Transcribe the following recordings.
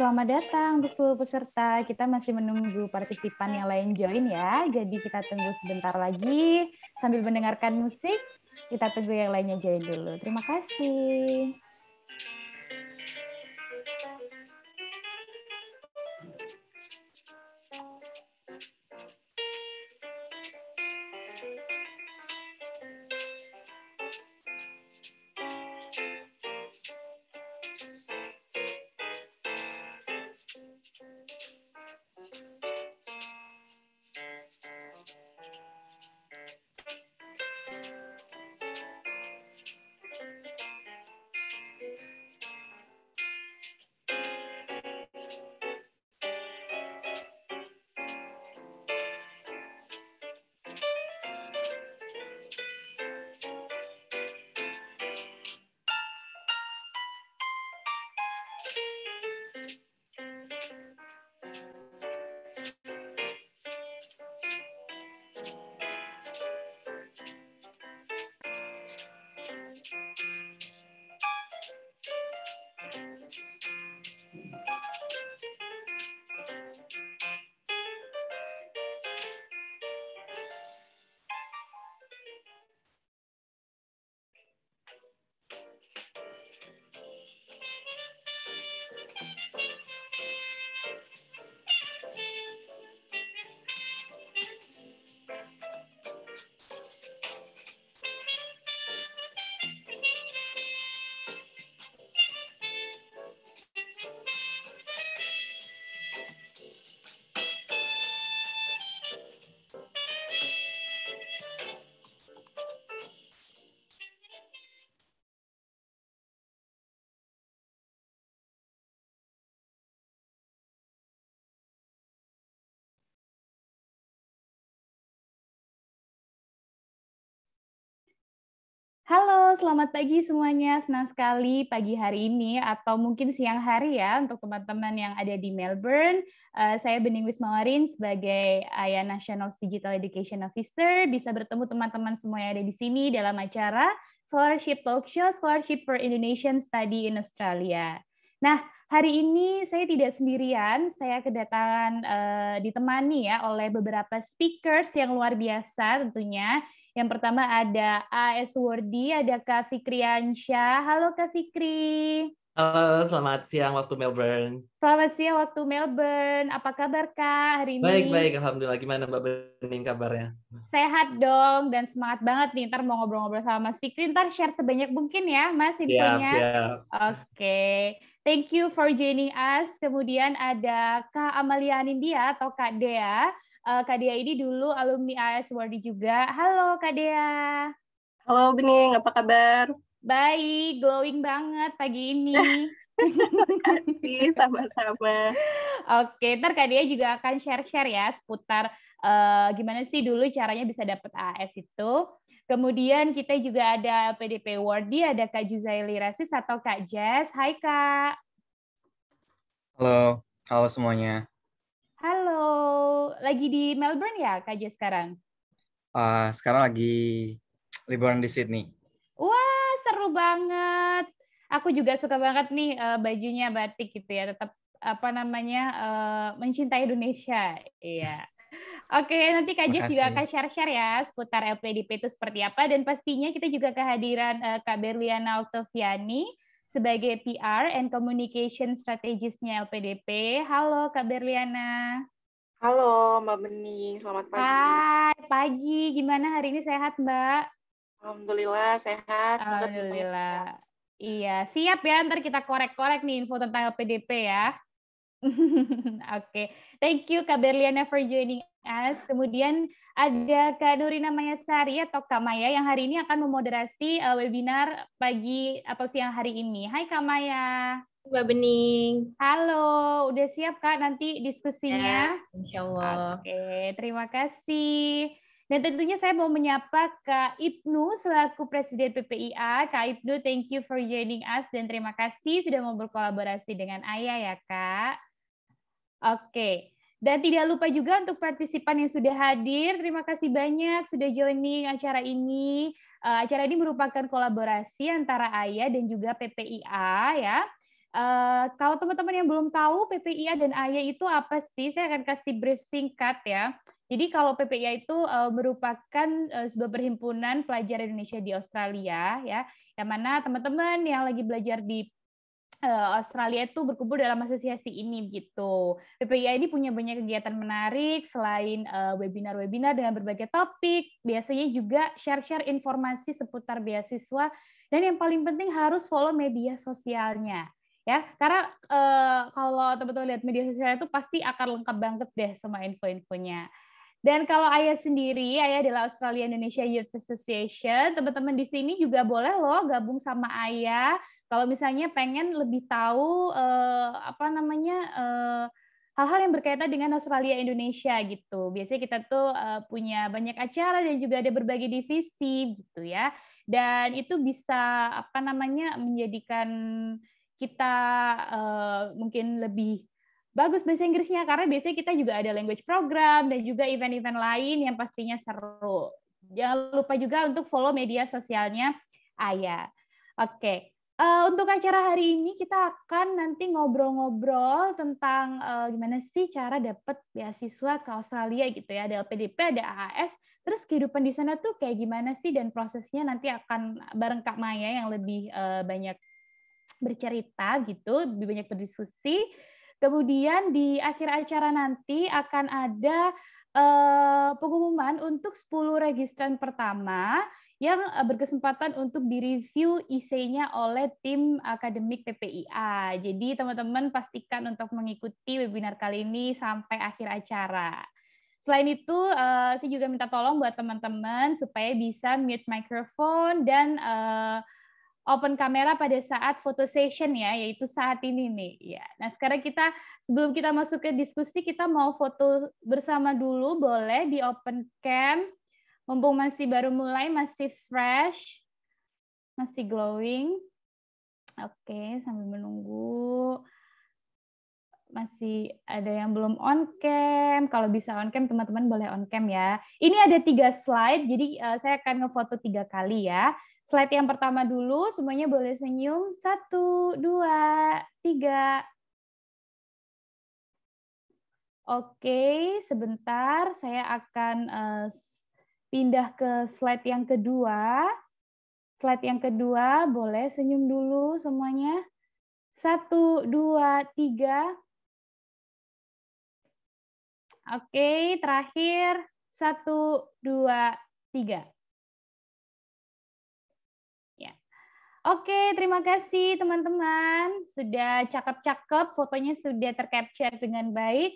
selamat datang untuk seluruh peserta. Kita masih menunggu partisipan yang lain join ya. Jadi kita tunggu sebentar lagi sambil mendengarkan musik. Kita tunggu yang lainnya join dulu. Terima kasih. Halo, selamat pagi semuanya. Senang sekali pagi hari ini atau mungkin siang hari ya untuk teman-teman yang ada di Melbourne. Saya Bening Wismawarin sebagai Ayah National Digital Education Officer bisa bertemu teman-teman semua yang ada di sini dalam acara Scholarship Talk Show Scholarship for Indonesian Study in Australia. Nah, hari ini saya tidak sendirian, saya kedatangan ditemani ya oleh beberapa speakers yang luar biasa tentunya. Yang pertama ada AS Wordy, ada Kak Fikriansyah. Halo Kak Fikri. Halo, selamat siang waktu Melbourne. Selamat siang waktu Melbourne. Apa kabar Kak hari ini? Baik, Alhamdulillah. Gimana Mbak Bening kabarnya? Sehat dong dan semangat banget nih. Ntar mau ngobrol-ngobrol sama Mas Fikri. Ntar share sebanyak mungkin ya Mas infonya. Siap. Oke. Thank you for joining us. Kemudian ada Kak Amalia Nindya atau Kak Dea. Kak Dea ini dulu alumni AS Wordy juga. Halo Kak Dea. Halo Bening, apa kabar? Baik, glowing banget pagi ini. Terima kasih, sama-sama. Oke, ntar Kak Dia juga akan share-share ya seputar gimana sih dulu caranya bisa dapet AS itu. Kemudian kita juga ada LPDP Wordy, ada Kak Juzaili Rasis atau Kak Jess. Hai Kak. Halo semuanya. Halo, lagi di Melbourne ya Kak Jess sekarang? Sekarang lagi liburan di Sydney. Wah, seru banget. Aku juga suka banget nih bajunya batik gitu ya, tetap apa namanya mencintai Indonesia. Iya. Oke, nanti Kak Jess juga akan share-share ya seputar LPDP itu seperti apa dan pastinya kita juga kehadiran Kak Berliana Oktaviani sebagai PR and Communication Strategist-nya LPDP. Halo Kak Berliana. Halo Mbak Bening, selamat pagi. Hai, pagi. Gimana hari ini sehat Mbak? Alhamdulillah sehat. Alhamdulillah. Iya, siap ya. Ntar kita korek-korek nih info tentang LPDP ya. Oke, thank you Kak Berliana for joining us. Kemudian ada Kak Nurina Mayasari atau Kak Maya yang hari ini akan memoderasi webinar pagi atau siang hari ini. Hai Kak Maya. Mbak Bening. Halo, udah siap Kak nanti diskusinya? Ya, Insya Allah. Oke, terima kasih. Dan tentunya saya mau menyapa Kak Ibnu selaku Presiden PPIA. Kak Ibnu, thank you for joining us dan terima kasih sudah mau berkolaborasi dengan Ayah ya Kak. Oke, dan tidak lupa juga untuk partisipan yang sudah hadir. Terima kasih banyak sudah joining acara ini. Acara ini merupakan kolaborasi antara Ayah dan juga PPIA ya. Kalau teman-teman yang belum tahu PPIA dan AYA itu apa sih? Saya akan kasih brief singkat ya. Jadi kalau PPIA itu merupakan sebuah perhimpunan pelajar Indonesia di Australia ya, yang mana teman-teman yang lagi belajar di Australia itu berkumpul dalam asosiasi ini gitu. PPIA ini punya banyak kegiatan menarik selain webinar-webinar dengan berbagai topik, biasanya juga share-share informasi seputar beasiswa, dan yang paling penting harus follow media sosialnya. Ya, karena kalau teman-teman lihat media sosial itu pasti akan lengkap banget deh sama info-infonya. Dan kalau Ayah sendiri, Ayah adalah Australia Indonesia Youth Association. Teman-teman di sini juga boleh loh gabung sama Ayah. Kalau misalnya pengen lebih tahu hal-hal yang berkaitan dengan Australia Indonesia gitu. Biasanya kita tuh punya banyak acara dan juga ada berbagai divisi gitu ya. Dan itu bisa menjadikan kita mungkin lebih bagus bahasa Inggrisnya, karena biasanya kita juga ada language program dan juga event-event lain yang pastinya seru. Jangan lupa juga untuk follow media sosialnya Ayah. Oke. Untuk acara hari ini kita akan nanti ngobrol-ngobrol tentang gimana sih cara dapat beasiswa ke Australia gitu ya. Ada LPDP, ada AAS, terus kehidupan di sana tuh kayak gimana sih, dan prosesnya nanti akan bareng Kak Maya yang lebih banyak bercerita gitu, lebih banyak berdiskusi. Kemudian di akhir acara nanti akan ada pengumuman untuk 10 registran pertama yang berkesempatan untuk direview IC-nya oleh tim akademik PPIA. Jadi teman-teman pastikan untuk mengikuti webinar kali ini sampai akhir acara. Selain itu, saya juga minta tolong buat teman-teman supaya bisa mute microphone dan open kamera pada saat photo session ya, yaitu saat ini nih. Ya. Nah, sekarang sebelum kita masuk ke diskusi, kita mau foto bersama dulu, boleh di open cam. Mumpung masih baru mulai, masih fresh, masih glowing. Oke, sambil menunggu. Masih ada yang belum on cam. Kalau bisa on cam, teman-teman boleh on cam ya. Ini ada 3 slide, jadi saya akan ngefoto 3 kali ya. Slide yang pertama dulu, semuanya boleh senyum. 1, 2, 3. Oke, sebentar. Saya akan pindah ke slide yang kedua. Slide yang kedua, boleh senyum dulu semuanya. 1, 2, 3. Oke, terakhir. 1, 2, 3. Ya. Oke, terima kasih teman-teman. Sudah cakep-cakep, fotonya sudah tercapture dengan baik.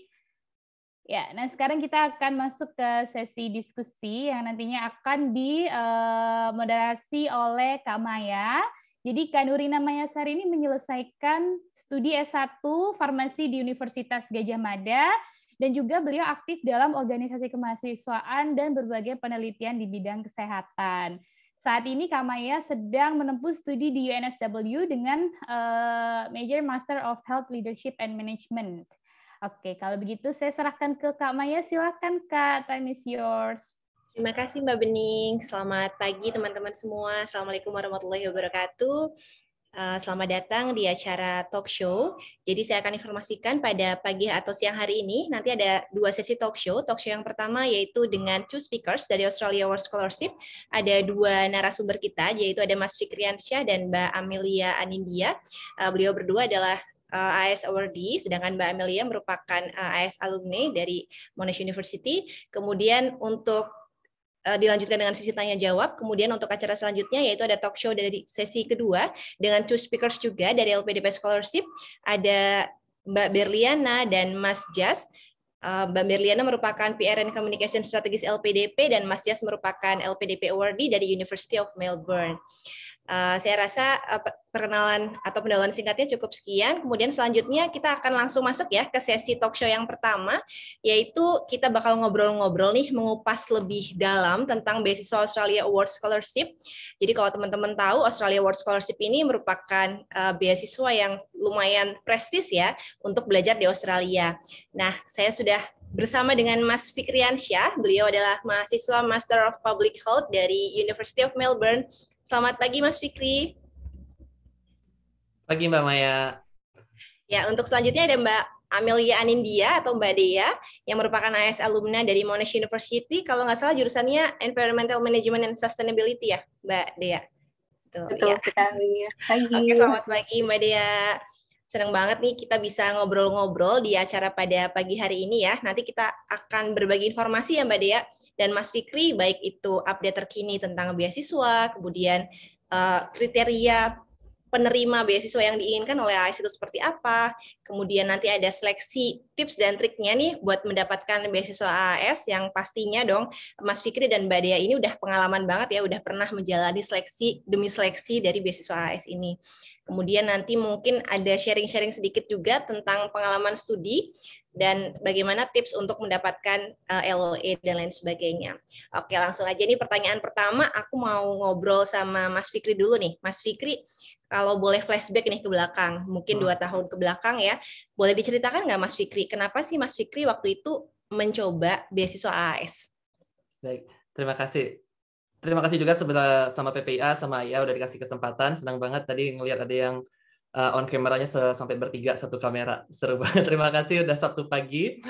Ya, nah sekarang kita akan masuk ke sesi diskusi yang nantinya akan dimoderasi oleh Kak Maya. Jadi Kak Nurina Mayasari ini menyelesaikan studi S1 Farmasi di Universitas Gadjah Mada, dan juga beliau aktif dalam organisasi kemahasiswaan dan berbagai penelitian di bidang kesehatan. Saat ini Kak Maya sedang menempuh studi di UNSW dengan major Master of Health Leadership and Management. Oke, kalau begitu saya serahkan ke Kak Maya. Silakan Kak, time is yours. Terima kasih Mbak Bening. Selamat pagi teman-teman semua. Assalamualaikum warahmatullahi wabarakatuh. Selamat datang di acara talk show. Jadi saya akan informasikan pada pagi atau siang hari ini, nanti ada 2 sesi talk show. Talk show yang pertama yaitu dengan 2 speakers dari Australia World Scholarship. Ada 2 narasumber kita, yaitu ada Mas Fikriansyah dan Mbak Amelia Anindya. Beliau berdua adalah AS awardee, sedangkan Mbak Amelia merupakan AS alumni dari Monash University. Kemudian untuk dilanjutkan dengan sesi tanya jawab. Kemudian untuk acara selanjutnya yaitu ada talk show dari sesi kedua dengan 2 speakers juga dari LPDP Scholarship. Ada Mbak Berliana dan Mas Jas. Mbak Berliana merupakan PRN Communication Strategis LPDP dan Mas Jas merupakan LPDP awardee dari University of Melbourne. Saya rasa perkenalan atau pendahuluan singkatnya cukup sekian. Kemudian selanjutnya kita akan langsung masuk ya ke sesi talk show yang pertama, yaitu kita bakal ngobrol-ngobrol nih, mengupas lebih dalam tentang beasiswa Australia Award Scholarship. Jadi kalau teman-teman tahu, Australia Award Scholarship ini merupakan beasiswa yang lumayan prestis ya untuk belajar di Australia. Nah, saya sudah bersama dengan Mas Fikriansyah. Beliau adalah mahasiswa Master of Public Health dari University of Melbourne. Selamat pagi Mas Fikri. Pagi Mbak Maya. Ya, untuk selanjutnya ada Mbak Amelia Anindya atau Mbak Dea yang merupakan AS alumna dari Monash University. Kalau nggak salah jurusannya Environmental Management and Sustainability ya, Mbak Dea. Tuh, Betul ya. sekali. Pagi. Oke, selamat pagi Mbak Dea. Senang banget nih kita bisa ngobrol-ngobrol di acara pada pagi hari ini ya. Nanti kita akan berbagi informasi ya Mbak Dea dan Mas Fikri, baik itu update terkini tentang beasiswa, kemudian kriteria penerima beasiswa yang diinginkan oleh AS itu seperti apa, kemudian nanti ada seleksi tips dan triknya nih buat mendapatkan beasiswa AS yang pastinya dong Mas Fikri dan Mbak Dea ini udah pengalaman banget ya, udah pernah menjalani seleksi demi seleksi dari beasiswa AS ini. Kemudian nanti mungkin ada sharing-sharing sedikit juga tentang pengalaman studi dan bagaimana tips untuk mendapatkan LOE dan lain sebagainya. Oke, langsung aja nih pertanyaan pertama, aku mau ngobrol sama Mas Fikri dulu nih. Mas Fikri, kalau boleh flashback nih ke belakang, mungkin 2 tahun ke belakang ya, boleh diceritakan nggak Mas Fikri, kenapa sih Mas Fikri waktu itu mencoba beasiswa AAS? Baik, terima kasih. Terima kasih juga sama PPIA, sama IA udah dikasih kesempatan. Senang banget tadi ngelihat ada yang on kameranya sampai bertiga satu kamera. Seru banget. Terima kasih udah Sabtu pagi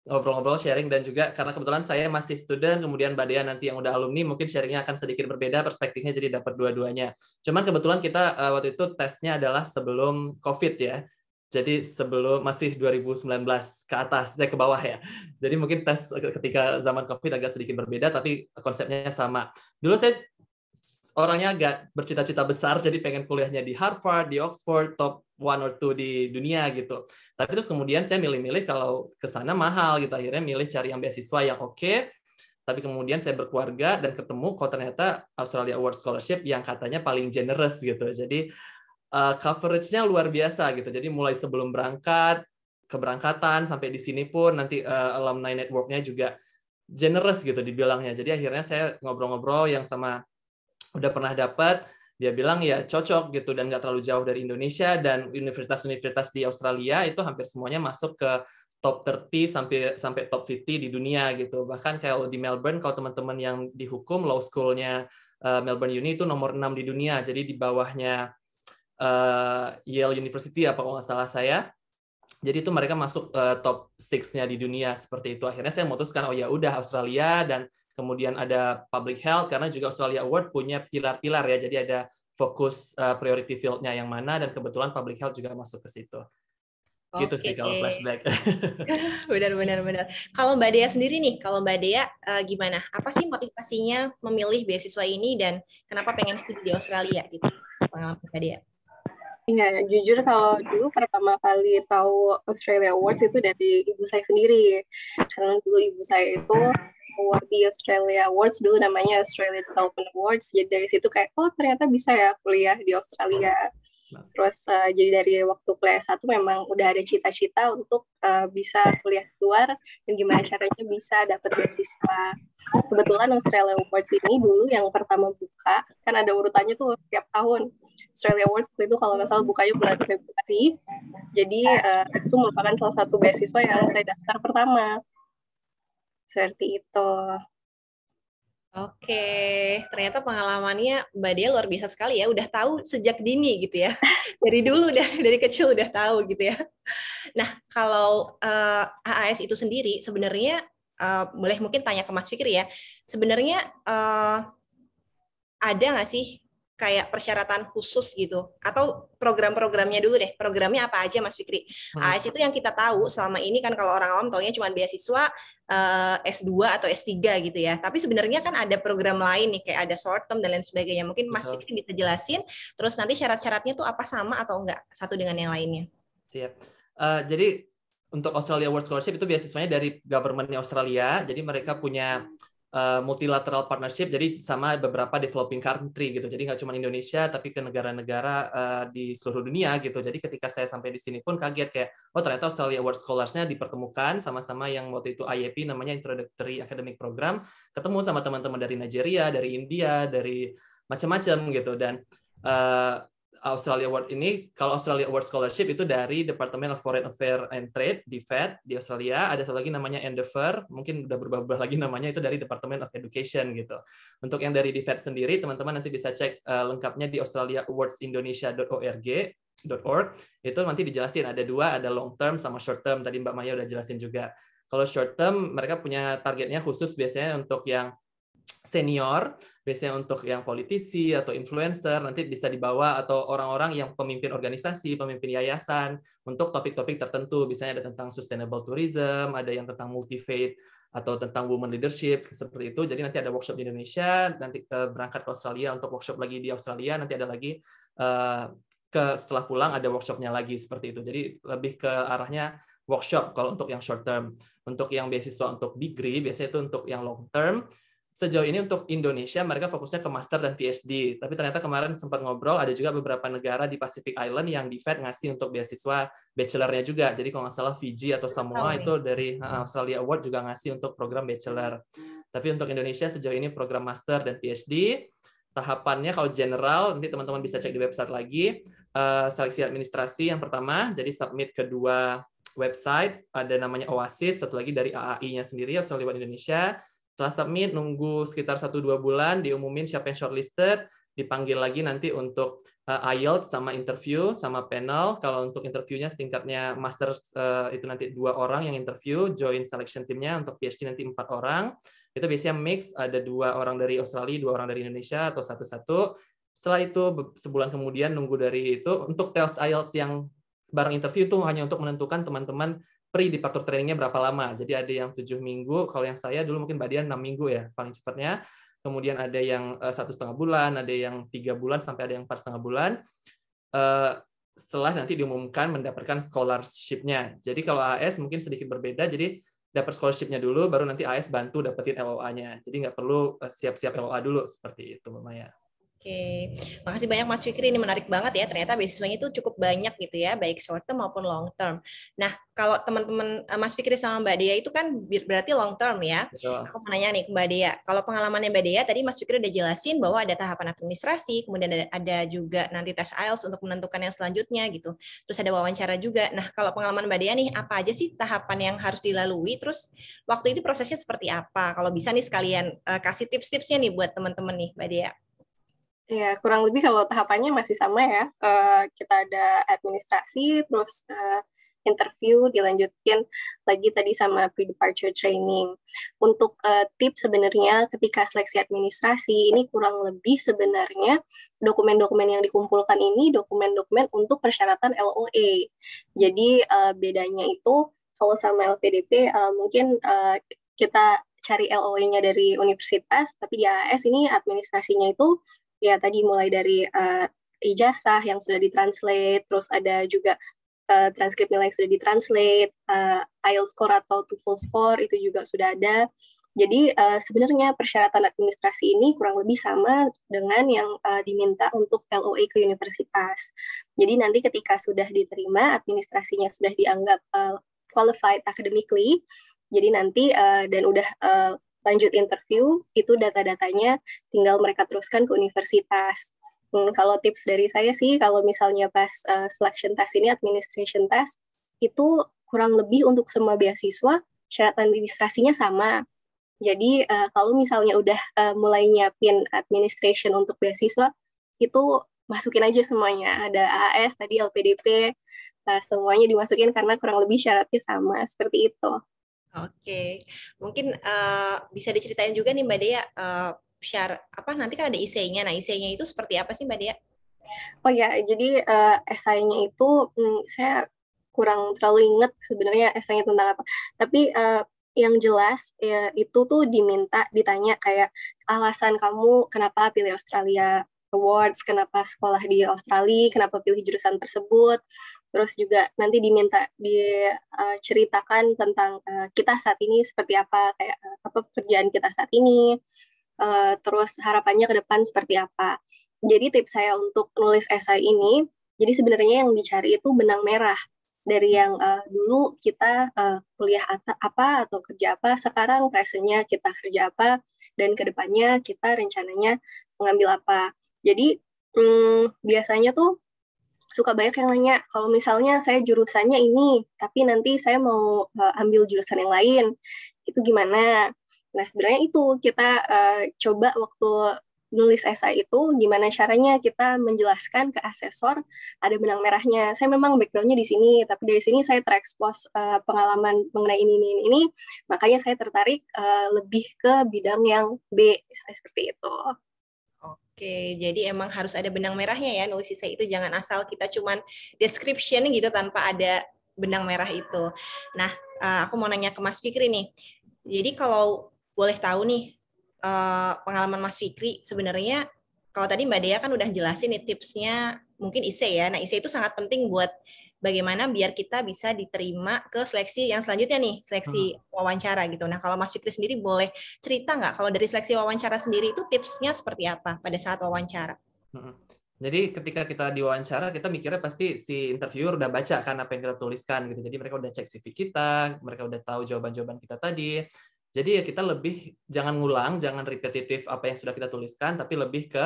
ngobrol-ngobrol, sharing, dan juga karena kebetulan saya masih student, kemudian Mbak Dea nanti yang udah alumni, mungkin sharingnya akan sedikit berbeda, perspektifnya jadi dapat dua-duanya. Cuman kebetulan kita waktu itu tesnya adalah sebelum COVID ya. Jadi sebelum masih 2019 ke atas, saya ke bawah ya. Jadi mungkin tes ketika zaman COVID agak sedikit berbeda, tapi konsepnya sama. Dulu saya orangnya agak bercita-cita besar, jadi pengen kuliahnya di Harvard, di Oxford, top 1 or 2 di dunia gitu. Tapi terus kemudian saya milih-milih kalau ke sana mahal gitu. Akhirnya milih cari yang beasiswa yang oke. Tapi kemudian saya berkeluarga dan ketemu kok ternyata Australia Award Scholarship yang katanya paling generous gitu. Jadi coverage-nya luar biasa gitu. Jadi mulai sebelum berangkat, keberangkatan sampai di sini pun nanti alumni network-nya juga generous gitu dibilangnya. Jadi akhirnya saya ngobrol-ngobrol yang sama udah pernah dapat, dia bilang ya cocok gitu dan nggak terlalu jauh dari Indonesia, dan universitas-universitas di Australia itu hampir semuanya masuk ke top 30 sampai top 50 di dunia gitu. Bahkan kalau di Melbourne, kalau teman-teman yang dihukum law school-nya Melbourne Uni itu nomor 6 di dunia. Jadi di bawahnya Yale University apa kalau nggak salah saya. Jadi itu mereka masuk top 6-nya di dunia seperti itu. Akhirnya saya memutuskan oh ya udah Australia, dan kemudian ada public health karena juga Australia Award punya pilar-pilar ya. Jadi ada fokus priority field-nya yang mana, dan kebetulan public health juga masuk ke situ. Gitu sih kalau flashback. Benar. Kalau Mbak Dea sendiri nih, kalau Mbak Dea gimana? Apa sih motivasinya memilih beasiswa ini dan kenapa pengen studi di Australia gitu? Pengalaman Mbak Dea. Iya, jujur kalau dulu pertama kali tahu Australia Awards itu dari ibu saya sendiri. Karena dulu ibu saya itu award di Australia Awards, dulu namanya Australia Development Awards. Jadi dari situ kayak, oh ternyata bisa ya kuliah di Australia. Terus jadi dari waktu kuliah 1 memang udah ada cita-cita untuk bisa kuliah luar dan gimana caranya bisa dapat beasiswa. Kebetulan Australia Awards ini dulu yang pertama buka, kan ada urutannya tuh tiap tahun. Australia Awards itu kalau nggak salah bukanya bulan Februari. Jadi itu merupakan salah satu beasiswa yang saya daftar pertama. Seperti itu. Oke, ternyata pengalamannya Mbak Dea luar biasa sekali ya, udah tahu sejak dini gitu ya. Dari dulu dari kecil udah tahu gitu ya. Nah, kalau AAS itu sendiri sebenarnya boleh mungkin tanya ke Mas Fikri ya. Sebenarnya ada nggak sih kayak persyaratan khusus gitu, atau program-programnya dulu deh, programnya apa aja Mas Fikri? AS itu yang kita tahu selama ini kan kalau orang awam taunya cuma beasiswa S2 atau S3 gitu ya, tapi sebenarnya kan ada program lain nih kayak ada short term dan lain sebagainya. Mungkin Mas Fikri bisa jelasin, terus nanti syarat-syaratnya tuh apa sama atau enggak satu dengan yang lainnya? Siap. Jadi untuk Australia Award Scholarship itu beasiswanya dari government-nya Australia, jadi mereka punya multilateral partnership, jadi sama beberapa developing country gitu. Jadi nggak cuma Indonesia, tapi ke negara-negara di seluruh dunia gitu. Jadi ketika saya sampai di sini pun kaget kayak, oh ternyata Australia Award Scholars-nya dipertemukan sama-sama yang waktu itu IAP namanya Introductory Academic Program, ketemu sama teman-teman dari Nigeria, dari India, dari macam-macam gitu. Dan Australia Award ini, kalau Australia Award Scholarship itu dari Department of Foreign Affairs and Trade di Fed di Australia. Ada satu lagi namanya Endeavour, mungkin udah berubah lagi namanya, itu dari Department of Education gitu. Untuk yang dari di Fed sendiri, teman-teman nanti bisa cek lengkapnya di australiaawardsindonesia.org. .org, itu nanti dijelasin ada dua, ada long term sama short term. Tadi Mbak Maya udah jelasin juga. Kalau short term mereka punya targetnya khusus biasanya untuk yang senior, biasanya untuk yang politisi atau influencer, nanti bisa dibawa, atau orang-orang yang pemimpin organisasi, pemimpin yayasan, untuk topik-topik tertentu. Misalnya ada tentang sustainable tourism, ada yang tentang multi-faith, atau tentang women leadership, seperti itu. Jadi nanti ada workshop di Indonesia, nanti berangkat ke Australia untuk workshop lagi di Australia, nanti ada lagi setelah pulang ada workshopnya lagi, seperti itu. Jadi lebih ke arahnya workshop kalau untuk yang short term. Untuk yang beasiswa untuk degree, biasanya itu untuk yang long term. Sejauh ini untuk Indonesia mereka fokusnya ke master dan PhD, tapi ternyata kemarin sempat ngobrol ada juga beberapa negara di Pacific Island yang di Fed ngasih untuk beasiswa bachelor-nya juga. Jadi kalau nggak salah Fiji atau Samoa itu dari Australia Award juga ngasih untuk program bachelor. Tapi untuk Indonesia sejauh ini program master dan PhD. Tahapannya kalau general nanti teman-teman bisa cek di website lagi. Seleksi administrasi yang pertama, jadi submit kedua website, ada namanya Oasis, satu lagi dari AAI-nya sendiri, Australia Award Indonesia. Setelah submit, nunggu sekitar 1-2 bulan, diumumin siapa yang shortlisted, dipanggil lagi nanti untuk IELTS sama interview, sama panel. Kalau untuk interviewnya singkatnya master, itu nanti 2 orang yang interview, join selection timnya, untuk PhD nanti 4 orang. Itu biasanya mix, ada 2 orang dari Australia, 2 orang dari Indonesia, atau satu-satu. Setelah itu, sebulan kemudian nunggu dari itu, untuk TELS IELTS yang bareng interview itu hanya untuk menentukan teman-teman pre-departure trainingnya berapa lama. Jadi ada yang 7 minggu, kalau yang saya dulu mungkin Mbak Dian 6 minggu ya, paling cepatnya. Kemudian ada yang 1,5 bulan, ada yang 3 bulan, sampai ada yang 4,5 bulan. Setelah nanti diumumkan mendapatkan scholarship-nya. Jadi kalau AS mungkin sedikit berbeda, jadi dapat scholarship-nya dulu, baru nanti AS bantu dapetin LOA-nya. Jadi nggak perlu siap-siap LOA dulu, seperti itu Mbak Maya. Oke, makasih banyak Mas Fikri, ini menarik banget ya, ternyata beasiswanya itu cukup banyak gitu ya, baik short term maupun long term. Nah, kalau teman-teman Mas Fikri sama Mbak Dea itu kan berarti long term ya. Betul. Aku mau nanya nih ke Mbak Dea, kalau pengalamannya Mbak Dea, tadi Mas Fikri udah jelasin bahwa ada tahapan administrasi, kemudian ada juga nanti tes IELTS untuk menentukan yang selanjutnya gitu, terus ada wawancara juga. Nah, kalau pengalaman Mbak Dea nih, apa aja sih tahapan yang harus dilalui, terus waktu itu prosesnya seperti apa? Kalau bisa nih sekalian kasih tips-tipsnya nih buat teman-teman nih, Mbak Dea. Ya, kurang lebih kalau tahapannya masih sama ya. Kita ada administrasi, terus interview, dilanjutin lagi tadi sama pre-departure training. Untuk tips sebenarnya ketika seleksi administrasi, ini kurang lebih sebenarnya dokumen-dokumen yang dikumpulkan ini dokumen-dokumen untuk persyaratan LOA. Jadi bedanya itu kalau sama LPDP mungkin kita cari LOA-nya dari universitas, tapi di AAS ini administrasinya itu ya tadi mulai dari ijazah yang sudah ditranslate, terus ada juga transkrip nilai yang sudah ditranslate, IELTS score atau TOEFL score itu juga sudah ada. Jadi sebenarnya persyaratan administrasi ini kurang lebih sama dengan yang diminta untuk LOA ke universitas. Jadi nanti ketika sudah diterima, administrasinya sudah dianggap qualified academically, jadi nanti dan udah lanjut interview, itu data-datanya tinggal mereka teruskan ke universitas. Kalau tips dari saya sih, kalau misalnya pas selection test ini, administration test, itu kurang lebih untuk semua beasiswa, syarat administrasinya sama. Jadi kalau misalnya udah mulai nyiapin administration untuk beasiswa, itu masukin aja semuanya. Ada AAS, tadi LPDP, semuanya dimasukin karena kurang lebih syaratnya sama, seperti itu. Oke, mungkin bisa diceritain juga nih Mbak Dea, nanti kan ada essay-nya. Nah, essay-nya itu seperti apa sih Mbak Dea? Oh ya, jadi essay-nya itu saya kurang terlalu ingat sebenarnya essay-nya tentang apa. Tapi yang jelas ya, itu tuh ditanya kayak alasan kamu kenapa pilih Australia Awards, kenapa sekolah di Australia, kenapa pilih jurusan tersebut. Terus juga nanti diceritakan tentang kita saat ini seperti apa, kayak apa pekerjaan kita saat ini, terus harapannya ke depan seperti apa. Jadi tips saya untuk nulis esai ini, jadi sebenarnya yang dicari itu benang merah dari yang dulu kita kuliah apa atau kerja apa, sekarang presentnya kita kerja apa, dan ke depannya kita rencananya mengambil apa. Jadi biasanya tuh suka banyak yang nanya, kalau misalnya saya jurusannya ini, tapi nanti saya mau ambil jurusan yang lain, itu gimana? Nah, sebenarnya itu kita coba waktu nulis esai itu gimana caranya kita menjelaskan ke asesor ada benang merahnya. Saya memang background-nya di sini, tapi dari sini saya terekspos pengalaman mengenai ini. Makanya saya tertarik lebih ke bidang yang B, seperti itu. Oke, jadi emang harus ada benang merahnya ya nulis esai itu, jangan asal kita cuman description gitu tanpa ada benang merah itu. Nah, aku mau nanya ke Mas Fikri nih. Jadi kalau boleh tahu nih, pengalaman Mas Fikri sebenarnya, kalau tadi Mbak Dea kan udah jelasin nih tipsnya mungkin esai ya. Nah, esai itu sangat penting buat bagaimana biar kita bisa diterima ke seleksi yang selanjutnya nih, seleksi wawancara gitu. Nah, kalau Mas Fikri sendiri boleh cerita nggak kalau dari seleksi wawancara sendiri itu tipsnya seperti apa pada saat wawancara? Jadi ketika kita diwawancara, kita mikirnya pasti si interviewer udah baca kan apa yang kita tuliskan gitu. Jadi mereka udah cek CV kita, mereka udah tahu jawaban-jawaban kita tadi. Jadi ya kita lebih jangan ngulang, jangan repetitif apa yang sudah kita tuliskan, tapi lebih ke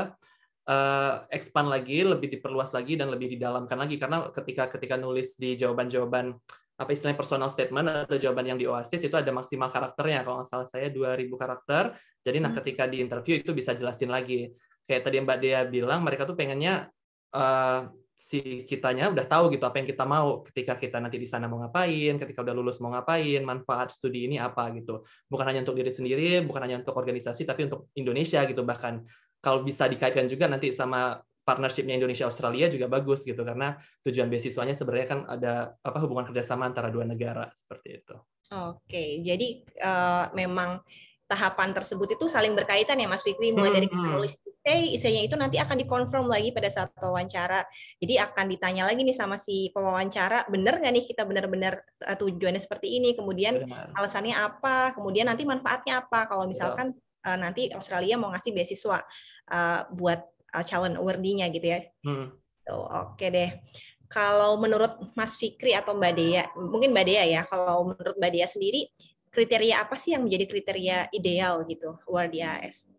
expand lagi, lebih diperluas lagi dan lebih didalamkan lagi. Karena ketika nulis di jawaban-jawaban apa istilahnya personal statement atau jawaban yang di Oasis itu ada maksimal karakternya. Kalau nggak salah saya 2.000 karakter. Jadi nah ketika di interview itu bisa jelasin lagi. Kayak tadi Mbak Dea bilang, mereka tuh pengennya si kitanya udah tahu gitu apa yang kita mau ketika kita nanti di sana mau ngapain, ketika udah lulus mau ngapain, manfaat studi ini apa gitu. Bukan hanya untuk diri sendiri, bukan hanya untuk organisasi, tapi untuk Indonesia gitu. Bahkan kalau bisa dikaitkan juga nanti sama partnership-nya Indonesia-Australia juga bagus gitu, karena tujuan beasiswanya sebenarnya kan ada hubungan kerjasama antara dua negara seperti itu. Oke, jadi memang tahapan tersebut itu saling berkaitan ya Mas Fikri, mulai dari kita nulis esainya itu nanti akan dikonfirm lagi pada saat wawancara. Jadi akan ditanya lagi nih sama si pewawancara, benar nggak nih kita benar-benar tujuannya seperti ini, kemudian alasannya apa, kemudian nanti manfaatnya apa kalau misalkan nanti Australia mau ngasih beasiswa buat calon awardee-nya gitu ya. Oke deh. Kalau menurut Mas Fikri atau Mbak Dea, mungkin Mbak Dea ya, kalau menurut Mbak Dea sendiri, kriteria apa sih yang menjadi kriteria ideal gitu awardee AAS?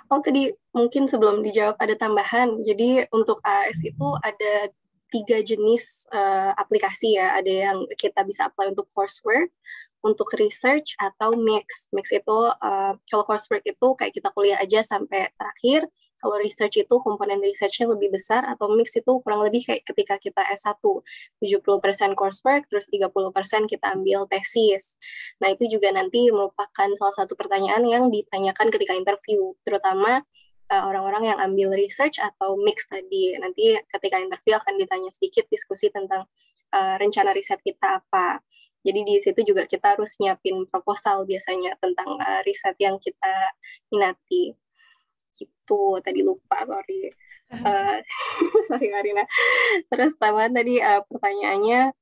Oh, tadi mungkin sebelum dijawab ada tambahan. Jadi untuk AAS itu ada 3 jenis aplikasi ya. Ada yang kita bisa apply untuk coursework, untuk research, atau mix. Mix itu kalau coursework itu kayak kita kuliah aja sampai terakhir. Kalau research itu komponen research-nya lebih besar, atau mix itu kurang lebih kayak ketika kita S1, 70% coursework, terus 30% kita ambil tesis. Nah, itu juga nanti merupakan salah satu pertanyaan yang ditanyakan ketika interview, terutama orang-orang yang ambil research atau mix tadi. Nanti ketika interview akan ditanya sedikit diskusi tentang rencana riset kita apa. Jadi di situ juga kita harus nyiapin proposal biasanya tentang riset yang kita minati. Gitu, tadi lupa, sorry. Sorry Marina. Terus tambahan tadi pertanyaannya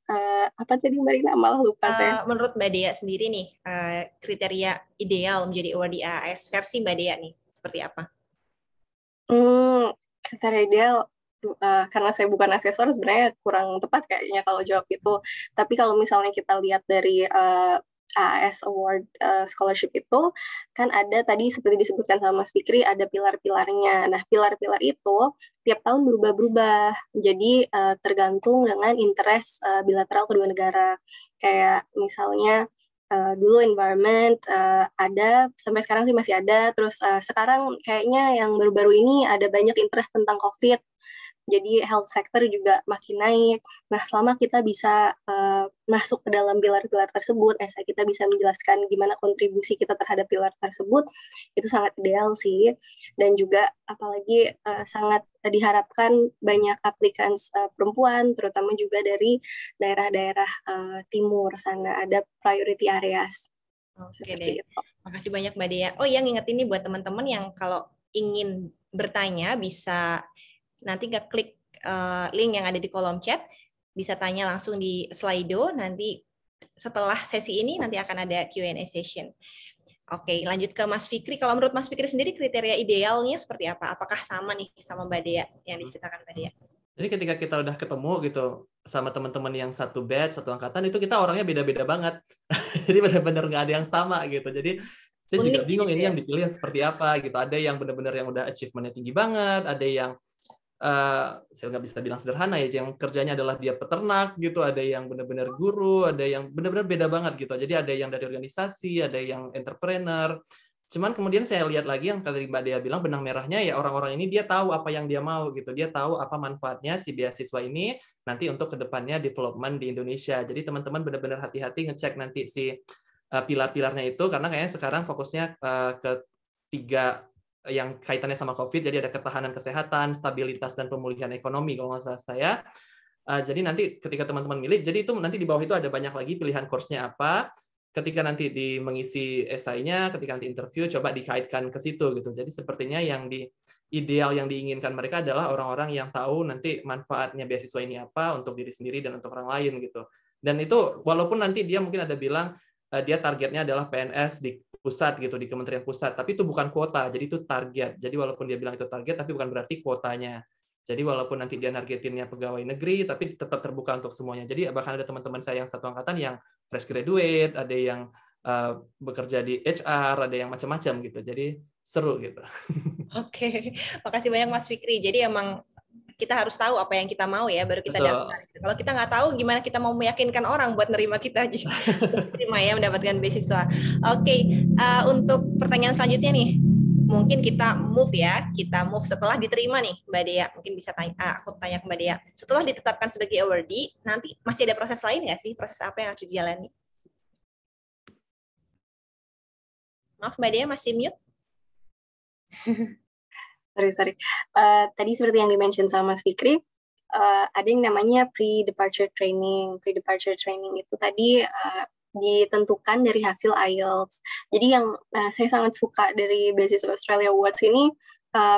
apa tadi Marina, malah lupa saya. Menurut Mbak Dea sendiri nih, kriteria ideal menjadi awardee AAS versi Mbak Dea nih seperti apa? Kriteria ideal karena saya bukan asesor sebenarnya kurang tepat kayaknya kalau jawab itu. Tapi kalau misalnya kita lihat dari AAS Award Scholarship itu kan ada tadi seperti disebutkan sama Mas Fikri ada pilar-pilarnya. Nah, pilar-pilar itu tiap tahun berubah-berubah. Jadi tergantung dengan interest bilateral kedua negara. Kayak misalnya dulu environment ada, sampai sekarang sih masih ada. Terus sekarang kayaknya yang baru-baru ini ada banyak interest tentang COVID. Jadi health sector juga makin naik. Nah, selama kita bisa masuk ke dalam pilar-pilar tersebut, esai kita bisa menjelaskan gimana kontribusi kita terhadap pilar tersebut, itu sangat ideal sih. Dan juga apalagi sangat diharapkan banyak aplikan perempuan, terutama juga dari daerah-daerah timur sana, ada priority areas. Oke deh, makasih banyak Mbak Dea. Oh yang ingetin nih buat teman-teman yang kalau ingin bertanya bisa nanti klik link yang ada di kolom chat, bisa tanya langsung di Slido, nanti setelah sesi ini nanti akan ada Q&A session. Oke, lanjut ke Mas Fikri. Kalau menurut Mas Fikri sendiri kriteria idealnya seperti apa? Apakah sama nih sama Mbak Dea yang diceritakan Mbak Dea? Jadi ketika kita udah ketemu gitu sama teman-teman yang satu batch, satu angkatan, itu kita orangnya beda-beda banget. Jadi benar-benar nggak ada yang sama gitu. Jadi saya juga bingung ini yang dipilih seperti apa gitu. Ada yang benar-benar yang udah achievement-nya tinggi banget, ada yang saya nggak bisa bilang sederhana ya, yang kerjanya adalah dia peternak gitu, ada yang benar-benar guru, ada yang benar-benar beda banget gitu. Jadi ada yang dari organisasi, ada yang entrepreneur, Cuman kemudian saya lihat lagi yang tadi Mbak Dea bilang, benang merahnya ya orang-orang ini dia tahu apa yang dia mau gitu. Dia tahu apa manfaatnya si beasiswa ini nanti untuk kedepannya development di Indonesia. Jadi teman-teman benar-benar hati-hati ngecek nanti si pilar-pilarnya itu, karena kayaknya sekarang fokusnya ke 3 yang kaitannya sama COVID. Jadi ada ketahanan kesehatan, stabilitas, dan pemulihan ekonomi kalau nggak salah saya. Jadi nanti ketika teman-teman milih, jadi itu nanti di bawah itu ada banyak lagi pilihan course-nya apa. Ketika nanti mengisi esainya, ketika nanti interview, coba dikaitkan ke situ gitu. Jadi sepertinya yang ideal yang diinginkan mereka adalah orang-orang yang tahu nanti manfaatnya beasiswa ini apa untuk diri sendiri dan untuk orang lain gitu. Dan itu walaupun nanti dia mungkin ada bilang dia targetnya adalah PNS di pusat gitu, di Kementerian Pusat, tapi itu bukan kuota, jadi itu target. Jadi walaupun dia bilang itu target, tapi bukan berarti kuotanya. Jadi walaupun nanti dia nargetinnya pegawai negeri, tapi tetap terbuka untuk semuanya. Jadi bahkan ada teman-teman saya yang satu angkatan yang fresh graduate, ada yang bekerja di HR, ada yang macam-macam gitu. Jadi seru gitu. Oke, makasih banyak Mas Fikri. Jadi emang kita harus tahu apa yang kita mau ya, baru kita daftar. Kalau kita nggak tahu, gimana kita mau meyakinkan orang buat nerima kita aja, terima ya mendapatkan beasiswa. Oke, untuk pertanyaan selanjutnya nih. Mungkin kita move ya, setelah diterima nih Mbak Dea, mungkin bisa aku tanya ke Mbak Dea, setelah ditetapkan sebagai awardee, nanti masih ada proses lain nggak sih? Proses apa yang harus dijalani? Maaf Mbak Dea masih mute? Sorry. Tadi seperti yang di-mention sama Mas Fikri, ada yang namanya pre-departure training. Pre-departure training itu tadi ditentukan dari hasil IELTS. Jadi yang saya sangat suka dari beasiswa Australia Awards ini,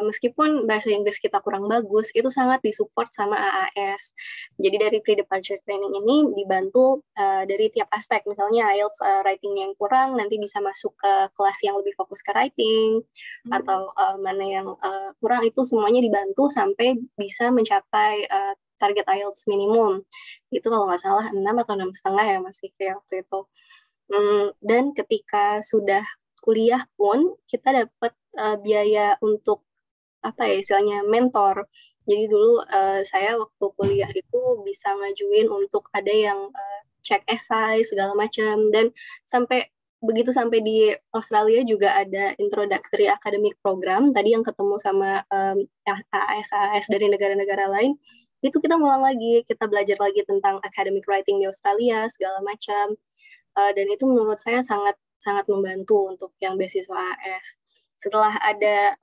meskipun bahasa Inggris kita kurang bagus, itu sangat disupport sama AAS. Jadi dari pre-departure training ini dibantu dari tiap aspek. Misalnya IELTS writing yang kurang, nanti bisa masuk ke kelas yang lebih fokus ke writing, atau mana yang kurang, itu semuanya dibantu sampai bisa mencapai target IELTS minimum. Itu kalau nggak salah 6 atau 6,5 ya Mas Fikri waktu itu. Dan ketika sudah kuliah pun, kita dapat biaya untuk istilahnya mentor. Jadi dulu saya waktu kuliah itu bisa ngajuin untuk ada yang cek esai segala macam, dan sampai di Australia juga ada introductory academic program tadi yang ketemu sama AAS dari negara-negara lain. Itu kita ngulang lagi, kita belajar lagi tentang academic writing di Australia segala macam, dan itu menurut saya sangat membantu untuk yang beasiswa AS. Setelah ada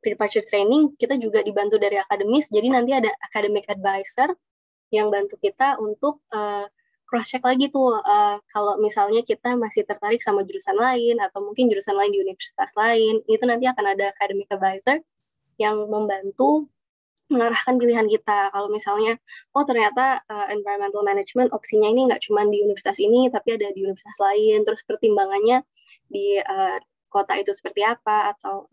pre-departure training, kita juga dibantu dari akademis, jadi nanti ada academic advisor yang bantu kita untuk cross-check lagi tuh, kalau misalnya kita masih tertarik sama jurusan lain, atau mungkin jurusan lain di universitas lain, itu nanti akan ada academic advisor yang membantu mengarahkan pilihan kita. Kalau misalnya, ternyata environmental management opsinya ini nggak cuma di universitas ini, tapi ada di universitas lain, terus pertimbangannya di kota itu seperti apa, atau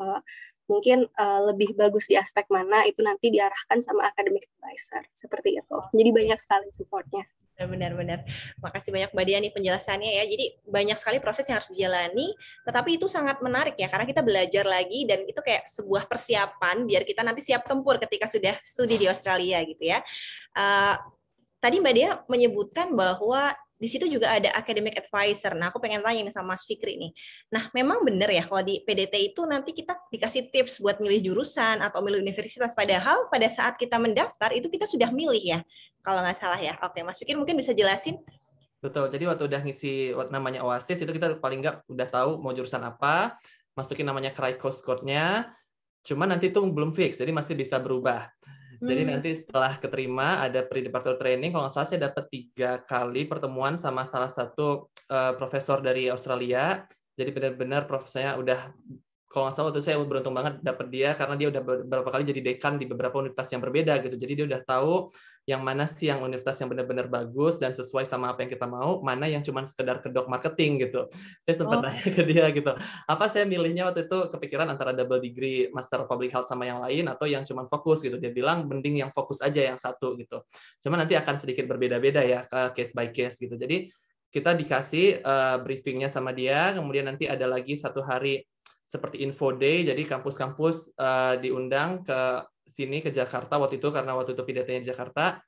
mungkin lebih bagus di aspek mana, itu nanti diarahkan sama academic advisor, seperti itu. Jadi banyak sekali supportnya. Benar-benar. Makasih banyak Mbak Dea nih penjelasannya ya. Jadi banyak sekali proses yang harus dijalani, tetapi itu sangat menarik ya, karena kita belajar lagi dan itu kayak sebuah persiapan biar kita nanti siap tempur ketika sudah studi di Australia gitu ya. Tadi Mbak Dea menyebutkan bahwa di situ juga ada academic advisor. Nah, aku pengen tanya nih sama Mas Fikri nih. Nah, memang benar ya kalau di PDT itu nanti kita dikasih tips buat milih jurusan atau milih universitas, padahal pada saat kita mendaftar itu kita sudah milih ya, kalau nggak salah ya. Oke, Mas Fikri mungkin bisa jelasin? Betul, jadi waktu udah ngisi namanya OASIS, itu kita paling nggak udah tahu mau jurusan apa, masukin namanya Craigcourse code-nya, cuman nanti itu belum fix, jadi masih bisa berubah. Jadi nanti setelah keterima ada pre-departure training, kalau nggak salah saya dapat 3 kali pertemuan sama salah satu profesor dari Australia. Jadi benar-benar profesornya udah, kalau nggak salah waktu saya beruntung banget dapat dia, karena dia udah beberapa kali jadi dekan di beberapa universitas yang berbeda gitu. Jadi dia udah tahu yang mana sih yang universitas yang benar-benar bagus dan sesuai sama apa yang kita mau, mana yang cuma sekedar kedok marketing gitu. Saya sempat nanya ke dia gitu, apa saya milihnya waktu itu kepikiran antara double degree Master of Public Health sama yang lain, atau yang cuma fokus gitu. Dia bilang mending yang fokus aja yang satu gitu. Cuma nanti akan sedikit berbeda-beda ya, case by case gitu. Jadi kita dikasih briefingnya sama dia, kemudian nanti ada lagi 1 hari seperti info day, jadi kampus-kampus diundang ke sini ke Jakarta waktu itu, karena waktu itu PDT-nya di Jakarta.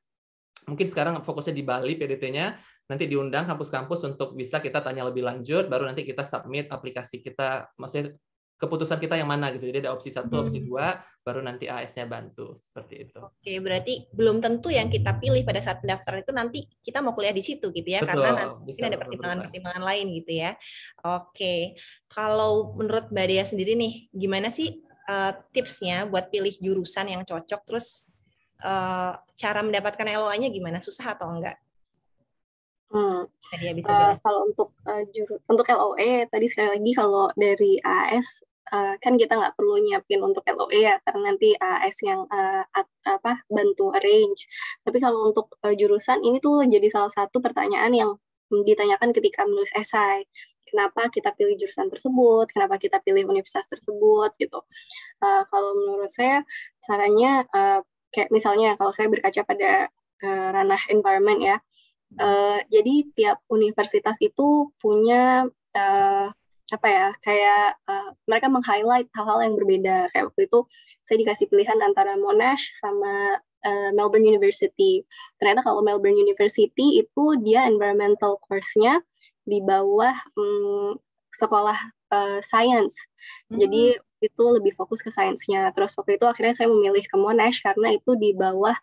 Mungkin sekarang fokusnya di Bali PDT-nya, nanti diundang kampus-kampus untuk bisa kita tanya lebih lanjut, baru nanti kita submit aplikasi kita, maksudnya keputusan kita yang mana gitu. Jadi ada opsi 1, opsi 2, baru nanti AS-nya bantu seperti itu. Oke, berarti belum tentu yang kita pilih pada saat pendaftaran itu nanti kita mau kuliah di situ gitu ya, Betul, karena nanti mungkin ada berubah. pertimbangan-pertimbangan lain gitu ya. Oke, kalau menurut Mbak Dea sendiri nih, gimana sih tipsnya buat pilih jurusan yang cocok, terus cara mendapatkan LOA-nya gimana, susah atau enggak? Dia bisa jelas. Kalau untuk LOE tadi sekali lagi kalau dari AS kan kita nggak perlu nyiapin untuk LOE ya karena nanti AS yang bantu arrange. Tapi kalau untuk jurusan ini tuh jadi salah satu pertanyaan yang ditanyakan ketika menulis esai. Kenapa kita pilih jurusan tersebut? Kenapa kita pilih universitas tersebut? Gitu. Kalau menurut saya sarannya kayak misalnya kalau saya berkaca pada ranah environment ya. Jadi tiap universitas itu punya mereka meng-highlight hal-hal yang berbeda. Kayak waktu itu saya dikasih pilihan antara Monash sama Melbourne University. Ternyata kalau Melbourne University itu dia environmental course-nya di bawah sekolah science. Jadi itu lebih fokus ke sainsnya. Terus waktu itu akhirnya saya memilih ke Monash karena itu di bawah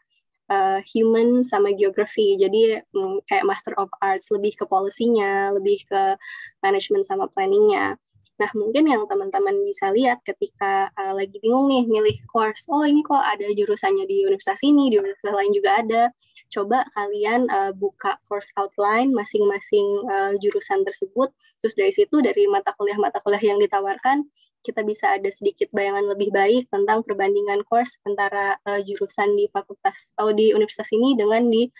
human sama geography, jadi kayak Master of Arts, lebih ke policy-nya, lebih ke management sama planning-nya. Nah, mungkin yang teman-teman bisa lihat ketika lagi bingung nih milih course, oh ini kok ada jurusannya di universitas ini, di universitas lain juga ada. Coba kalian buka course outline masing-masing jurusan tersebut, terus dari situ, dari mata kuliah yang ditawarkan, kita bisa ada sedikit bayangan lebih baik tentang perbandingan course antara jurusan di fakultas atau di universitas ini dengan di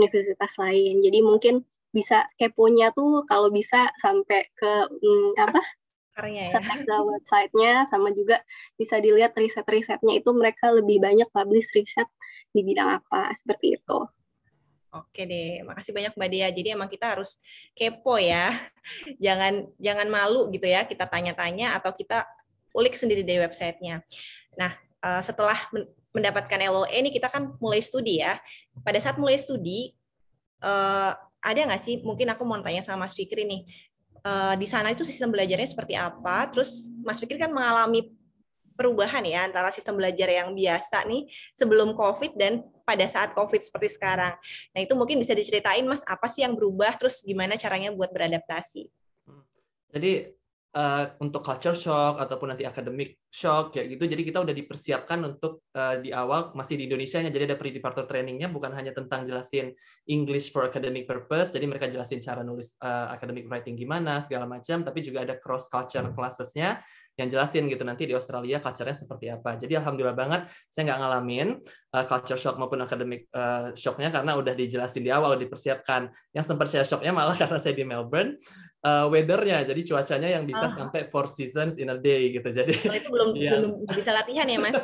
universitas lain. Jadi mungkin bisa keponya tuh kalau bisa sampai ke sampai ke website-nya, sama juga bisa dilihat riset-risetnya itu mereka lebih banyak publish riset di bidang apa, seperti itu. Oke deh, makasih banyak Mbak Dea. Jadi emang kita harus kepo ya, jangan malu gitu ya, kita tanya-tanya atau kita ulik sendiri dari websitenya. Nah, setelah mendapatkan LOE ini kita kan mulai studi ya. Pada saat mulai studi, ada nggak sih, mungkin aku mau tanya sama Mas Fikri nih, di sana itu sistem belajarnya seperti apa? Terus Mas Fikri kan mengalami perubahan ya antara sistem belajar yang biasa nih sebelum COVID dan pada saat COVID seperti sekarang. Nah, itu mungkin bisa diceritain Mas, apa sih yang berubah, terus gimana caranya buat beradaptasi? Jadi untuk culture shock ataupun nanti academic shock kayak gitu, jadi kita udah dipersiapkan untuk di awal masih di Indonesianya, jadi ada pre-departure trainingnya, bukan hanya tentang jelasin English for academic purpose, jadi mereka jelasin cara nulis academic writing gimana segala macam, tapi juga ada cross culture classes-nya yang jelasin gitu nanti di Australia culture-nya seperti apa. Jadi alhamdulillah banget saya nggak ngalamin culture shock maupun academic shock-nya karena udah dijelasin di awal, udah dipersiapkan. Yang sempat saya shock-nya malah karena saya di Melbourne, weather-nya, jadi cuacanya yang bisa sampai 4 seasons in a day gitu. Jadi itu belum bisa latihan ya Mas?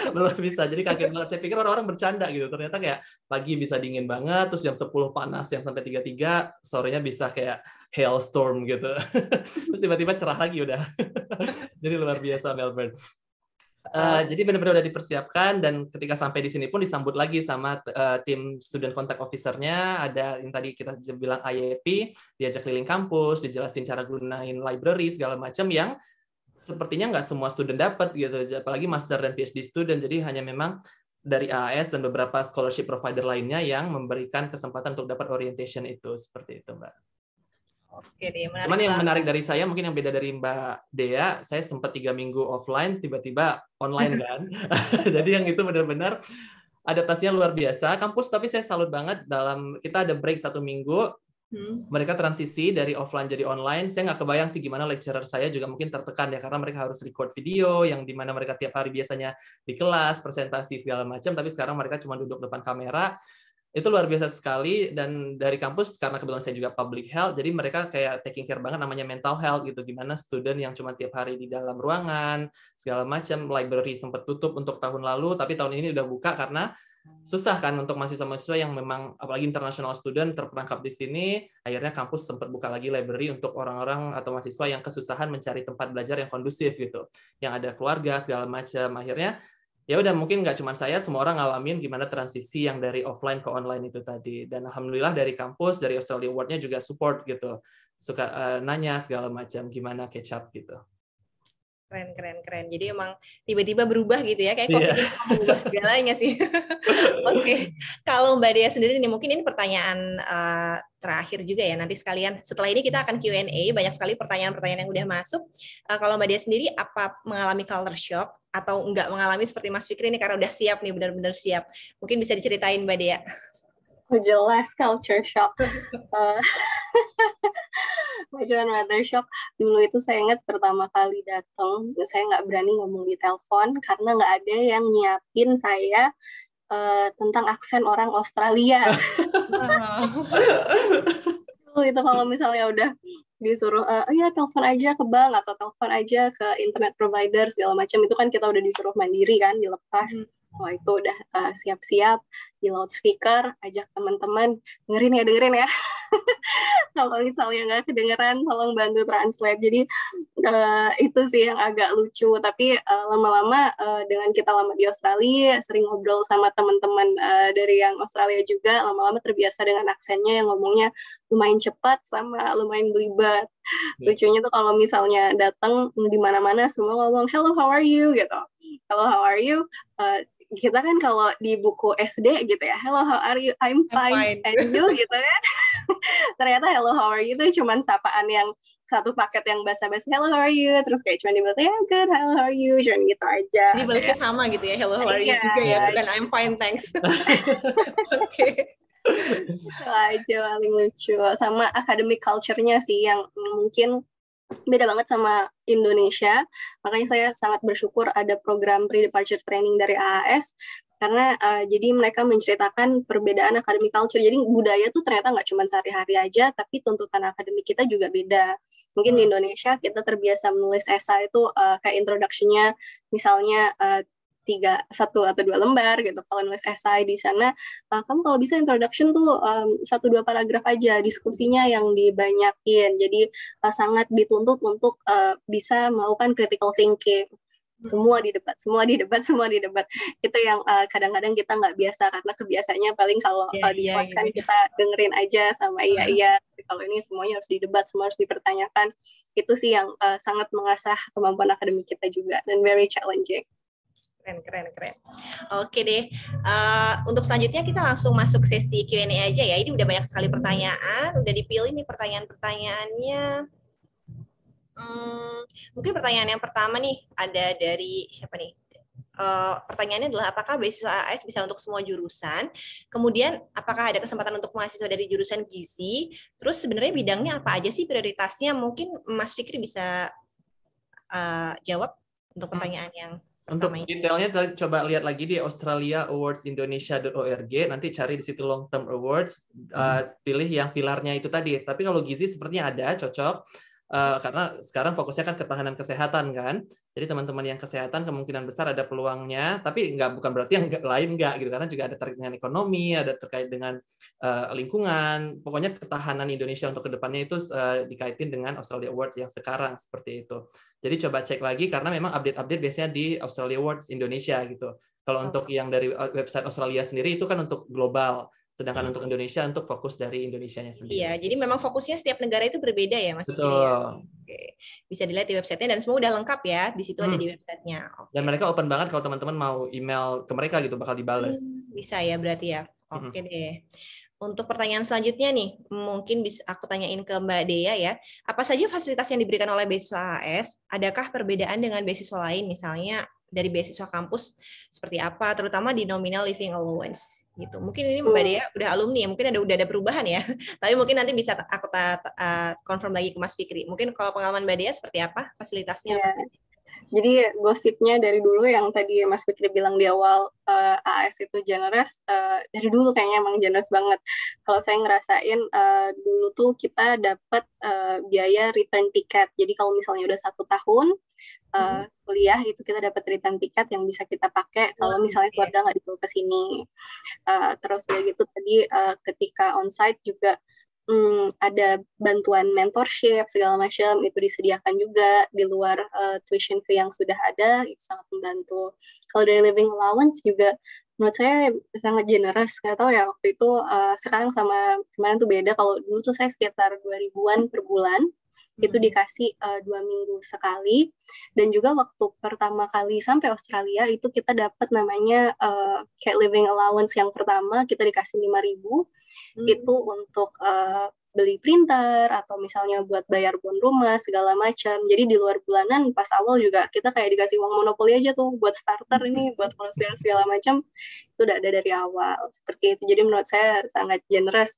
Belum bisa, jadi kaget banget. Saya pikir orang-orang bercanda gitu, ternyata kayak pagi bisa dingin banget, terus jam 10 panas yang sampai 33, sorenya bisa kayak hailstorm gitu. Terus tiba-tiba cerah lagi udah. Jadi luar biasa Melbourne. Jadi benar-benar udah dipersiapkan, dan ketika sampai di sini pun disambut lagi sama tim student contact officer-nya, ada yang tadi kita bilang IAP, diajak keliling kampus, dijelasin cara gunain library segala macam yang sepertinya nggak semua student dapat gitu, apalagi master dan PhD student. Jadi hanya memang dari AAS dan beberapa scholarship provider lainnya yang memberikan kesempatan untuk dapat orientation itu, seperti itu Mbak. Oke deh, menarik. Cuman yang menarik dari saya, mungkin yang beda dari Mbak Dea, saya sempat 3 minggu offline, tiba-tiba online kan. Jadi yang itu benar-benar adaptasinya luar biasa. Kampus, tapi saya salut banget, kita ada break 1 minggu, mereka transisi dari offline jadi online. Saya nggak kebayang sih gimana lecturer saya juga mungkin tertekan ya, karena mereka harus record video, yang dimana mereka tiap hari biasanya di kelas, presentasi segala macam, tapi sekarang mereka cuma duduk depan kamera. Itu luar biasa sekali. Dan dari kampus, karena kebetulan saya juga public health, jadi mereka kayak taking care banget namanya mental health gitu, gimana student yang cuma tiap hari di dalam ruangan segala macam. Library sempat tutup untuk tahun lalu, tapi tahun ini udah buka karena susah kan untuk mahasiswa-mahasiswa yang memang apalagi international student terperangkap di sini. Akhirnya kampus sempat buka lagi library untuk orang-orang atau mahasiswa yang kesusahan mencari tempat belajar yang kondusif gitu, yang ada keluarga segala macam. Akhirnya ya udah, mungkin nggak cuma saya, semua orang ngalamin gimana transisi yang dari offline ke online itu tadi. Dan alhamdulillah dari kampus, dari Australia Award-nya juga support gitu, suka nanya segala macam gimana catch up gitu. Keren. Jadi emang tiba-tiba berubah gitu ya, kayak Iya. COVID ini mengubah segalanya sih. Oke, kalau Mbak Dea sendiri nih, mungkin ini pertanyaan terakhir juga ya, nanti sekalian setelah ini kita akan Q&A, banyak sekali pertanyaan-pertanyaan yang udah masuk. Kalau Mbak Dea sendiri, apa mengalami culture shock atau enggak mengalami seperti Mas Fikri ini karena udah siap nih, benar-benar siap. Mungkin bisa diceritain Mbak Dea. Jelas culture shock. Cuma weather shock. Dulu itu saya ingat pertama kali datang, saya nggak berani ngomong di telepon karena nggak ada yang nyiapin saya tentang aksen orang Australia. Itu kalau misalnya udah disuruh, ya telepon aja ke bank atau telepon aja ke internet provider segala macam, itu kan kita udah disuruh mandiri kan, dilepas. Wah itu udah siap-siap di loudspeaker, ajak teman-teman dengerin ya. Kalau misalnya nggak kedengeran, tolong bantu translate. Jadi itu sih yang agak lucu. Tapi lama-lama dengan kita lama di Australia, sering ngobrol sama teman-teman dari yang Australia juga, lama-lama terbiasa dengan aksennya yang ngomongnya lumayan cepat sama lumayan belibet. Lucunya tuh kalau misalnya datang di mana-mana semua ngomong hello how are you gitu. Hello how are you? Kita kan kalau di buku SD gitu ya, hello how are you? I'm fine. And you gitu kan. Ternyata hello how are you itu cuman sapaan yang satu paket yang basa-basi hello how are you, terus kayak cuma dibalas ya good hello how are you, cuman gitu aja. Jadi balasnya sama gitu ya, hello how are you juga ya, bukan I'm fine thanks. Oke. Itu aja paling lucu. Sama academic culture-nya sih yang mungkin beda banget sama Indonesia. Makanya saya sangat bersyukur ada program pre-departure training dari AAS karena jadi mereka menceritakan perbedaan academic culture. Jadi budaya tuh ternyata nggak cuma sehari-hari aja, tapi tuntutan akademik kita juga beda. Mungkin di Indonesia kita terbiasa menulis esai itu kayak introduction-nya misalnya 1 atau 2 lembar gitu. Kalau nulis esai di sana, kamu kalau bisa introduction tuh 1-2 paragraf aja, diskusinya yang dibanyakin. Jadi sangat dituntut untuk bisa melakukan critical thinking. Semua didebat. Itu yang kadang-kadang kita nggak biasa karena kebiasaannya paling kalau di kelas kan kita dengerin aja sama iya. Kalau ini semuanya harus didebat, semua harus dipertanyakan. Itu sih yang sangat mengasah kemampuan akademik kita juga dan very challenging. Keren. Oke deh. Untuk selanjutnya kita langsung masuk sesi Q&A aja ya. Ini udah banyak sekali pertanyaan. Udah dipilih nih pertanyaan-pertanyaannya. Mungkin pertanyaan yang pertama nih ada dari siapa nih? Pertanyaannya adalah apakah beasiswa AAS bisa untuk semua jurusan? Kemudian apakah ada kesempatan untuk mahasiswa dari jurusan gizi? Terus sebenarnya bidangnya apa aja sih prioritasnya? Mungkin Mas Fikri bisa jawab untuk pertanyaan yang untuk detailnya coba lihat lagi di australiaawards.indonesia.org, nanti cari di situ long term awards, pilih yang pilarnya itu tadi. Tapi kalau gizi sepertinya ada cocok karena sekarang fokusnya kan ketahanan kesehatan kan. Jadi teman-teman yang kesehatan kemungkinan besar ada peluangnya, tapi bukan berarti yang lain enggak gitu, karena juga ada terkait dengan ekonomi, ada terkait dengan lingkungan. Pokoknya ketahanan Indonesia untuk kedepannya itu dikaitin dengan Australia Awards yang sekarang seperti itu. Jadi coba cek lagi karena memang update-update biasanya di Australia Awards Indonesia gitu. Kalau untuk yang dari website Australia sendiri itu kan untuk global. Sedangkan untuk Indonesia untuk fokus dari Indonesianya sendiri. Iya, jadi memang fokusnya setiap negara itu berbeda ya, Mas. Betul. Oke. Bisa dilihat di websitenya dan semua udah lengkap ya. Di situ ada di websitenya. Dan mereka open banget kalau teman-teman mau email ke mereka gitu, bakal dibales. Bisa ya berarti ya. Oke deh. Untuk pertanyaan selanjutnya nih, mungkin bisa aku tanyain ke Mbak Dea ya. Apa saja fasilitas yang diberikan oleh beasiswa AAS? Adakah perbedaan dengan beasiswa lain, misalnya dari beasiswa kampus seperti apa, terutama di nominal living allowance gitu. Mungkin ini Mbak Dea udah alumni ya, mungkin udah ada perubahan ya. Tapi mungkin nanti bisa aku confirm lagi ke Mas Fikri. Mungkin kalau pengalaman Mbak Dea seperti apa fasilitasnya? Jadi gosipnya dari dulu yang tadi Mas Fikri bilang di awal AAS itu generous, dari dulu kayaknya emang generous banget. Kalau saya ngerasain dulu tuh kita dapat biaya return ticket. Jadi kalau misalnya udah 1 tahun kuliah itu kita dapat return ticket yang bisa kita pakai kalau misalnya keluarga nggak dibawa ke sini. Terus kayak gitu tadi ketika onsite juga ada bantuan mentorship segala macam itu disediakan juga di luar tuition fee yang sudah ada, itu sangat membantu. Kalau dari living allowance juga menurut saya sangat generous. Nggak tahu ya waktu itu sekarang sama kemarin tuh beda. Kalau dulu tuh saya sekitar 2.000-an per bulan. Itu dikasih 2 minggu sekali. Dan juga waktu pertama kali sampai Australia itu kita dapat namanya kayak living allowance yang pertama kita dikasih 5.000. Itu untuk beli printer atau misalnya buat bayar bon rumah segala macam. Jadi di luar bulanan pas awal juga kita kayak dikasih uang monopoli aja tuh buat starter ini, buat konser segala macam. Itu udah ada dari awal seperti itu. Jadi menurut saya sangat generous.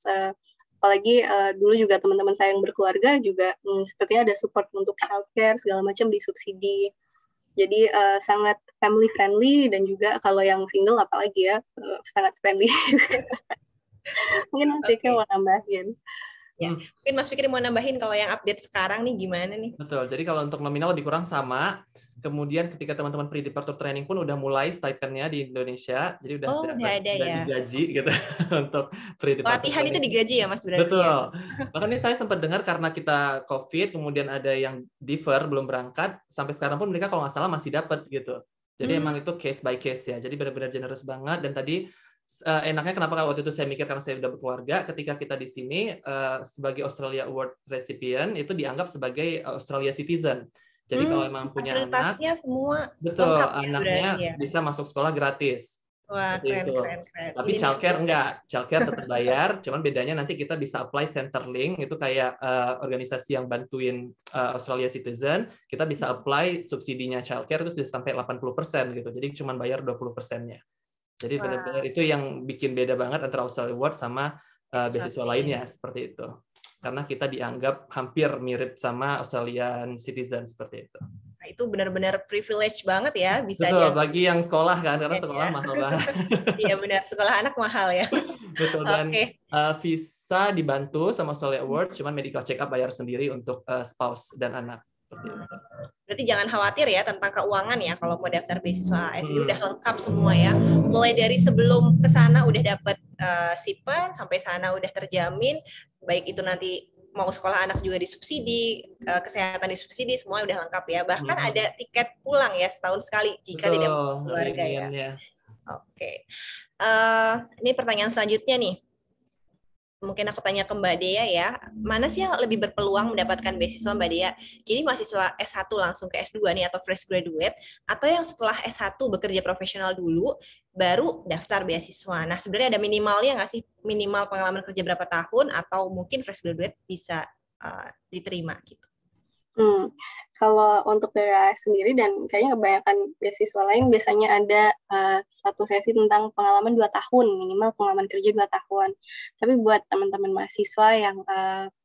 Apalagi dulu juga teman-teman saya yang berkeluarga juga sepertinya ada support untuk childcare segala macam disubsidi. Jadi sangat family friendly dan juga kalau yang single apalagi ya sangat friendly. Mungkin Mas Fikri mau nambahin. Ya, mungkin Mas Fikri mau nambahin kalau yang update sekarang nih gimana nih? Betul. Jadi kalau untuk nominal lebih kurang sama. Kemudian ketika teman-teman pre-departure training pun udah mulai stipendnya di Indonesia. Jadi udah ada ya. digaji gitu untuk pre-departure Latihan training. itu digaji ya Mas berarti? Betul. Ya? Bahkan ini saya sempat dengar karena kita COVID, kemudian ada yang defer belum berangkat, sampai sekarang pun mereka kalau nggak salah masih dapat gitu. Jadi emang itu case by case ya. Jadi benar-benar generous banget. Dan tadi enaknya kenapa waktu itu saya mikir karena saya udah berkeluarga, ketika kita di sini sebagai Australia Award recipient itu dianggap sebagai Australia citizen. Jadi kalau emang punya anak, semua betul, lengkap, anaknya ya. bisa masuk sekolah gratis. Wah, keren. Tapi childcare enggak, childcare tetap bayar, cuman bedanya nanti kita bisa apply Centrelink, itu kayak organisasi yang bantuin Australia Citizen, kita bisa apply subsidinya childcare itu bisa sampai 80% gitu, jadi cuman bayar 20%-nya. Jadi benar-benar itu yang bikin beda banget antara Australia Award sama beasiswa lainnya seperti itu. Karena kita dianggap hampir mirip sama Australian Citizen seperti itu. Nah, itu benar-benar privilege banget ya bisa. Betul, bagi yang sekolah kan, karena sekolah mahal banget. Iya benar, sekolah anak mahal ya. Betul, dan visa dibantu sama Australia Award, cuman medical check up bayar sendiri untuk spouse dan anak. Berarti jangan khawatir ya tentang keuangan ya kalau mau daftar beasiswa AS ini udah lengkap semua ya. Mulai dari sebelum ke sana udah dapat SIPA sampai sana udah terjamin, baik itu nanti mau sekolah anak juga disubsidi, kesehatan disubsidi, semua udah lengkap ya. Bahkan ada tiket pulang ya setahun sekali jika tidak keluarga ya. Oke. Ini pertanyaan selanjutnya nih. Mungkin aku tanya ke Mbak Dea ya, mana sih yang lebih berpeluang mendapatkan beasiswa Mbak Dea? Jadi mahasiswa S1 langsung ke S2 nih atau fresh graduate, atau yang setelah S1 bekerja profesional dulu, baru daftar beasiswa? Nah sebenarnya ada minimalnya nggak sih? Minimal pengalaman kerja berapa tahun, atau mungkin fresh graduate bisa diterima gitu? Kalau untuk dari AS sendiri dan kayaknya kebanyakan beasiswa lain biasanya ada satu sesi tentang pengalaman 2 tahun, minimal pengalaman kerja 2 tahun. Tapi buat teman-teman mahasiswa yang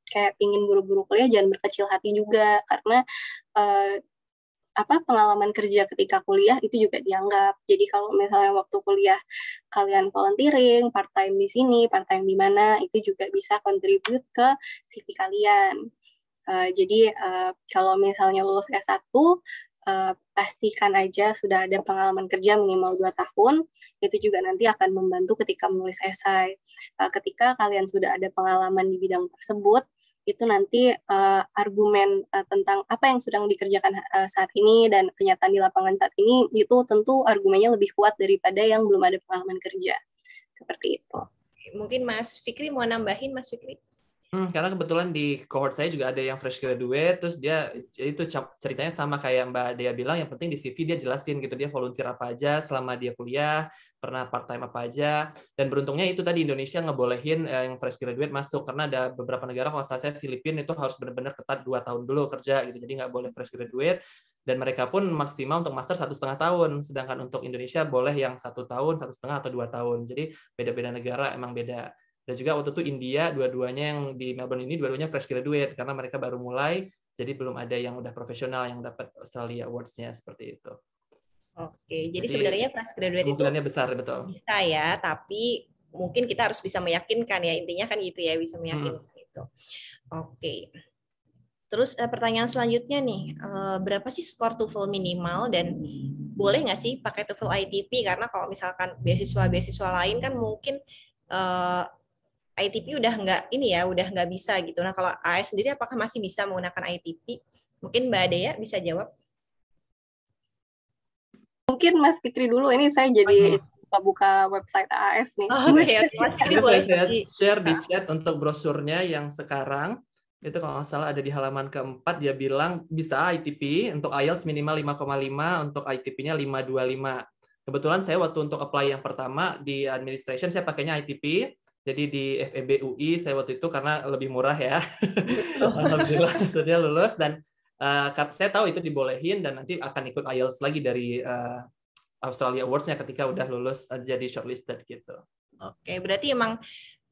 kayak ingin buru-buru kuliah, jangan berkecil hati juga, karena pengalaman kerja ketika kuliah itu juga dianggap. Jadi kalau misalnya waktu kuliah kalian volunteering, part-time di sini, part-time di mana, itu juga bisa contribute ke CV kalian. Jadi kalau misalnya lulus S1, pastikan aja sudah ada pengalaman kerja minimal 2 tahun, itu juga nanti akan membantu ketika menulis esai. Ketika kalian sudah ada pengalaman di bidang tersebut, itu nanti argumen tentang apa yang sedang dikerjakan saat ini dan kenyataan di lapangan saat ini, itu tentu argumennya lebih kuat daripada yang belum ada pengalaman kerja. Seperti itu. Mungkin Mas Fikri mau nambahin, Mas Fikri? Karena kebetulan di cohort saya juga ada yang fresh graduate, terus dia itu ceritanya sama kayak Mbak Dea bilang, yang penting di CV dia jelasin gitu, dia volunteer apa aja selama dia kuliah, pernah part time apa aja, dan beruntungnya itu tadi Indonesia ngebolehin yang fresh graduate masuk, karena ada beberapa negara, kalau saya Filipina itu harus benar-benar ketat 2 tahun dulu kerja gitu, jadi nggak boleh fresh graduate, dan mereka pun maksimal untuk master 1,5 tahun, sedangkan untuk Indonesia boleh yang 1 tahun, 1,5 atau 2 tahun, jadi beda-beda negara emang beda. Dan juga waktu itu India, dua-duanya yang di Melbourne ini, dua-duanya fresh graduate, karena mereka baru mulai, jadi belum ada yang udah profesional yang dapat Australia Awards-nya seperti itu. Oke, jadi sebenarnya fresh graduate itu besar, betul. Bisa ya, tapi mungkin kita harus bisa meyakinkan ya, intinya kan gitu ya, bisa meyakinkan itu. Oke. Terus pertanyaan selanjutnya nih, berapa sih skor TOEFL minimal dan boleh nggak sih pakai TOEFL ITP? Karena kalau misalkan beasiswa lain kan mungkin ITP udah nggak bisa gitu. Nah kalau AS sendiri apakah masih bisa menggunakan ITP? Mungkin Mbak Dea bisa jawab. Mungkin Mas Fikri dulu, ini saya jadi buka website AS nih. Oke, Mas Fikri boleh saya share di chat untuk brosurnya yang sekarang. itu kalau nggak salah ada di halaman keempat, dia bilang bisa ITP untuk IELTS minimal 5,5, untuk ITP-nya 5,25. Kebetulan saya waktu untuk apply yang pertama di administration saya pakainya ITP, jadi di FEB UI saya waktu itu karena lebih murah ya. Alhamdulillah sudah lulus, dan saya tahu itu dibolehin dan nanti akan ikut IELTS lagi dari Australia Awards-nya ketika udah lulus jadi shortlisted gitu. Oke, berarti emang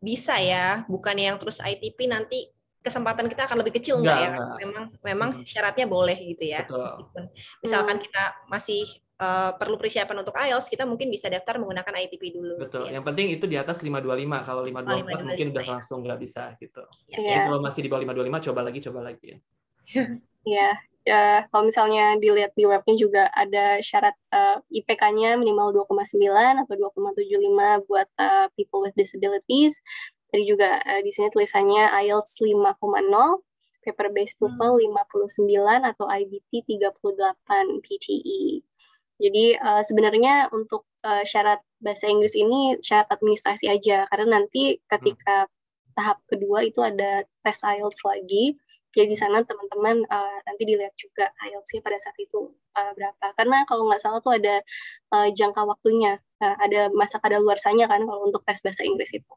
bisa ya, bukan yang terus ITP nanti kesempatan kita akan lebih kecil enggak ya? Memang syaratnya boleh gitu ya. Betul. Meskipun misalkan kita masih perlu persiapan untuk IELTS, kita mungkin bisa daftar menggunakan ITP dulu. Betul. Ya. Yang penting itu di atas 525. Kalau 524 mungkin udah langsung nggak bisa gitu. Iya. Kalau masih di bawah 525 coba lagi. Iya. Kalau misalnya dilihat di webnya juga ada syarat IPK-nya minimal 2,9 atau 2,75 buat people with disabilities. Tadi juga di sini tulisannya IELTS 5,0, paper based TOEFL 59 atau IBT 38 PTE. Jadi sebenarnya untuk syarat bahasa Inggris ini syarat administrasi aja, karena nanti ketika tahap kedua itu ada tes IELTS lagi. Jadi di sana teman-teman nanti dilihat juga IELTS-nya pada saat itu berapa. Karena kalau nggak salah tuh ada jangka waktunya, ada masa kadaluarsanya kan kalau untuk tes bahasa Inggris itu.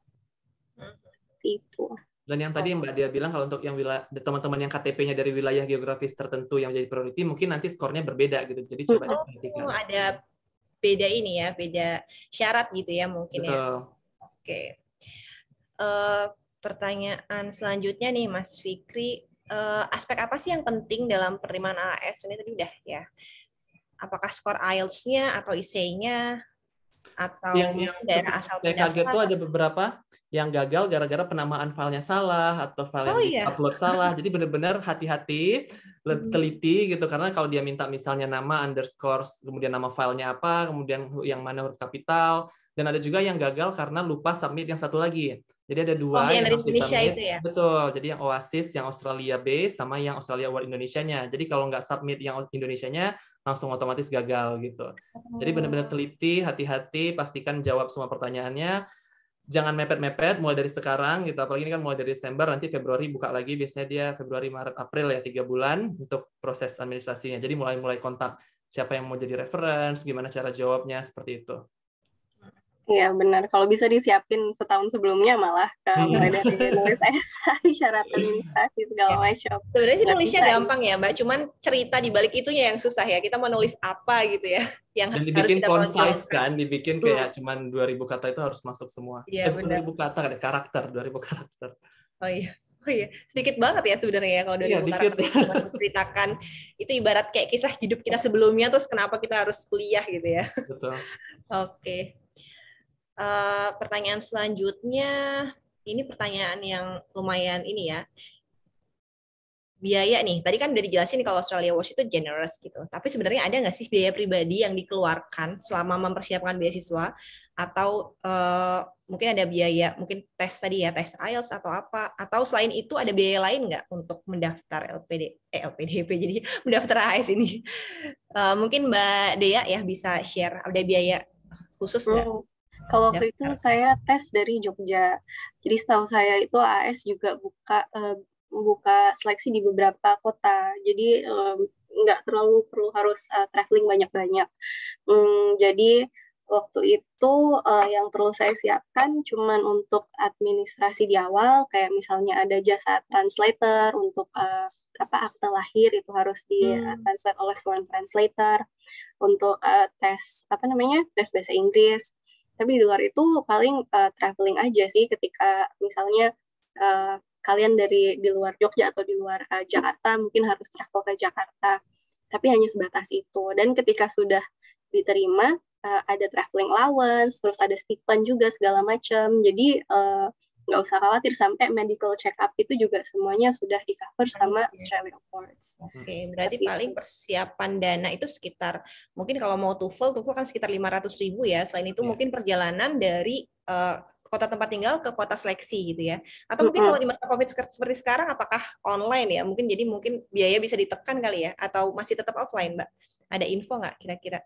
Itu. Dan yang tadi Mbak Dia bilang kalau untuk yang teman-teman yang KTP-nya dari wilayah geografis tertentu yang jadi priority, mungkin nanti skornya berbeda gitu. Jadi coba diperhatikan. Ada beda ini ya, beda syarat gitu ya mungkin. Betul. Ya. Oke. Pertanyaan selanjutnya nih Mas Fikri, aspek apa sih yang penting dalam penerimaan AAS? Ini tadi udah ya. Apakah skor IELTS-nya atau ISEE-nya atau yang daerah asal saya kaget tuh ada beberapa yang gagal gara-gara penamaan filenya salah atau file yang di-upload salah. Jadi benar-benar hati-hati, teliti gitu, karena kalau dia minta misalnya nama underscore, kemudian nama filenya apa, kemudian yang mana huruf kapital, dan ada juga yang gagal karena lupa submit yang satu lagi. Jadi ada dua yang dari harus Indonesia di-submit. Itu ya? Betul, jadi yang Oasis, yang Australia Base, sama yang Australia Award Indonesianya. Jadi kalau nggak submit yang Indonesianya, langsung otomatis gagal gitu. Jadi benar-benar teliti, hati-hati, pastikan jawab semua pertanyaannya. Jangan mepet-mepet mulai dari sekarang gitu, apalagi ini kan mulai dari Desember, nanti Februari buka lagi, biasanya dia Februari, Maret, April ya, 3 bulan untuk proses administrasinya. Jadi mulai kontak siapa yang mau jadi reference, gimana cara jawabnya, seperti itu. Iya benar, kalau bisa disiapin setahun sebelumnya malah mulai dari nulis esai, syarat administrasi segala macam. Sebenarnya sih nulisnya gampang ya Mbak, cuman cerita di balik itunya yang susah ya. Kita mau nulis apa gitu ya, yang dan harus dibikin kita concise kan, dibikin kayak cuman 2000 kata itu harus masuk semua. Iya, 2000 kata ada karakter, 2000 karakter. Oh iya, sedikit banget ya sebenarnya ya kalau 2000 karakter itu menceritakan itu ibarat kayak kisah hidup kita sebelumnya, terus kenapa kita harus kuliah gitu ya. Betul. Oke. Pertanyaan selanjutnya, ini pertanyaan yang lumayan ini ya. Biaya nih, tadi kan udah dijelasin kalau Australia Awards itu generous gitu. Tapi sebenarnya ada nggak sih biaya pribadi yang dikeluarkan selama mempersiapkan beasiswa? Atau mungkin ada biaya, mungkin tes tadi ya, tes IELTS atau apa? Atau selain itu ada biaya lain nggak untuk mendaftar LPDP, jadi mendaftar AAS ini? Mungkin Mbak Dea ya bisa share, ada biaya khusus nggak? Kalau waktu itu saya tes dari Jogja. Jadi setahu saya itu AAS juga buka seleksi di beberapa kota. Jadi nggak terlalu perlu harus traveling banyak-banyak. Jadi waktu itu yang perlu saya siapkan cuman untuk administrasi di awal, kayak misalnya ada jasa translator untuk akte lahir itu harus di-translate oleh seorang translator, untuk tes bahasa Inggris. Tapi di luar itu paling traveling aja sih, ketika misalnya kalian di luar Jogja atau di luar Jakarta mungkin harus travel ke Jakarta. Tapi hanya sebatas itu. Dan ketika sudah diterima ada traveling allowance, terus ada stipend juga segala macam. Jadi nggak usah khawatir, sampai medical check up itu juga semuanya sudah di-cover sama Australia Awards. Oke, berarti paling persiapan dana itu sekitar, mungkin kalau mau TOEFL kan sekitar 500.000 ya. Selain itu mungkin perjalanan dari kota tempat tinggal ke kota seleksi gitu ya. Atau mungkin kalau di masa COVID seperti sekarang, apakah online ya? Mungkin biaya bisa ditekan kali ya? Atau masih tetap offline, Mbak? Ada info nggak kira-kira?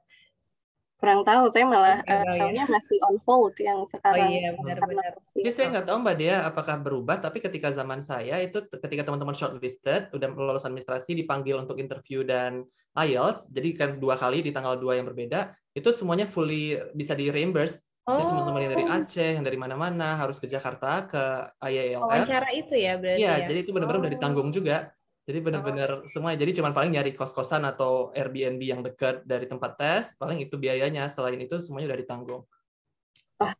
Kurang tahu, saya malah Kurang tahu ya. tahunya masih on hold yang Oh sekarang. iya, karena benar-benar. Tapi saya nggak tahu Mbak Dea apakah berubah, tapi ketika zaman saya itu ketika teman-teman shortlisted, udah lolos administrasi, dipanggil untuk interview dan IELTS, jadi kan 2 kali di tanggal 2 yang berbeda, itu semuanya fully bisa di reimburse. Jadi teman-teman yang dari Aceh, yang dari mana-mana, harus ke Jakarta, ke IALF. Wawancara itu ya berarti Iya, ya? jadi itu benar-benar udah ditanggung juga. Jadi benar-benar semuanya. Jadi cuma paling nyari kos-kosan atau Airbnb yang dekat dari tempat tes, paling itu biayanya. Selain itu semuanya udah ditanggung. Wah,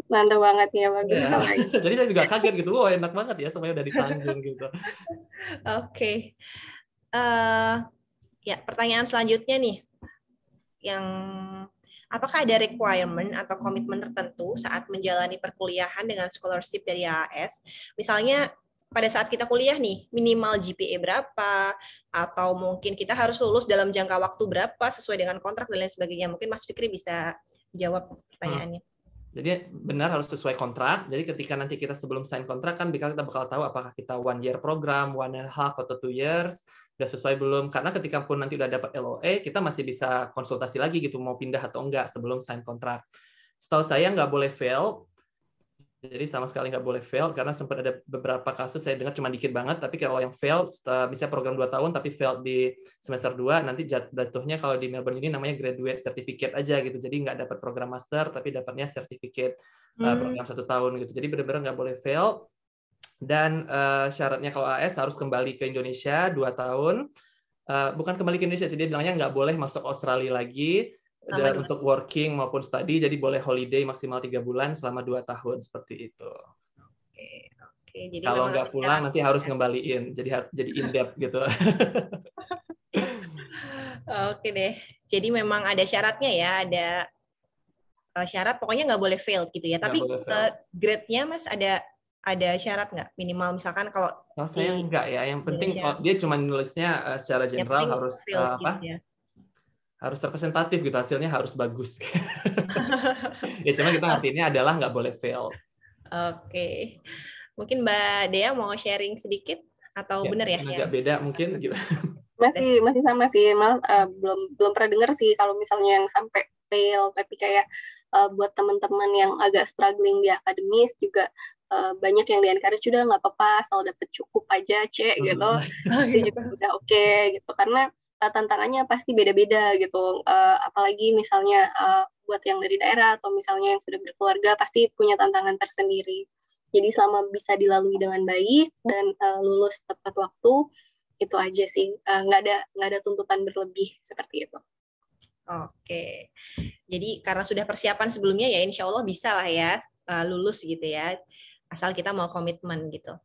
mantap banget ya, bagus Iya. sekali. Jadi saya juga kaget gitu, wah enak banget ya, semuanya udah ditanggung gitu. Oke. Ya, pertanyaan selanjutnya nih, yang apakah ada requirement atau komitmen tertentu saat menjalani perkuliahan dengan scholarship dari AAS? Misalnya pada saat kita kuliah nih, minimal GPA berapa, atau mungkin kita harus lulus dalam jangka waktu berapa sesuai dengan kontrak dan lain sebagainya. Mungkin Mas Fikri bisa jawab pertanyaannya. Jadi benar harus sesuai kontrak. Jadi ketika nanti kita sebelum sign kontrak kan kita bakal tahu apakah kita 1 year program, 1.5 atau 2 years, udah sesuai belum. Karena ketika pun nanti udah dapat LOA, kita masih bisa konsultasi lagi gitu mau pindah atau enggak sebelum sign kontrak. Setahu saya nggak boleh fail. Jadi sama sekali nggak boleh fail, karena sempat ada beberapa kasus saya dengar cuma dikit banget, tapi kalau yang fail, bisa program 2 tahun tapi fail di semester 2, nanti jatuhnya kalau di Melbourne ini namanya graduate certificate aja gitu, jadi nggak dapat program master, tapi dapatnya certificate program 1 tahun gitu, jadi benar-benar nggak boleh fail. Dan syaratnya kalau AS harus kembali ke Indonesia 2 tahun, bukan kembali ke Indonesia sih, dia bilangnya nggak boleh masuk Australia lagi, dan untuk working maupun study, jadi boleh holiday maksimal 3 bulan selama 2 tahun seperti itu. Oke, jadi kalau nggak pulang nanti harus ngembaliin, jadi in-depth gitu. Oke deh, jadi memang ada syaratnya ya, ada syarat pokoknya nggak boleh fail gitu ya. Tapi grade-nya Mas ada syarat nggak minimal misalkan kalau saya nggak ya, yang penting dia cuma nulisnya secara general harus apa? Gitu ya. Harus representatif gitu, hasilnya harus bagus. Ya cuma kita artinya adalah nggak boleh fail. Oke. Mungkin Mbak Dea mau sharing sedikit atau benar ya? Agak beda mungkin. Masih sama sih, belum pernah dengar sih kalau misalnya yang sampai fail, tapi kayak buat teman-teman yang agak struggling di akademis juga banyak yang di-encourage sudah nggak apa-apa, asal dapet cukup aja C gitu, itu juga udah oke gitu, karena tantangannya pasti beda-beda gitu, apalagi misalnya buat yang dari daerah atau misalnya yang sudah berkeluarga pasti punya tantangan tersendiri. Jadi selama bisa dilalui dengan baik dan lulus tepat waktu, itu aja sih, nggak ada tuntutan berlebih seperti itu. Oke, jadi karena sudah persiapan sebelumnya ya insya Allah bisa lah ya lulus gitu ya, asal kita mau komitmen gitu.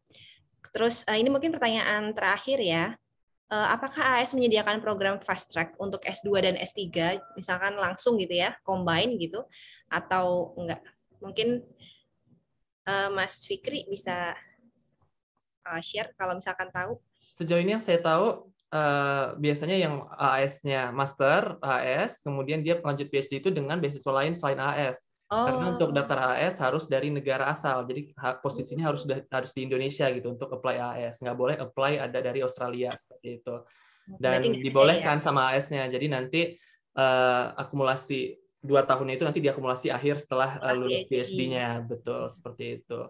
Terus ini mungkin pertanyaan terakhir ya. Apakah AS menyediakan program fast track untuk S2 dan S3, misalkan langsung gitu ya, combine gitu, atau enggak? Mungkin Mas Fikri bisa share kalau misalkan tahu. Sejauh ini yang saya tahu, biasanya yang AS-nya master, AS, kemudian dia lanjut PhD itu dengan beasiswa lain selain AS. Karena untuk daftar AS harus dari negara asal, jadi posisinya harus di Indonesia gitu untuk apply AS, nggak boleh apply ada dari Australia seperti itu. Dan dibolehkan sama AS-nya, jadi nanti akumulasi 2 tahunnya itu nanti diakumulasi akhir setelah lulus PhD-nya, betul seperti itu.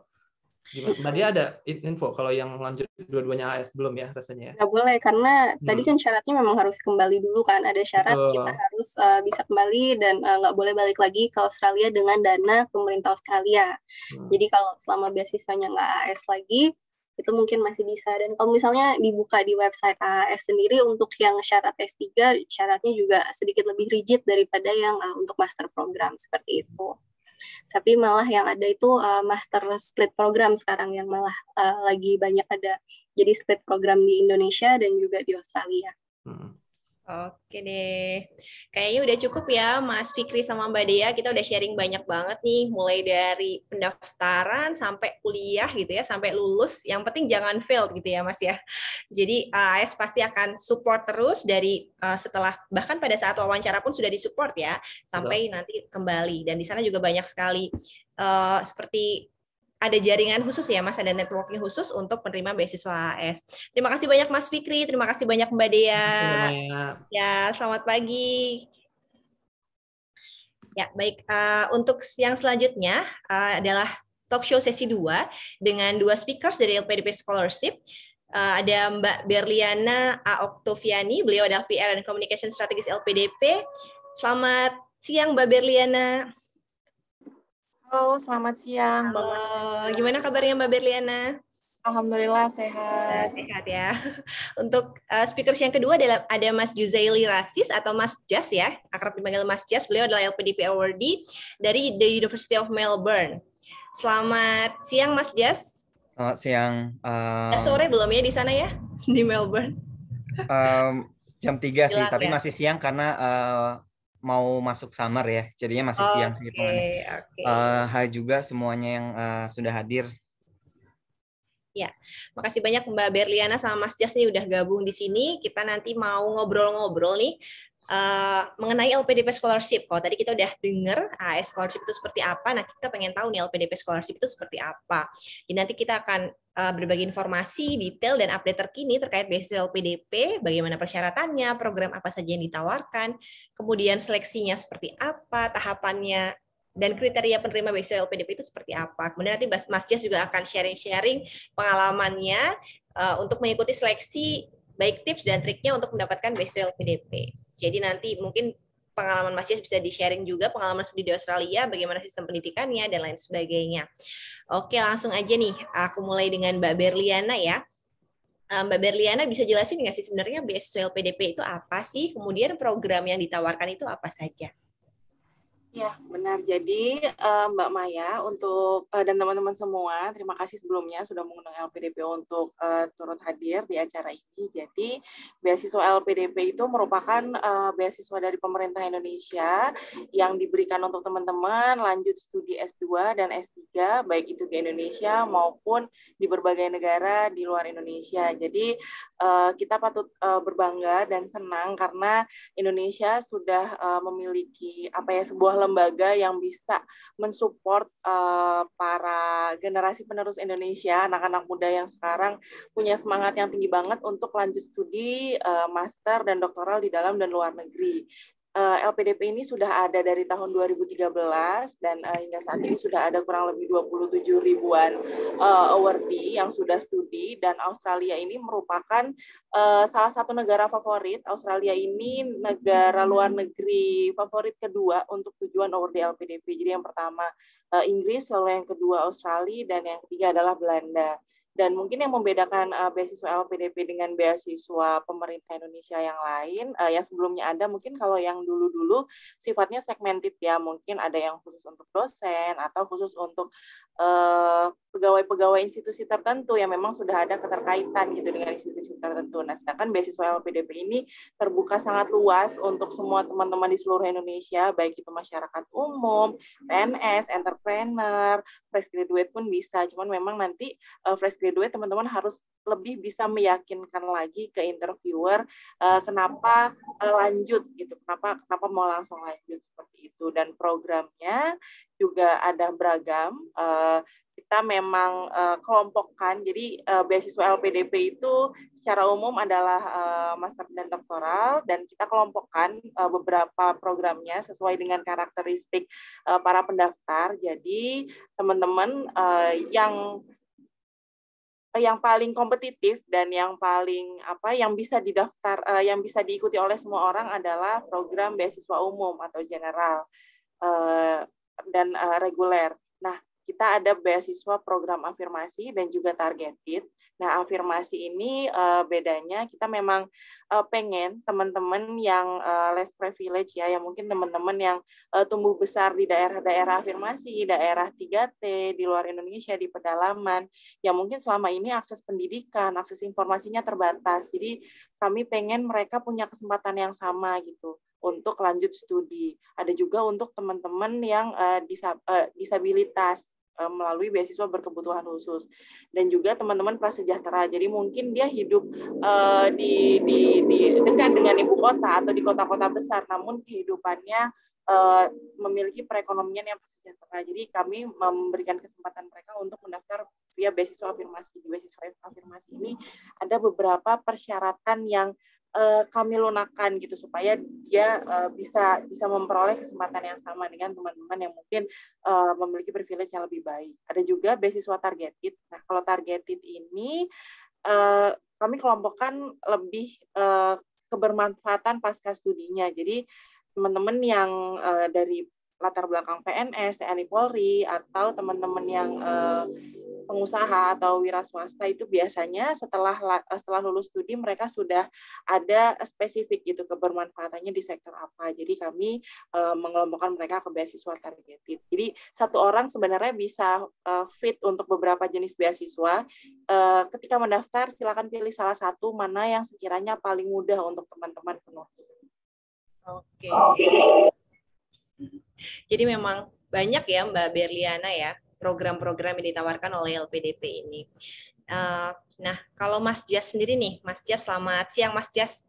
Mbak Dia ada info kalau yang lanjut dua-duanya AS belum ya rasanya? Nggak boleh, karena tadi kan syaratnya memang harus kembali dulu kan, ada syarat kita harus bisa kembali dan nggak boleh balik lagi ke Australia dengan dana pemerintah Australia. Jadi kalau selama beasiswanya nggak AS lagi, itu mungkin masih bisa. Dan kalau misalnya dibuka di website AAS sendiri untuk yang syarat S3, syaratnya juga sedikit lebih rigid daripada yang untuk master program seperti itu. Tapi malah yang ada itu master split program sekarang yang malah lagi banyak ada. Jadi split program di Indonesia dan juga di Australia. Oke deh. Kayaknya udah cukup ya Mas Fikri sama Mbak Dea. Kita udah sharing banyak banget nih. Mulai dari pendaftaran sampai kuliah gitu ya. Sampai lulus. Yang penting jangan fail gitu ya Mas ya. Jadi AS pasti akan support terus dari setelah, bahkan pada saat wawancara pun sudah disupport ya. Sampai nanti kembali. Dan di sana juga banyak sekali seperti ada jaringan khusus ya Mas, ada networking khusus untuk penerima beasiswa AS. Terima kasih banyak Mas Fikri, terima kasih banyak Mbak Dea. Ya, selamat pagi. Ya, baik. Untuk yang selanjutnya adalah talk show sesi 2 dengan 2 speakers dari LPDP Scholarship. Ada Mbak Berliana A. Oktoviani, beliau adalah PR dan Communication Strategis LPDP. Selamat siang Mbak Berliana. Halo, selamat siang Mbak Halo, Maya. gimana kabarnya Mbak Berliana? Alhamdulillah sehat. Sehat ya. Untuk speakers yang kedua ada Mas Juzaili Rasis atau Mas Jas ya, akrab dipanggil Mas Jas. Beliau adalah LPDP awardee dari the University of Melbourne. Selamat siang Mas Jas. Selamat siang. Sore belum ya di sana ya, di Melbourne? Jam 3 sih, Jelang, tapi ya? masih siang karena mau masuk summer ya, jadinya masih siang hitungannya. Hai juga semuanya yang sudah hadir. Ya, makasih banyak Mbak Berliana sama Mas Jas nih udah gabung di sini. Kita nanti mau ngobrol-ngobrol nih mengenai LPDP Scholarship. Kalau tadi kita udah dengar AS Scholarship itu seperti apa, nah kita pengen tahu nih LPDP Scholarship itu seperti apa. Jadi nanti kita akan berbagi informasi, detail, dan update terkini terkait beasiswa LPDP, bagaimana persyaratannya, program apa saja yang ditawarkan, kemudian seleksinya seperti apa, tahapannya, dan kriteria penerima beasiswa LPDP itu seperti apa. Kemudian nanti Mas Jas juga akan sharing-sharing pengalamannya untuk mengikuti seleksi, baik tips dan triknya untuk mendapatkan beasiswa LPDP. Jadi nanti mungkin pengalaman Mas Jas bisa di-sharing juga, pengalaman studi di Australia, bagaimana sistem pendidikannya, dan lain sebagainya. Oke, langsung aja nih, aku mulai dengan Mbak Berliana ya. Mbak Berliana bisa jelasin nggak sih sebenarnya beasiswa LPDP itu apa sih? Kemudian program yang ditawarkan itu apa saja? Ya, benar. Jadi Mbak Maya untuk dan teman-teman semua, terima kasih sebelumnya sudah mengundang LPDP untuk turut hadir di acara ini. Jadi beasiswa LPDP itu merupakan beasiswa dari pemerintah Indonesia yang diberikan untuk teman-teman lanjut studi S2 dan S3, baik itu di Indonesia maupun di berbagai negara di luar Indonesia. Jadi kita patut berbangga dan senang karena Indonesia sudah memiliki sebuah lembaga yang bisa mensupport para generasi penerus Indonesia, anak-anak muda yang sekarang punya semangat yang tinggi banget untuk lanjut studi master dan doktoral di dalam dan luar negeri. LPDP ini sudah ada dari tahun 2013 dan hingga saat ini sudah ada kurang lebih 27 ribuan awardee yang sudah studi, dan Australia ini merupakan salah satu negara favorit. Australia ini negara luar negeri favorit kedua untuk tujuan awardee LPDP. Jadi yang pertama Inggris, lalu yang kedua Australia, dan yang ketiga adalah Belanda. Dan mungkin yang membedakan beasiswa LPDP dengan beasiswa pemerintah Indonesia yang lain, yang sebelumnya ada, mungkin kalau yang dulu-dulu sifatnya segmented ya, mungkin ada yang khusus untuk dosen atau khusus untuk pegawai-pegawai institusi tertentu yang memang sudah ada keterkaitan gitu dengan institusi tertentu. Nah, sedangkan beasiswa LPDP ini terbuka sangat luas untuk semua teman-teman di seluruh Indonesia, baik itu masyarakat umum, PNS, entrepreneur, fresh graduate pun bisa. Cuman memang nanti fresh graduate teman-teman harus lebih bisa meyakinkan lagi ke interviewer kenapa lanjut gitu, kenapa mau langsung lanjut seperti itu. Dan programnya juga ada beragam. Kita memang kelompokkan, jadi beasiswa LPDP itu secara umum adalah master dan doktoral, dan kita kelompokkan beberapa programnya sesuai dengan karakteristik para pendaftar. Jadi teman-teman yang paling kompetitif dan yang paling yang bisa didaftar, yang bisa diikuti oleh semua orang adalah program beasiswa umum atau general dan reguler. Nah, kita ada beasiswa program afirmasi dan juga targeted. Nah, afirmasi ini bedanya kita memang pengen teman-teman yang less privilege ya, yang mungkin teman-teman yang tumbuh besar di daerah-daerah afirmasi, daerah 3T, di luar Indonesia, di pedalaman, yang mungkin selama ini akses pendidikan, akses informasinya terbatas. Jadi kami pengen mereka punya kesempatan yang sama gitu untuk lanjut studi. Ada juga untuk teman-teman yang disabilitas melalui beasiswa berkebutuhan khusus, dan juga teman-teman prasejahtera. Jadi mungkin dia hidup di dekat dengan ibu kota atau di kota-kota besar, namun kehidupannya memiliki perekonomian yang prasejahtera. Jadi kami memberikan kesempatan mereka untuk mendaftar via beasiswa afirmasi. Di beasiswa afirmasi ini ada beberapa persyaratan yang kami lunakan gitu supaya dia bisa memperoleh kesempatan yang sama dengan teman-teman yang mungkin memiliki privilege yang lebih baik. Ada juga beasiswa targeted. Nah, kalau targeted ini kami kelompokkan lebih kebermanfaatan pasca studinya. Jadi teman-teman yang dari latar belakang PNS, TNI Polri, atau teman-teman yang pengusaha atau wira swasta itu biasanya setelah lulus studi mereka sudah ada spesifik gitu kebermanfaatannya di sektor apa. Jadi kami mengelompokkan mereka ke beasiswa targeted. Jadi satu orang sebenarnya bisa fit untuk beberapa jenis beasiswa. Ketika mendaftar silakan pilih salah satu mana yang sekiranya paling mudah untuk teman-teman penuhi. Oke. Jadi memang banyak ya Mbak Berliana ya program-program yang ditawarkan oleh LPDP ini. Nah, kalau Mas Jas sendiri nih, Mas Jas, selamat siang Mas Jas.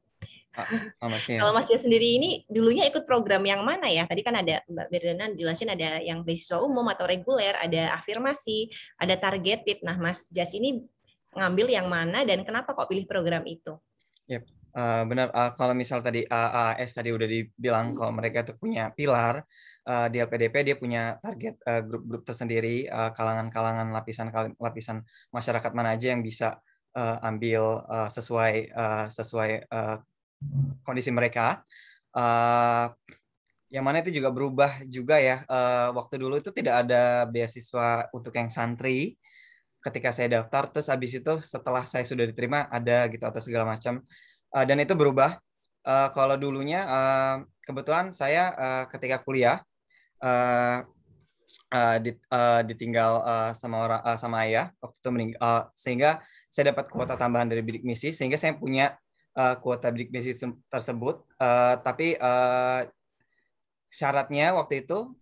Selamat siang. Kalau Mas Jas sendiri ini dulunya ikut program yang mana ya? Tadi kan ada Mbak Berliana jelasin ada yang beasiswa umum atau reguler, ada afirmasi, ada targeted. Nah, Mas Jas ini ngambil yang mana dan kenapa kok pilih program itu? Yep. Benar, kalau misal tadi AAS tadi udah dibilang kalau mereka itu punya pilar, di LPDP dia punya target grup-grup tersendiri, kalangan-kalangan lapisan masyarakat mana aja yang bisa ambil sesuai kondisi mereka. Yang mana itu juga berubah juga ya. Waktu dulu itu tidak ada beasiswa untuk yang santri. Ketika saya daftar, terus habis itu setelah saya sudah diterima ada gitu atau segala macam. Dan itu berubah. Kalau dulunya kebetulan saya ketika kuliah ditinggal sama ayah waktu itu meninggal, sehingga saya dapat kuota tambahan dari bidik misi, sehingga saya punya kuota bidik misi tersebut. Tapi syaratnya waktu itu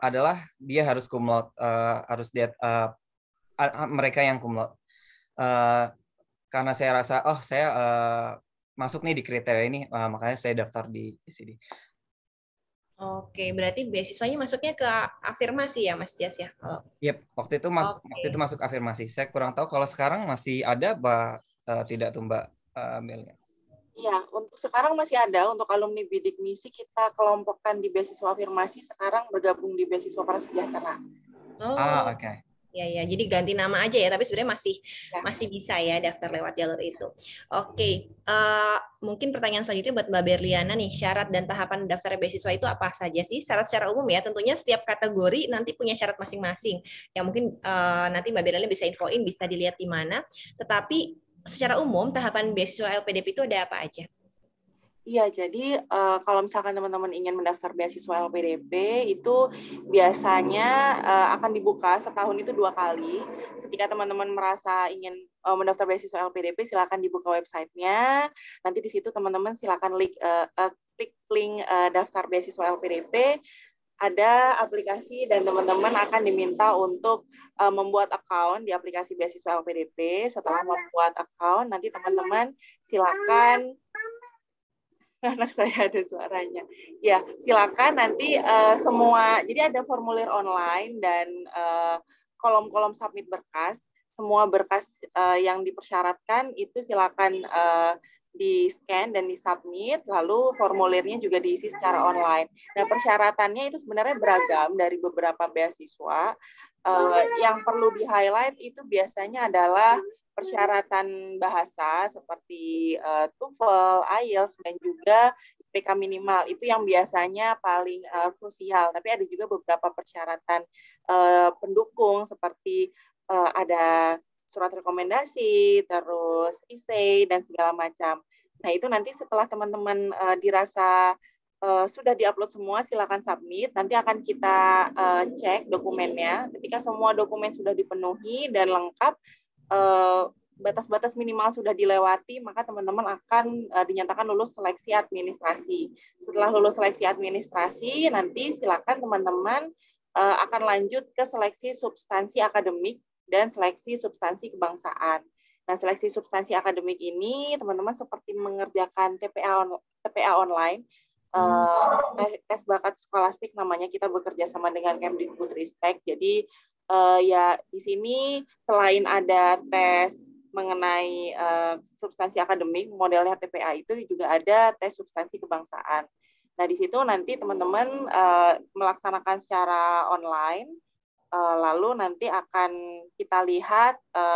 adalah dia harus cum laude, harus dia mereka yang cum laude. Karena saya rasa saya masuk nih di kriteria ini, makanya saya daftar di sini. Oke, berarti beasiswanya masuknya ke afirmasi ya, Mas Jas ya? Yep, waktu itu masuk afirmasi. Saya kurang tahu kalau sekarang masih ada, tidak tuh Mbak Melia? Ya, untuk sekarang masih ada. Untuk alumni bidik misi kita kelompokkan di beasiswa afirmasi, sekarang bergabung di beasiswa prasejahtera. Oke. Ya, jadi ganti nama aja ya, tapi sebenarnya masih bisa ya daftar lewat jalur itu. Oke, mungkin pertanyaan selanjutnya buat Mbak Berliana nih, syarat dan tahapan daftar beasiswa itu apa saja sih? Syarat secara umum ya, tentunya setiap kategori nanti punya syarat masing-masing. Yang mungkin nanti Mbak Berliana bisa infoin, bisa dilihat di mana. Tetapi secara umum tahapan beasiswa LPDP itu ada apa aja? Iya, jadi kalau misalkan teman-teman ingin mendaftar beasiswa LPDP itu biasanya akan dibuka setahun itu 2 kali. Ketika teman-teman merasa ingin mendaftar beasiswa LPDP, silakan dibuka websitenya. Nanti di situ teman-teman silakan klik link daftar beasiswa LPDP. Ada aplikasi dan teman-teman akan diminta untuk membuat account di aplikasi beasiswa LPDP. Setelah membuat account, nanti teman-teman silakan anak saya ada suaranya. Ya, silakan nanti semua, jadi ada formulir online dan kolom-kolom submit berkas. Semua berkas yang dipersyaratkan itu silakan di-scan dan di-submit, lalu formulirnya juga diisi secara online. Nah, persyaratannya itu sebenarnya beragam dari beberapa beasiswa. Yang perlu di-highlight itu biasanya adalah persyaratan bahasa seperti TOEFL, IELTS, dan juga IPK minimal. Itu yang biasanya paling krusial. Tapi ada juga beberapa persyaratan pendukung seperti ada surat rekomendasi, terus essay, dan segala macam. Nah, itu nanti setelah teman-teman dirasa sudah diupload semua, silakan submit. Nanti akan kita cek dokumennya. Ketika semua dokumen sudah dipenuhi dan lengkap, batas-batas minimal sudah dilewati, maka teman-teman akan dinyatakan lulus seleksi administrasi. Setelah lulus seleksi administrasi, nanti silakan teman-teman akan lanjut ke seleksi substansi akademik dan seleksi substansi kebangsaan. Nah, seleksi substansi akademik ini teman-teman seperti mengerjakan TPA online, tes bakat skolastik namanya, kita bekerja sama dengan Kemdikbudristek. Jadi ya di sini selain ada tes mengenai substansi akademik, modelnya TPA itu juga ada tes substansi kebangsaan. Nah, di situ nanti teman-teman melaksanakan secara online, lalu nanti akan kita lihat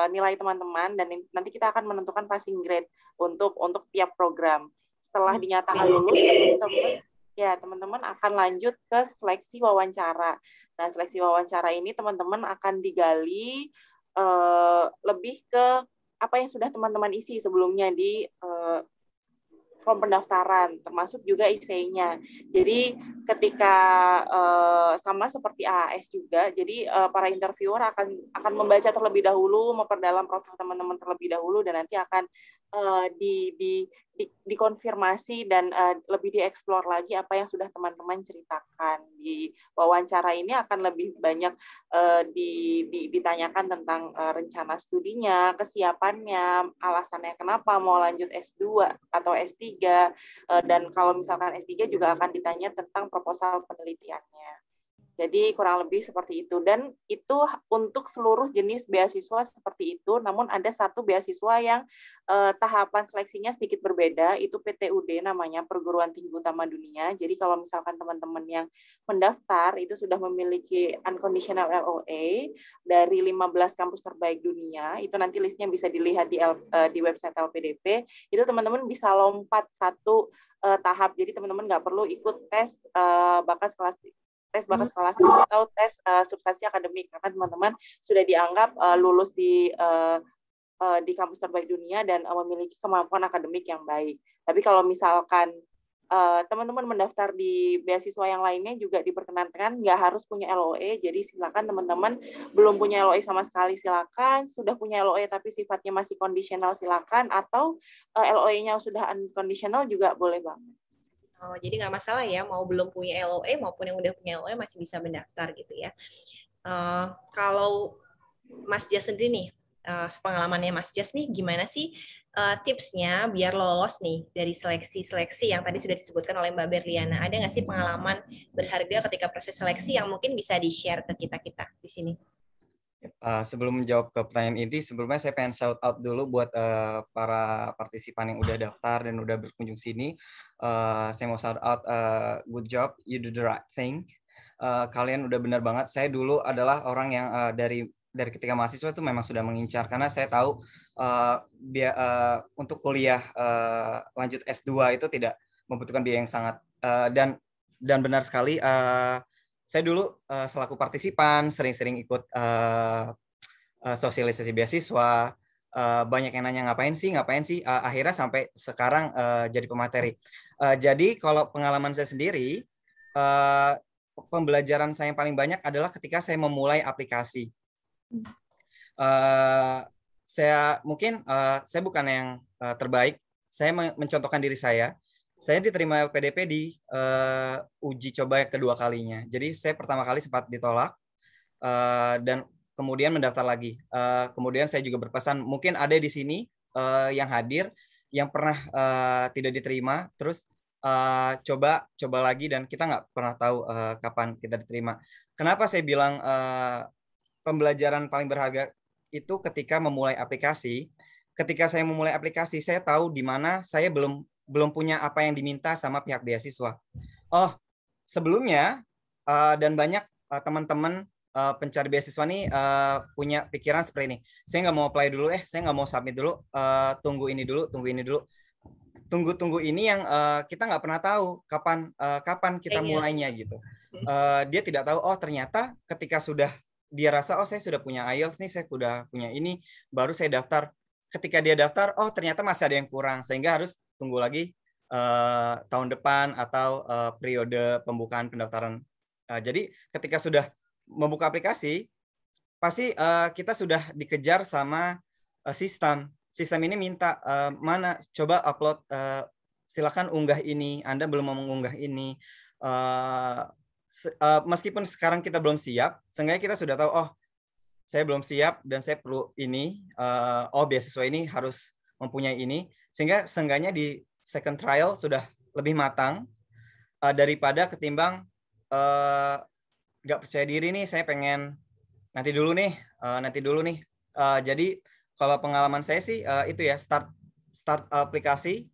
nilai teman-teman dan nanti kita akan menentukan passing grade untuk tiap program. Setelah dinyatakan lulus, teman-teman akan lanjut ke seleksi wawancara. Nah, seleksi wawancara ini teman-teman akan digali lebih ke apa yang sudah teman-teman isi sebelumnya di form pendaftaran, termasuk juga essay-nya. Jadi ketika sama seperti AAS juga, jadi para interviewer akan membaca terlebih dahulu, memperdalam profil teman-teman terlebih dahulu, dan nanti akan dikonfirmasi dan lebih dieksplor lagi apa yang sudah teman-teman ceritakan. Di wawancara ini akan lebih banyak ditanyakan tentang rencana studinya, kesiapannya, alasannya kenapa mau lanjut S2 atau S3, dan kalau misalkan S3 juga akan ditanya tentang proposal penelitiannya. Jadi kurang lebih seperti itu, dan itu untuk seluruh jenis beasiswa seperti itu. Namun ada satu beasiswa yang tahapan seleksinya sedikit berbeda, itu PTUD namanya, Perguruan Tinggi Utama Dunia. Jadi kalau misalkan teman-teman yang mendaftar itu sudah memiliki unconditional LOA dari 15 kampus terbaik dunia, itu nanti listnya bisa dilihat di website LPDP. Itu teman-teman bisa lompat satu tahap, jadi teman-teman nggak perlu ikut tes bakat skolastik atau tes substansi akademik, karena teman-teman sudah dianggap lulus di kampus terbaik dunia dan memiliki kemampuan akademik yang baik. Tapi kalau misalkan teman-teman mendaftar di beasiswa yang lainnya juga diperkenankan nggak harus punya LOE, jadi silakan teman-teman belum punya LOE sama sekali silakan, sudah punya LOE tapi sifatnya masih kondisional silakan, atau LOE-nya sudah unconditional juga boleh banget. Oh, jadi nggak masalah ya, mau belum punya LOE maupun yang udah punya LOE masih bisa mendaftar gitu ya. Kalau Mas Jas sendiri nih, pengalamannya Mas Jas nih, gimana sih tipsnya biar lolos nih dari seleksi-seleksi yang tadi sudah disebutkan oleh Mbak Berliana? Ada nggak sih pengalaman berharga ketika proses seleksi yang mungkin bisa di-share ke kita-kita di sini? Sebelum menjawab ke pertanyaan inti, sebelumnya saya pengen shout out dulu buat para partisipan yang udah daftar dan udah berkunjung sini. Saya mau shout out, good job, you do the right thing. Kalian udah benar banget. Saya dulu adalah orang yang dari ketika mahasiswa itu memang sudah mengincar, karena saya tahu untuk kuliah lanjut S2 itu tidak membutuhkan biaya yang sangat dan benar sekali. Saya dulu selaku partisipan sering-sering ikut sosialisasi beasiswa, banyak yang nanya ngapain sih, akhirnya sampai sekarang jadi pemateri. Jadi kalau pengalaman saya sendiri, pembelajaran saya yang paling banyak adalah ketika saya memulai aplikasi. Saya bukan yang terbaik, saya mencontohkan diri saya. Saya diterima LPDP di uji coba kedua kalinya. Jadi saya pertama kali sempat ditolak dan kemudian mendaftar lagi. Kemudian saya juga berpesan, mungkin ada di sini yang hadir yang pernah tidak diterima, terus coba lagi, dan kita nggak pernah tahu kapan kita diterima. Kenapa saya bilang pembelajaran paling berharga itu ketika memulai aplikasi? Ketika saya memulai aplikasi, saya tahu di mana saya belum punya apa yang diminta sama pihak beasiswa. Oh, sebelumnya dan banyak teman-teman pencari beasiswa nih punya pikiran seperti ini. Saya nggak mau apply dulu, saya nggak mau submit dulu, tunggu ini dulu. Tunggu ini yang kita nggak pernah tahu kapan kita mulainya gitu. Dia tidak tahu, oh ternyata ketika sudah dia rasa, oh saya sudah punya IELTS nih, saya sudah punya ini, baru saya daftar. Ketika dia daftar, oh ternyata masih ada yang kurang, sehingga harus tunggu lagi tahun depan atau periode pembukaan pendaftaran. Jadi ketika sudah membuka aplikasi, pasti kita sudah dikejar sama sistem. Sistem ini minta mana coba upload, silakan unggah ini, Anda belum mau mengunggah ini. Meskipun sekarang kita belum siap, seenggaknya kita sudah tahu, oh saya belum siap dan saya perlu ini, beasiswa ini harus mempunyai ini, sehingga seenggaknya di second trial sudah lebih matang daripada ketimbang nggak percaya diri nih, saya pengen nanti dulu nih. Jadi kalau pengalaman saya sih itu ya, start aplikasi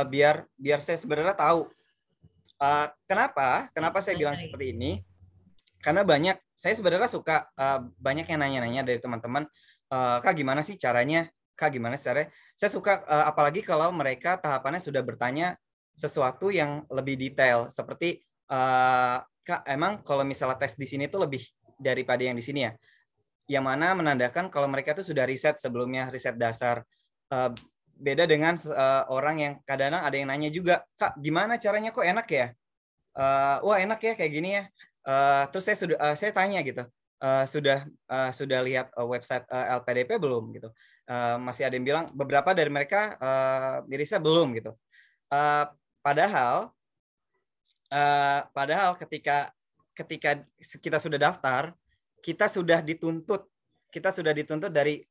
biar saya sebenarnya tahu kenapa saya bilang seperti ini. Karena saya sebenarnya suka banyak yang nanya-nanya dari teman-teman, Kak gimana sih caranya? Kak gimana sih caranya? Saya suka apalagi kalau mereka tahapannya sudah bertanya sesuatu yang lebih detail, seperti Kak emang kalau misalnya tes di sini tuh lebih daripada yang di sini ya? Yang mana menandakan kalau mereka tuh sudah riset sebelumnya, riset dasar. Beda dengan orang yang kadang-kadang ada yang nanya juga, Kak gimana caranya kok enak ya? Wah enak ya kayak gini ya. Terus saya tanya gitu, sudah lihat website LPDP belum gitu. Masih ada yang bilang beberapa dari mereka mirisnya belum gitu. Padahal ketika kita sudah daftar, kita sudah dituntut dari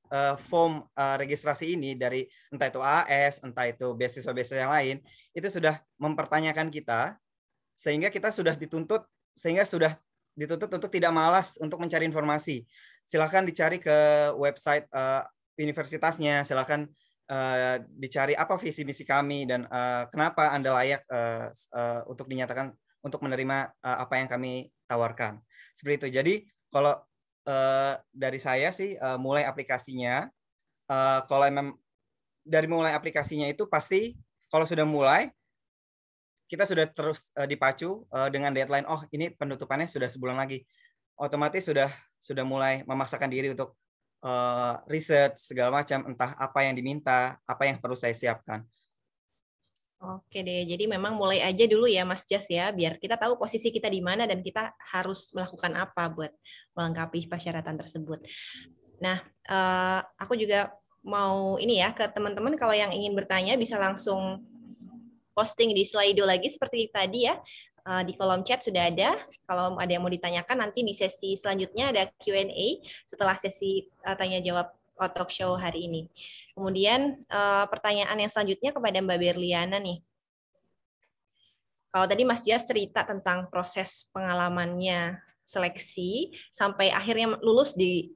form registrasi ini, dari entah itu AS, entah itu beasiswa-beasiswa yang lain, itu sudah mempertanyakan kita, sehingga sudah dituntut untuk tidak malas untuk mencari informasi. Silakan dicari ke website universitasnya, silakan dicari apa visi misi kami dan kenapa Anda layak untuk dinyatakan untuk menerima apa yang kami tawarkan. Seperti itu. Jadi kalau dari saya sih mulai aplikasinya, kalau memang dari mulai aplikasinya itu pasti kalau sudah mulai kita sudah terus dipacu dengan deadline, oh ini penutupannya sudah sebulan lagi, otomatis sudah mulai memaksakan diri untuk research segala macam, entah apa yang diminta, apa yang perlu saya siapkan. Oke deh, jadi memang mulai aja dulu ya Mas Jas ya, biar kita tahu posisi kita di mana dan kita harus melakukan apa buat melengkapi persyaratan tersebut. Nah, aku juga mau ini ya ke teman-teman, kalau yang ingin bertanya bisa langsung posting di Slido lagi seperti tadi ya. Di kolom chat sudah ada. Kalau ada yang mau ditanyakan nanti di sesi selanjutnya ada Q&A setelah sesi tanya jawab talk show hari ini. Kemudian pertanyaan yang selanjutnya kepada Mbak Berliana nih. Kalau tadi Mas Jas cerita tentang proses pengalamannya seleksi sampai akhirnya lulus di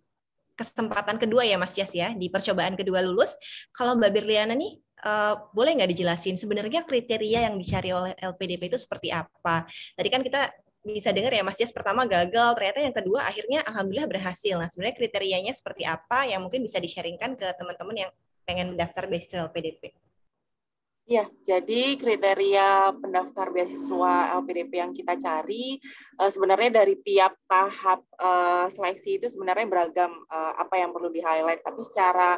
kesempatan kedua ya Mas Jas ya, di percobaan kedua lulus. Kalau Mbak Berliana nih, boleh nggak dijelasin sebenarnya kriteria yang dicari oleh LPDP itu seperti apa? Tadi kan kita bisa dengar ya Mas Jas, pertama gagal, ternyata yang kedua akhirnya alhamdulillah berhasil. Nah sebenarnya kriterianya seperti apa yang mungkin bisa di-sharingkan ke teman-teman yang pengen mendaftar beasiswa LPDP? Ya, jadi kriteria pendaftar beasiswa LPDP yang kita cari sebenarnya dari tiap tahap seleksi itu sebenarnya beragam apa yang perlu di-highlight. Tapi secara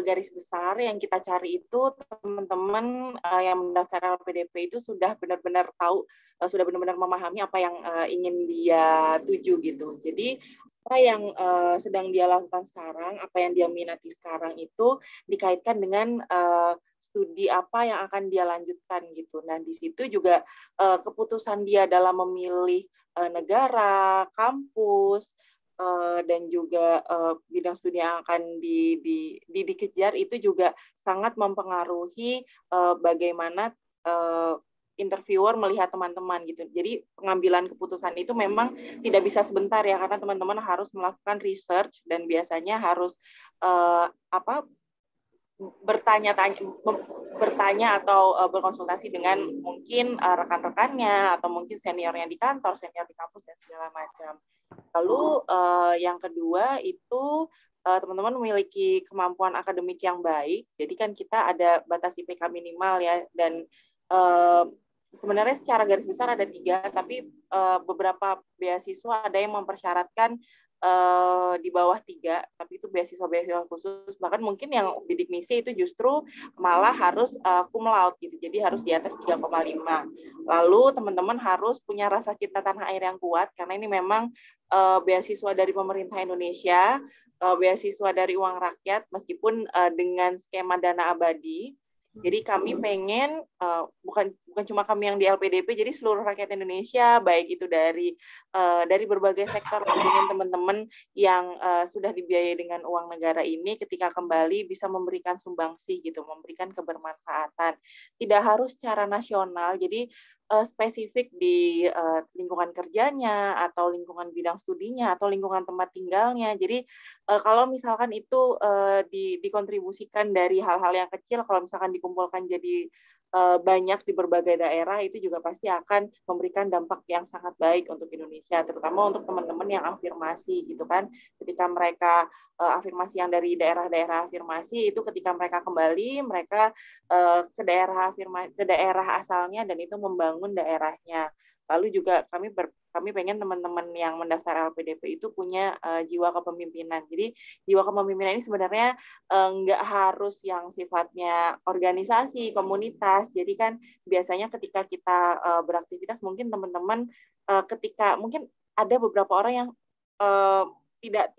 garis besar yang kita cari itu teman-teman yang mendaftar LPDP itu sudah benar-benar tahu, sudah benar-benar memahami apa yang ingin dia tuju gitu. Jadi apa yang sedang dia lakukan sekarang, apa yang dia minati sekarang itu dikaitkan dengan studi apa yang akan dia lanjutkan gitu. Nah, di situ juga keputusan dia dalam memilih negara, kampus, dan juga bidang studi yang akan dikejar itu juga sangat mempengaruhi bagaimana interviewer melihat teman-teman gitu. Jadi pengambilan keputusan itu memang tidak bisa sebentar ya, karena teman-teman harus melakukan research dan biasanya harus bertanya atau berkonsultasi dengan mungkin rekan-rekannya atau mungkin seniornya di kantor, senior di kampus dan segala macam. Lalu yang kedua itu teman-teman memiliki kemampuan akademik yang baik. Jadi kan kita ada batas IPK minimal ya, dan sebenarnya secara garis besar ada 3, tapi beberapa beasiswa ada yang mempersyaratkan di bawah 3, tapi itu beasiswa khusus. Bahkan mungkin yang bidik misi itu justru malah harus cum laude gitu, jadi harus di atas 3,5. Lalu teman-teman harus punya rasa cinta tanah air yang kuat, karena ini memang beasiswa dari pemerintah Indonesia, beasiswa dari uang rakyat, meskipun dengan skema dana abadi. Jadi kami pengen bukan cuma kami yang di LPDP, jadi seluruh rakyat Indonesia, baik itu dari berbagai sektor dengan teman-teman yang sudah dibiayai dengan uang negara ini, ketika kembali bisa memberikan sumbangsi gitu, memberikan kebermanfaatan. Tidak harus secara nasional, jadi spesifik di lingkungan kerjanya atau lingkungan bidang studinya atau lingkungan tempat tinggalnya. Jadi kalau misalkan itu dikontribusikan dari hal-hal yang kecil, kalau misalkan dikumpulkan jadi banyak di berbagai daerah, itu juga pasti akan memberikan dampak yang sangat baik untuk Indonesia, terutama untuk teman-teman yang afirmasi gitu kan. Ketika mereka afirmasi yang dari daerah-daerah afirmasi, itu ketika mereka kembali, mereka ke daerah asalnya dan itu membangun daerahnya. Lalu juga kami pengen teman-teman yang mendaftar LPDP itu punya jiwa kepemimpinan. Jadi jiwa kepemimpinan ini sebenarnya nggak harus yang sifatnya organisasi, komunitas. Jadi kan biasanya ketika kita beraktivitas, mungkin teman-teman ketika mungkin ada beberapa orang yang tidak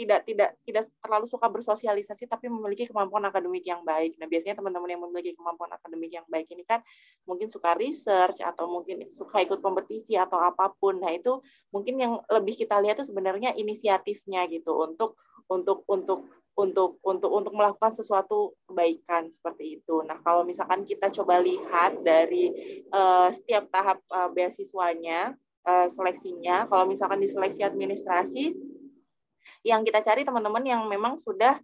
terlalu suka bersosialisasi tapi memiliki kemampuan akademik yang baik. Nah, biasanya teman-teman yang memiliki kemampuan akademik yang baik ini kan mungkin suka research atau mungkin suka ikut kompetisi atau apapun. Nah, itu mungkin yang lebih kita lihat itu sebenarnya inisiatifnya gitu untuk melakukan sesuatu kebaikan seperti itu. Nah, kalau misalkan kita coba lihat dari setiap tahap beasiswanya, seleksinya, kalau misalkan di seleksi administrasi, yang kita cari teman-teman yang memang sudah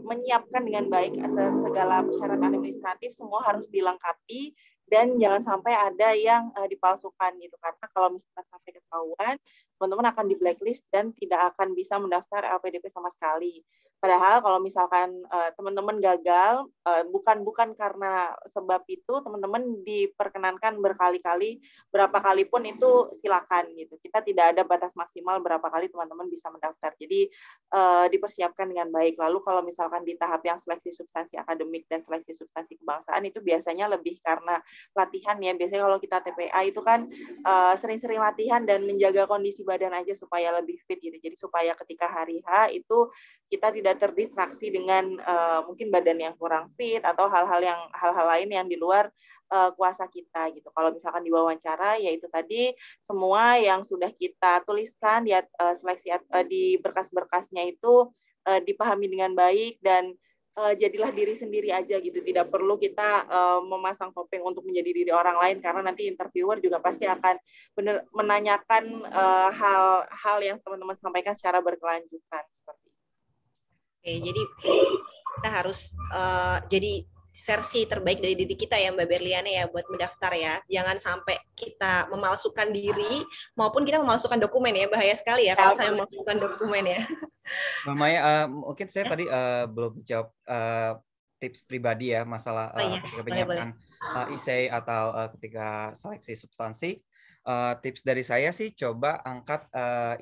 menyiapkan dengan baik segala syarat administratif, semua harus dilengkapi dan jangan sampai ada yang dipalsukan gitu, karena kalau misalkan sampai ketahuan, teman-teman akan di blacklist dan tidak akan bisa mendaftar LPDP sama sekali. Padahal kalau misalkan teman-teman gagal, bukan karena sebab itu, teman-teman diperkenankan berkali-kali, berapa kali pun itu silakan gitu. Kita tidak ada batas maksimal berapa kali teman-teman bisa mendaftar. Jadi dipersiapkan dengan baik. Lalu kalau misalkan di tahap yang seleksi substansi akademik dan seleksi substansi kebangsaan itu biasanya lebih karena latihan ya. Biasanya kalau kita TPA itu kan sering-sering latihan dan menjaga kondisi badan aja supaya lebih fit gitu. Jadi supaya ketika hari H itu kita tidak terdistraksi dengan mungkin badan yang kurang fit atau hal-hal lain yang di luar kuasa kita gitu. Kalau misalkan di wawancara, yaitu tadi semua yang sudah kita tuliskan di seleksi di berkas-berkasnya itu dipahami dengan baik dan jadilah diri sendiri aja gitu. Tidak perlu kita memasang topeng untuk menjadi diri orang lain, karena nanti interviewer juga pasti akan menanyakan hal yang teman-teman sampaikan secara berkelanjutan seperti itu. Oke, jadi kita harus jadi versi terbaik dari diri kita ya Mbak Berliana ya buat mendaftar ya. Jangan sampai kita memalsukan diri maupun kita memalsukan dokumen ya. Bahaya sekali ya kalau saya memalsukan dokumen ya. Mbak Maya, mungkin saya tadi belum jawab tips pribadi ya masalah ketika penyiapan essay atau ketika seleksi substansi. Tips dari saya sih coba angkat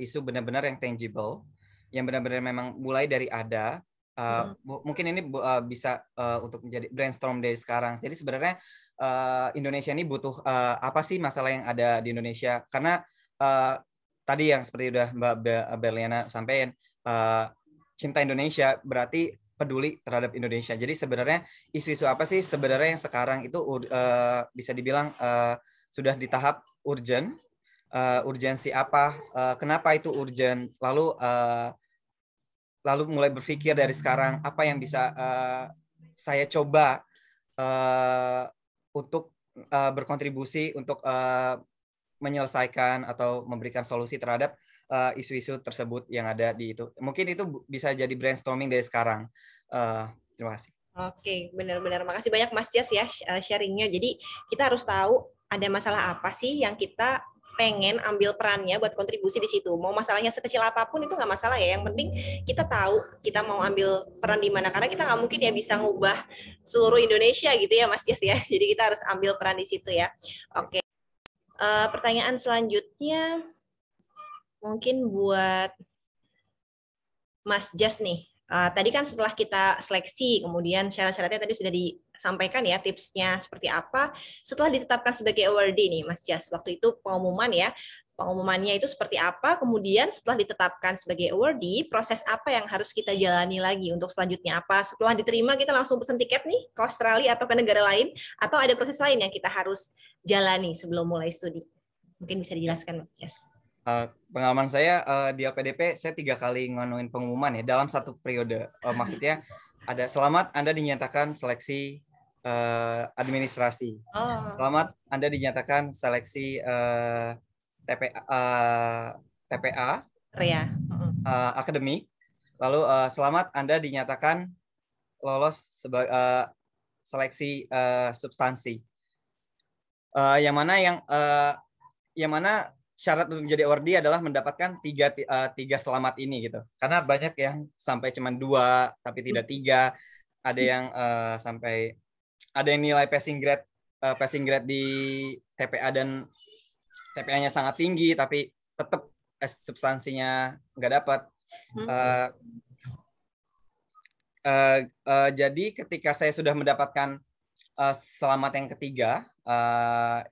isu benar-benar yang tangible, yang benar-benar memang mulai dari ada. Mungkin ini bisa untuk menjadi brainstorm dari sekarang. Jadi sebenarnya Indonesia ini butuh apa sih masalah yang ada di Indonesia? Karena tadi yang seperti udah Mbak Berliana sampaikan, cinta Indonesia berarti peduli terhadap Indonesia. Jadi sebenarnya isu-isu apa sih sebenarnya yang sekarang itu bisa dibilang sudah di tahap urgent. Urgensi apa? Kenapa itu urgent? Lalu mulai berpikir dari sekarang apa yang bisa saya coba untuk berkontribusi untuk menyelesaikan atau memberikan solusi terhadap isu-isu tersebut yang ada di itu. Mungkin itu bisa jadi brainstorming dari sekarang. Terima kasih. Oke, benar-benar. Makasih banyak Mas Jas ya sharingnya. Jadi kita harus tahu ada masalah apa sih yang kita pengen ambil perannya buat kontribusi di situ. Mau masalahnya sekecil apapun itu nggak masalah ya. Yang penting kita tahu kita mau ambil peran di mana. Karena kita nggak mungkin ya bisa ngubah seluruh Indonesia gitu ya Mas Jas ya. Jadi kita harus ambil peran di situ ya. Oke. Pertanyaan selanjutnya mungkin buat Mas Jas nih. Tadi kan setelah kita seleksi, kemudian syarat-syaratnya tadi sudah disampaikan ya, tipsnya seperti apa. Setelah ditetapkan sebagai awardee nih, Mas Jas, waktu itu pengumuman ya, pengumumannya itu seperti apa, kemudian setelah ditetapkan sebagai awardee, proses apa yang harus kita jalani lagi untuk selanjutnya apa? Setelah diterima kita langsung pesan tiket nih ke Australia atau ke negara lain, atau ada proses lain yang kita harus jalani sebelum mulai studi? Mungkin bisa dijelaskan, Mas Jas. Pengalaman saya di LPDP, saya 3 kali nganuin pengumuman ya dalam satu periode. Maksudnya ada selamat Anda dinyatakan seleksi administrasi. Selamat Anda dinyatakan seleksi TPA akademik. Lalu selamat Anda dinyatakan lolos sebagai seleksi substansi. Yang mana syarat untuk menjadi awardee adalah mendapatkan tiga selamat ini gitu. Karena banyak yang sampai cuma 2 tapi tidak 3. Ada yang ada yang nilai passing grade di TPA dan TPA-nya sangat tinggi tapi tetap substansinya nggak dapat. Jadi ketika saya sudah mendapatkan selamat yang ketiga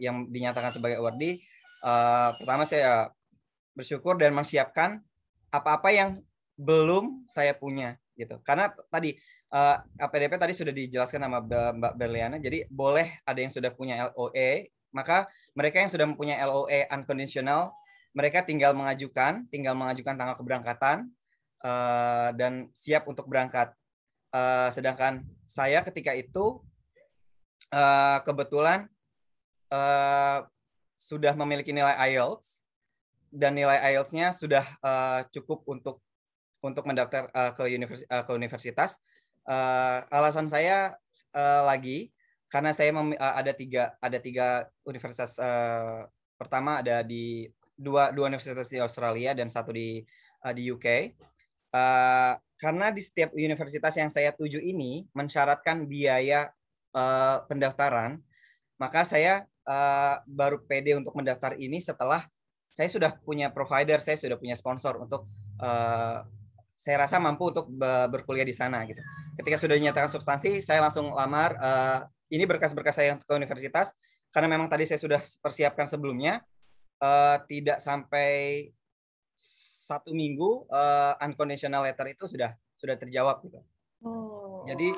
yang dinyatakan sebagai awardee, pertama saya bersyukur dan mempersiapkan apa-apa yang belum saya punya gitu. Karena tadi LPDP tadi sudah dijelaskan sama Mbak Berliana, jadi boleh ada yang sudah punya LOE, maka mereka yang sudah mempunyai LOE unconditional, mereka tinggal mengajukan tanggal keberangkatan dan siap untuk berangkat. Sedangkan saya ketika itu kebetulan sudah memiliki nilai IELTS dan nilai IELTS-nya sudah cukup untuk mendaftar ke universitas. Alasan saya lagi karena saya ada tiga universitas. Pertama ada di dua universitas di Australia dan 1 di UK. Karena di setiap universitas yang saya tuju ini mensyaratkan biaya pendaftaran, maka saya baru pede untuk mendaftar ini setelah saya sudah punya provider, saya sudah punya sponsor untuk saya rasa mampu untuk berkuliah di sana gitu. Ketika sudah dinyatakan substansi, saya langsung lamar. Ini berkas-berkas saya ke universitas karena memang tadi saya sudah persiapkan sebelumnya. Tidak sampai 1 minggu unconditional letter itu sudah terjawab gitu. Jadi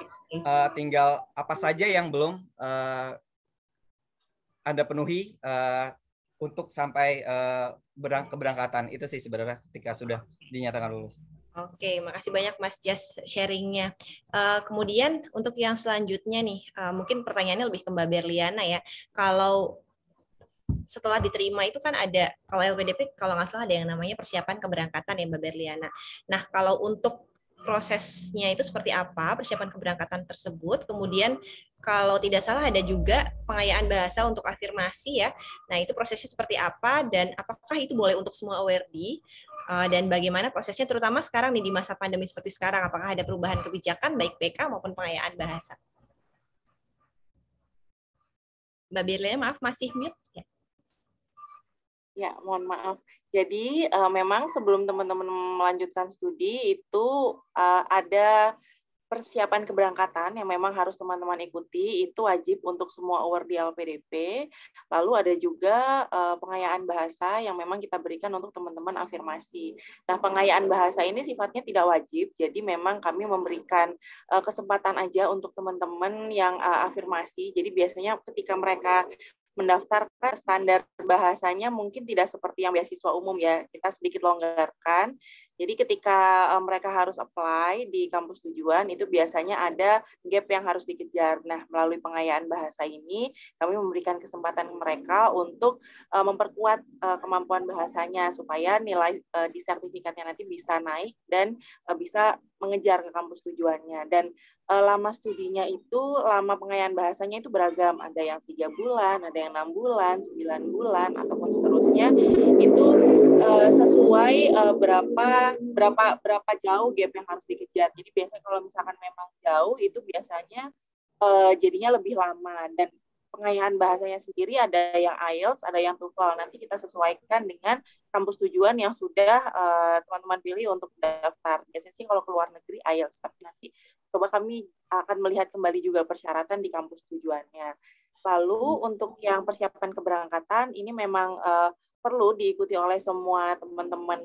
tinggal apa saja yang belum Anda penuhi untuk sampai keberangkatan. Itu sih sebenarnya ketika sudah dinyatakan lulus. Oke, makasih banyak Mas Jas sharingnya. Kemudian untuk yang selanjutnya nih, mungkin pertanyaannya lebih ke Mbak Berliana ya. Kalau setelah diterima itu kan ada, kalau LPDP kalau nggak salah ada yang namanya persiapan keberangkatan ya Mbak Berliana. Nah, kalau untuk prosesnya itu seperti apa, persiapan keberangkatan tersebut, kemudian kalau tidak salah ada juga pengayaan bahasa untuk afirmasi ya. Nah, itu prosesnya seperti apa dan apakah itu boleh untuk semua awardee dan bagaimana prosesnya terutama sekarang nih di masa pandemi seperti sekarang, apakah ada perubahan kebijakan baik PK maupun pengayaan bahasa? Mbak Berliana, maaf masih mute ya. Ya, mohon maaf. Jadi memang sebelum teman-teman melanjutkan studi itu ada persiapan keberangkatan yang memang harus teman-teman ikuti, itu wajib untuk semua awardee LPDP. Lalu ada juga pengayaan bahasa yang memang kita berikan untuk teman-teman afirmasi. Nah, pengayaan bahasa ini sifatnya tidak wajib, jadi memang kami memberikan kesempatan aja untuk teman-teman yang afirmasi. Jadi biasanya ketika mereka mendaftarkan, standar bahasanya mungkin tidak seperti yang beasiswa umum ya, kita sedikit longgarkan. Jadi ketika mereka harus apply di kampus tujuan, itu biasanya ada gap yang harus dikejar. Nah, melalui pengayaan bahasa ini, kami memberikan kesempatan mereka untuk memperkuat kemampuan bahasanya, supaya nilai di sertifikatnya nanti bisa naik dan bisa mengejar ke kampus tujuannya. Dan lama studinya itu, lama pengayaan bahasanya itu beragam. Ada yang 3 bulan, ada yang 6 bulan, 9 bulan, ataupun seterusnya. Itu sesuai berapa jauh gap yang harus dikejar. Jadi biasanya kalau misalkan memang jauh, itu biasanya jadinya lebih lama. Dan pengayaan bahasanya sendiri ada yang IELTS, ada yang TOEFL. Nanti kita sesuaikan dengan kampus tujuan yang sudah teman-teman pilih untuk daftar. Biasanya sih kalau keluar negeri IELTS, tapi nanti coba kami akan melihat kembali juga persyaratan di kampus tujuannya. Lalu untuk yang persiapan keberangkatan ini memang perlu diikuti oleh semua teman-teman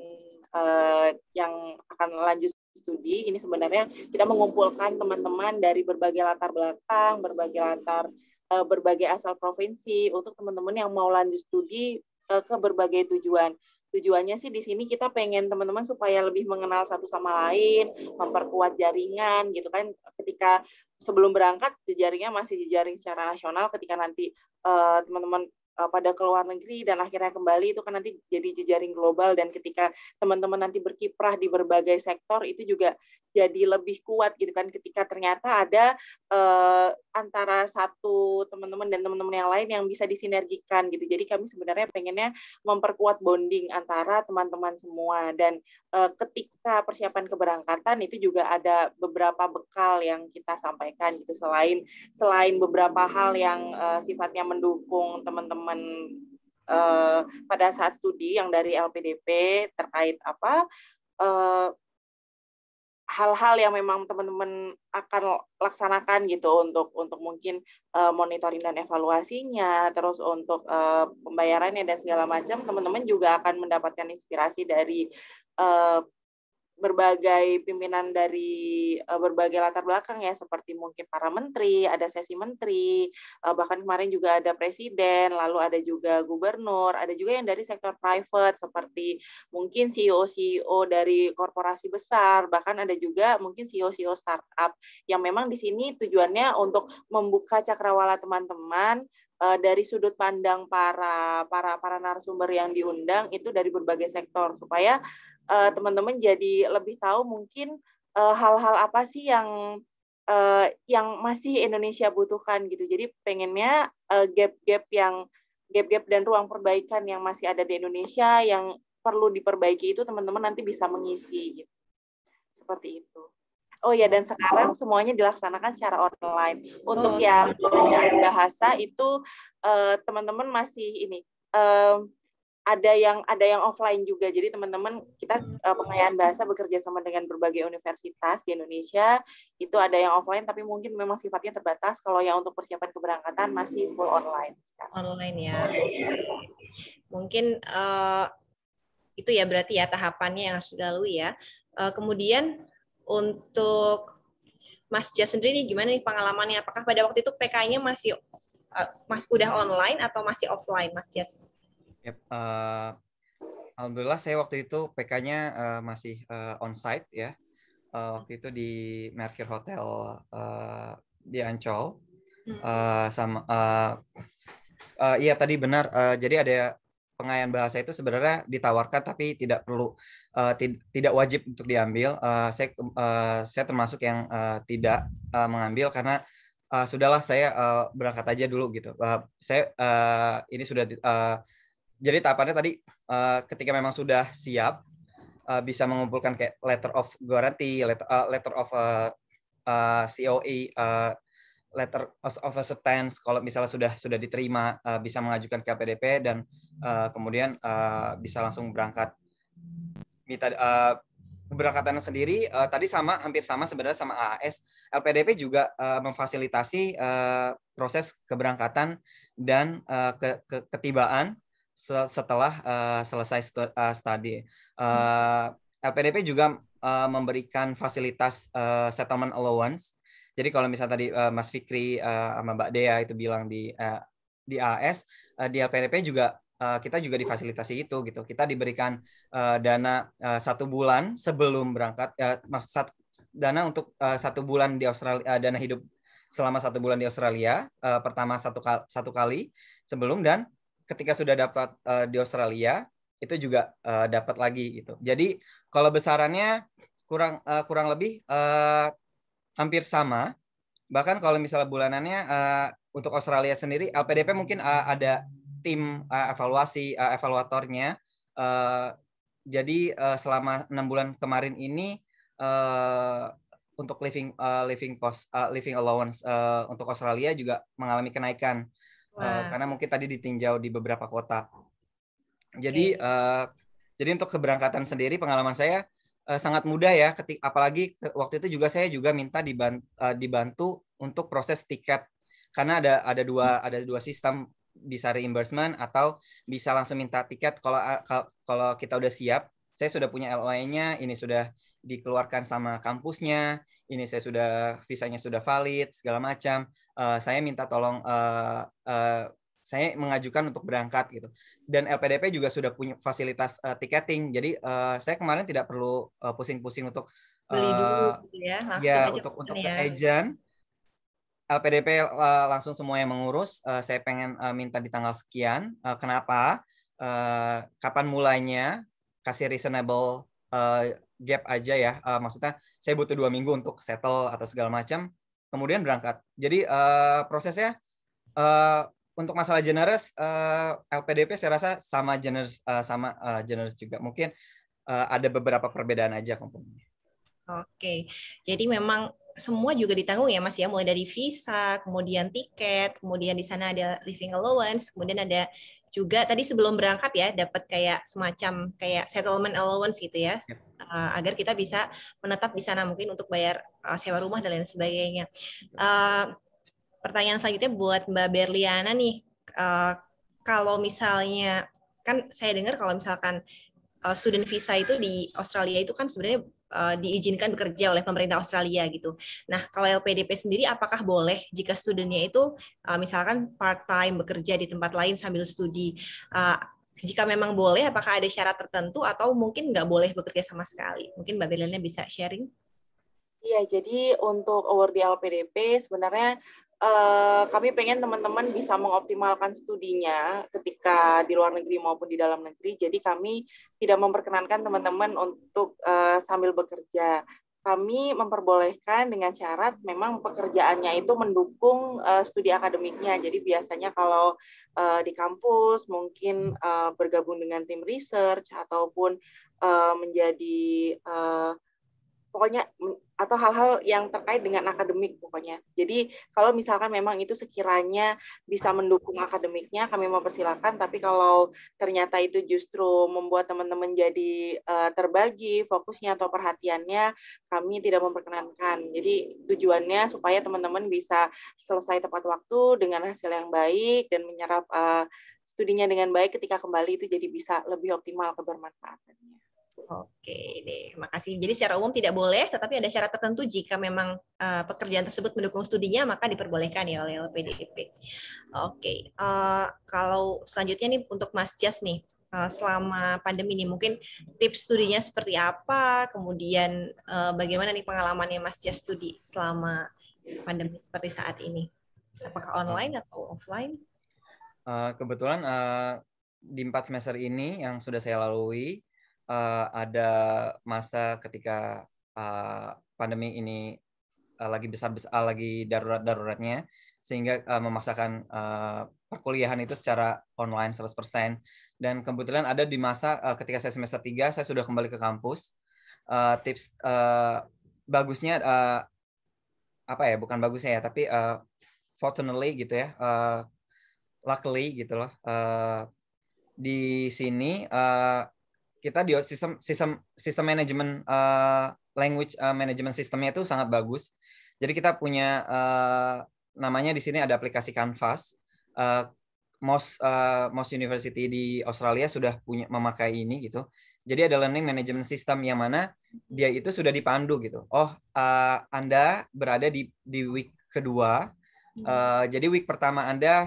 yang akan lanjut studi. Ini sebenarnya kita mengumpulkan teman-teman dari berbagai latar belakang, berbagai asal provinsi untuk teman-teman yang mau lanjut studi ke berbagai tujuan. Tujuannya sih di sini kita pengen teman-teman supaya lebih mengenal satu sama lain, memperkuat jaringan gitu kan. Ketika sebelum berangkat jejaringnya masih jejaring secara nasional, ketika nanti teman-teman pada ke luar negeri dan akhirnya kembali itu kan nanti jadi jejaring global, dan ketika teman-teman nanti berkiprah di berbagai sektor itu juga jadi lebih kuat gitu kan, ketika ternyata ada antara satu teman-teman dan teman-teman yang lain yang bisa disinergikan gitu. Jadi kami sebenarnya pengennya memperkuat bonding antara teman-teman semua, dan ketika persiapan keberangkatan itu juga ada beberapa bekal yang kita sampaikan gitu, selain beberapa hal yang sifatnya mendukung teman-teman pada saat studi yang dari LPDP terkait hal-hal yang memang teman-teman akan laksanakan gitu untuk mungkin monitoring dan evaluasinya, terus untuk pembayarannya dan segala macam, teman-teman juga akan mendapatkan inspirasi dari berbagai pimpinan dari berbagai latar belakang ya, seperti mungkin para menteri, ada sesi menteri, bahkan kemarin juga ada presiden, lalu ada juga gubernur, ada juga yang dari sektor private seperti mungkin CEO-CEO dari korporasi besar, bahkan ada juga mungkin CEO-CEO startup yang memang di sini tujuannya untuk membuka cakrawala teman-teman dari sudut pandang para narasumber yang diundang itu dari berbagai sektor, supaya teman-teman jadi lebih tahu mungkin hal-hal apa sih yang masih Indonesia butuhkan gitu. Jadi pengennya gap-gap dan ruang perbaikan yang masih ada di Indonesia yang perlu diperbaiki itu teman-teman nanti bisa mengisi gitu. Seperti itu. Oh ya, dan sekarang semuanya dilaksanakan secara online. Untuk yang bahasa itu teman-teman masih ini ada yang offline juga. Jadi teman-teman kita pengayaan bahasa bekerja sama dengan berbagai universitas di Indonesia. Itu ada yang offline tapi mungkin memang sifatnya terbatas. Kalau yang untuk persiapan keberangkatan masih full online. Online ya. Mungkin itu ya berarti ya tahapannya yang harus dilalui ya. Kemudian untuk Mas Jas sendiri gimana nih pengalamannya? Apakah pada waktu itu PK-nya masih udah online atau masih offline, Mas Jas? Yep, alhamdulillah saya waktu itu PK-nya masih onsite ya. Waktu itu di Mercure Hotel di Ancol. Iya tadi benar. Jadi ada pengayaan bahasa itu sebenarnya ditawarkan tapi tidak perlu tidak wajib untuk diambil. Saya termasuk yang tidak mengambil karena sudahlah saya berangkat aja dulu gitu. Saya ini sudah jadi tahapannya tadi ketika memang sudah siap bisa mengumpulkan kayak letter of guarantee, letter of COE, letter of acceptance, kalau misalnya sudah diterima bisa mengajukan ke LPDP dan kemudian bisa langsung berangkat. Keberangkatannya sendiri tadi hampir sama sebenarnya sama AAS. LPDP juga memfasilitasi proses keberangkatan dan ketibaan setelah selesai studi. LPDP juga memberikan fasilitas settlement allowance. Jadi kalau misalnya tadi Mas Fikri sama Mbak Dea itu bilang di AS, di LPDP juga kita juga difasilitasi itu gitu. Kita diberikan dana 1 bulan sebelum berangkat, dana untuk 1 bulan di Australia, dana hidup selama 1 bulan di Australia, pertama satu kali sebelum, dan ketika sudah dapat di Australia itu juga dapat lagi gitu. Jadi kalau besarannya kurang lebih hampir sama. Bahkan kalau misalnya bulanannya untuk Australia sendiri, LPDP mungkin ada tim evaluatornya. Jadi selama 6 bulan kemarin ini untuk living allowance untuk Australia juga mengalami kenaikan. Karena mungkin tadi ditinjau di beberapa kota. Jadi jadi untuk keberangkatan sendiri pengalaman saya sangat mudah ya, apalagi waktu itu saya juga minta dibantu untuk proses tiket karena ada dua sistem, bisa reimbursement atau bisa langsung minta tiket. Kalau kita udah siap, saya sudah punya LOI-nya, ini sudah dikeluarkan sama kampusnya, ini saya sudah visanya sudah valid segala macam. Saya minta tolong saya mengajukan untuk berangkat gitu. Dan LPDP juga sudah punya fasilitas tiketing. Jadi saya kemarin tidak perlu pusing-pusing untuk beli dulu gitu ya, langsung ya aja untuk pesan ke ya. agent. LPDP langsung semua yang mengurus. Saya pengen minta di tanggal sekian. Kenapa? Kapan mulainya? Kasih reasonable gap aja ya. Maksudnya saya butuh 2 minggu untuk settle atau segala macam. Kemudian berangkat. Jadi prosesnya untuk masalah generous, LPDP saya rasa sama generous juga. Mungkin ada beberapa perbedaan aja komponennya. Oke, jadi memang semua juga ditanggung ya Mas ya, mulai dari visa, kemudian tiket, kemudian di sana ada living allowance, kemudian ada juga tadi sebelum berangkat ya dapat kayak semacam kayak settlement allowance gitu ya, agar kita bisa menetap di sana mungkin untuk bayar sewa rumah dan lain sebagainya. Pertanyaan selanjutnya buat Mbak Berliana nih, kalau misalnya kan saya dengar kalau misalkan student visa itu di Australia itu kan sebenarnya diizinkan bekerja oleh pemerintah Australia gitu. Nah, kalau LPDP sendiri apakah boleh jika studentnya itu misalkan part-time bekerja di tempat lain sambil studi? Jika memang boleh, apakah ada syarat tertentu atau mungkin nggak boleh bekerja sama sekali? Mungkin Mbak Berliana bisa sharing? Iya, jadi untuk award di LPDP sebenarnya kami pengen teman-teman bisa mengoptimalkan studinya ketika di luar negeri maupun di dalam negeri. Jadi kami tidak memperkenankan teman-teman untuk sambil bekerja. Kami memperbolehkan dengan syarat memang pekerjaannya itu mendukung studi akademiknya. Jadi biasanya kalau di kampus mungkin bergabung dengan tim research ataupun menjadi pokoknya atau hal-hal yang terkait dengan akademik pokoknya. Jadi kalau misalkan memang itu sekiranya bisa mendukung akademiknya, kami mempersilahkan. Tapi kalau ternyata itu justru membuat teman-teman jadi terbagi fokusnya atau perhatiannya, kami tidak memperkenankan. Jadi tujuannya supaya teman-teman bisa selesai tepat waktu dengan hasil yang baik dan menyerap studinya dengan baik ketika kembali itu jadi bisa lebih optimal kebermanfaatannya. Oke deh, makasih. Jadi secara umum tidak boleh, tetapi ada syarat tertentu jika memang pekerjaan tersebut mendukung studinya, maka diperbolehkan ya oleh LPDP. Oke, kalau selanjutnya nih untuk Mas Jas nih, selama pandemi ini mungkin tips studinya seperti apa, kemudian bagaimana nih pengalamannya Mas Jas studi selama pandemi seperti saat ini? Apakah online atau offline? Kebetulan di 4 semester ini yang sudah saya lalui, ada masa ketika pandemi ini lagi lagi daruratnya, sehingga memaksakan perkuliahan itu secara online 100%. Dan kebetulan ada di masa ketika saya semester 3, saya sudah kembali ke kampus. Tips bagusnya, bukan bagusnya ya, tapi fortunately gitu ya, luckily gitu loh, di sini kita di sistem manajemen language management sistemnya itu sangat bagus. Jadi kita punya namanya di sini ada aplikasi Canvas. Most university di Australia sudah memakai ini gitu. Jadi ada learning management system yang mana dia itu sudah dipandu gitu. Anda berada di week kedua. Jadi week pertama Anda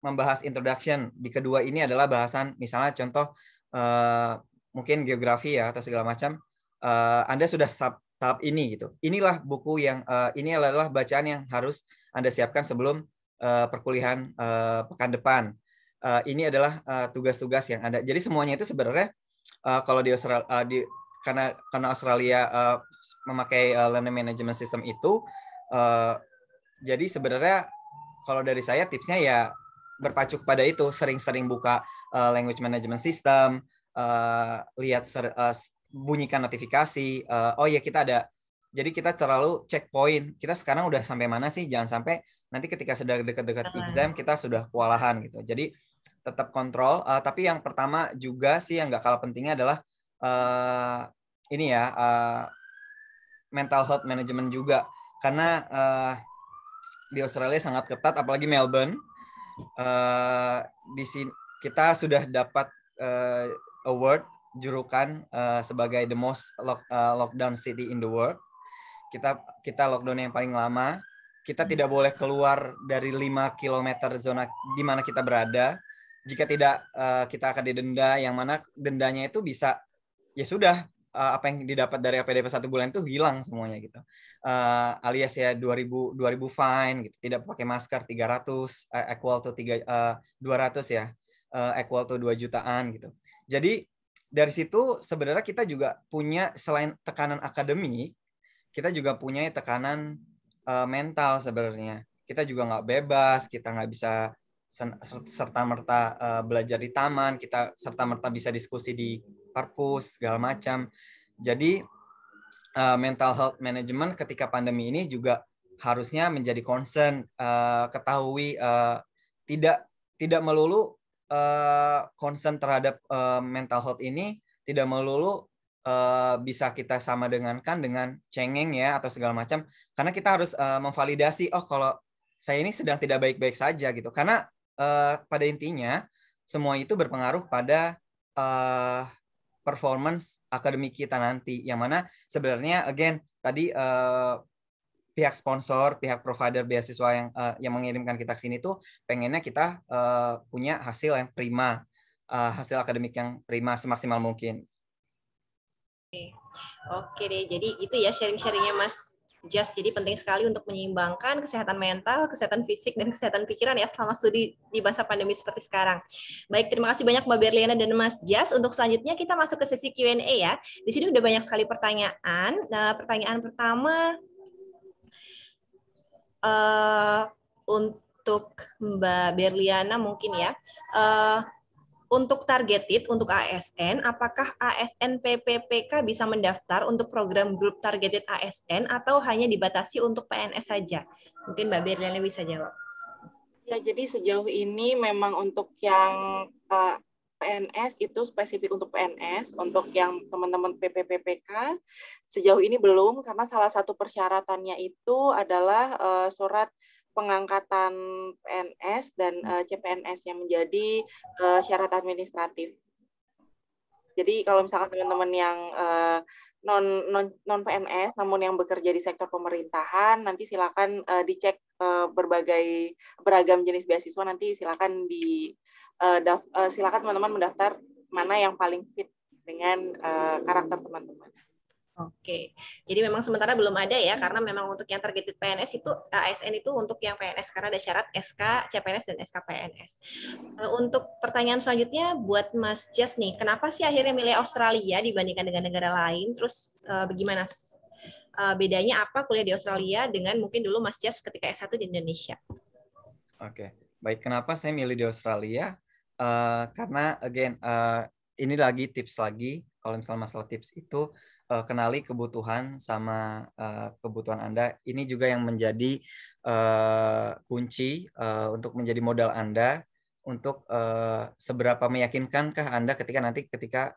membahas introduction, di kedua ini adalah bahasan misalnya contoh mungkin geografi ya atau segala macam. Anda sudah tahap ini gitu. Inilah buku yang ini adalah bacaan yang harus Anda siapkan sebelum perkuliahan pekan depan. Ini adalah tugas-tugas yang ada. Jadi semuanya itu sebenarnya kalau di Australia karena Australia memakai learning management system itu, jadi sebenarnya kalau dari saya tipsnya ya berpacu kepada itu, sering-sering buka language management system, lihat bunyikan notifikasi. Oh ya kita ada. Jadi kita terlalu checkpoint. Kita sekarang udah sampai mana sih? Jangan sampai nanti ketika sudah dekat-dekat exam kita sudah kewalahan gitu. Jadi tetap kontrol. Tapi yang pertama juga sih yang nggak kalah pentingnya adalah ini ya mental health management juga. Karena di Australia sangat ketat, apalagi Melbourne. Di sini kita sudah dapat award julukan sebagai the most lockdown city in the world. Kita lockdown yang paling lama. Kita tidak boleh keluar dari 5 km zona di mana kita berada. Jika tidak, kita akan didenda, yang mana dendanya itu bisa, ya sudah, apa yang didapat dari LPDP 1 bulan itu hilang semuanya gitu. Alias ya 2000 fine gitu. Tidak pakai masker 300 equal to 200 ya. Equal to 2 jutaan gitu. Jadi dari situ sebenarnya kita juga punya, selain tekanan akademik, kita juga punya tekanan mental sebenarnya. Kita juga nggak bebas, kita nggak bisa serta-merta belajar di taman, kita serta-merta bisa diskusi di perpus, segala macam. Jadi mental health management ketika pandemi ini juga harusnya menjadi concern. Ketahui tidak melulu concern terhadap mental health ini tidak melulu bisa kita sama dengan cengeng ya atau segala macam, karena kita harus memvalidasi, oh kalau saya ini sedang tidak baik-baik saja gitu, karena pada intinya semua itu berpengaruh pada performance akademik kita nanti, yang mana sebenarnya again tadi pihak sponsor, pihak provider beasiswa yang mengirimkan kita ke sini tuh pengennya kita punya hasil yang prima, hasil akademik yang prima semaksimal mungkin. Oke deh, jadi itu ya sharing-sharingnya Mas Jas. Jadi penting sekali untuk menyeimbangkan kesehatan mental, kesehatan fisik, dan kesehatan pikiran ya selama studi di masa pandemi seperti sekarang. Baik, terima kasih banyak Mbak Berliana dan Mas Jas. Untuk selanjutnya kita masuk ke sesi Q&A ya. Di sini udah banyak sekali pertanyaan. Nah, pertanyaan pertama untuk Mbak Berliana mungkin ya. Untuk targeted, untuk ASN, apakah ASN PPPK bisa mendaftar untuk program grup targeted ASN atau hanya dibatasi untuk PNS saja? Mungkin Mbak Berliana bisa jawab. Ya, jadi sejauh ini memang untuk yang PNS itu spesifik untuk PNS, untuk yang teman-teman PPPK sejauh ini belum, karena salah satu persyaratannya itu adalah surat pengangkatan PNS dan CPNS yang menjadi syarat administratif. Jadi kalau misalkan teman-teman yang non PNS namun yang bekerja di sektor pemerintahan, nanti silakan dicek beragam jenis beasiswa, nanti silakan silakan teman-teman mendaftar mana yang paling fit dengan karakter teman-teman. Oke, jadi memang sementara belum ada ya, karena memang untuk yang targeted PNS itu, ASN itu untuk yang PNS, karena ada syarat SK CPNS dan SK PNS. Untuk pertanyaan selanjutnya buat Mas Jas nih, kenapa sih akhirnya milih Australia dibandingkan dengan negara lain? Terus bagaimana bedanya apa kuliah di Australia dengan mungkin dulu Mas Jas ketika S1 di Indonesia? Oke, baik, kenapa saya milih di Australia? Karena again, ini lagi tips lagi, kalau misalnya masalah tips itu, kenali kebutuhan sama kebutuhan Anda. Ini juga yang menjadi kunci untuk menjadi modal Anda untuk seberapa meyakinkankah Anda ketika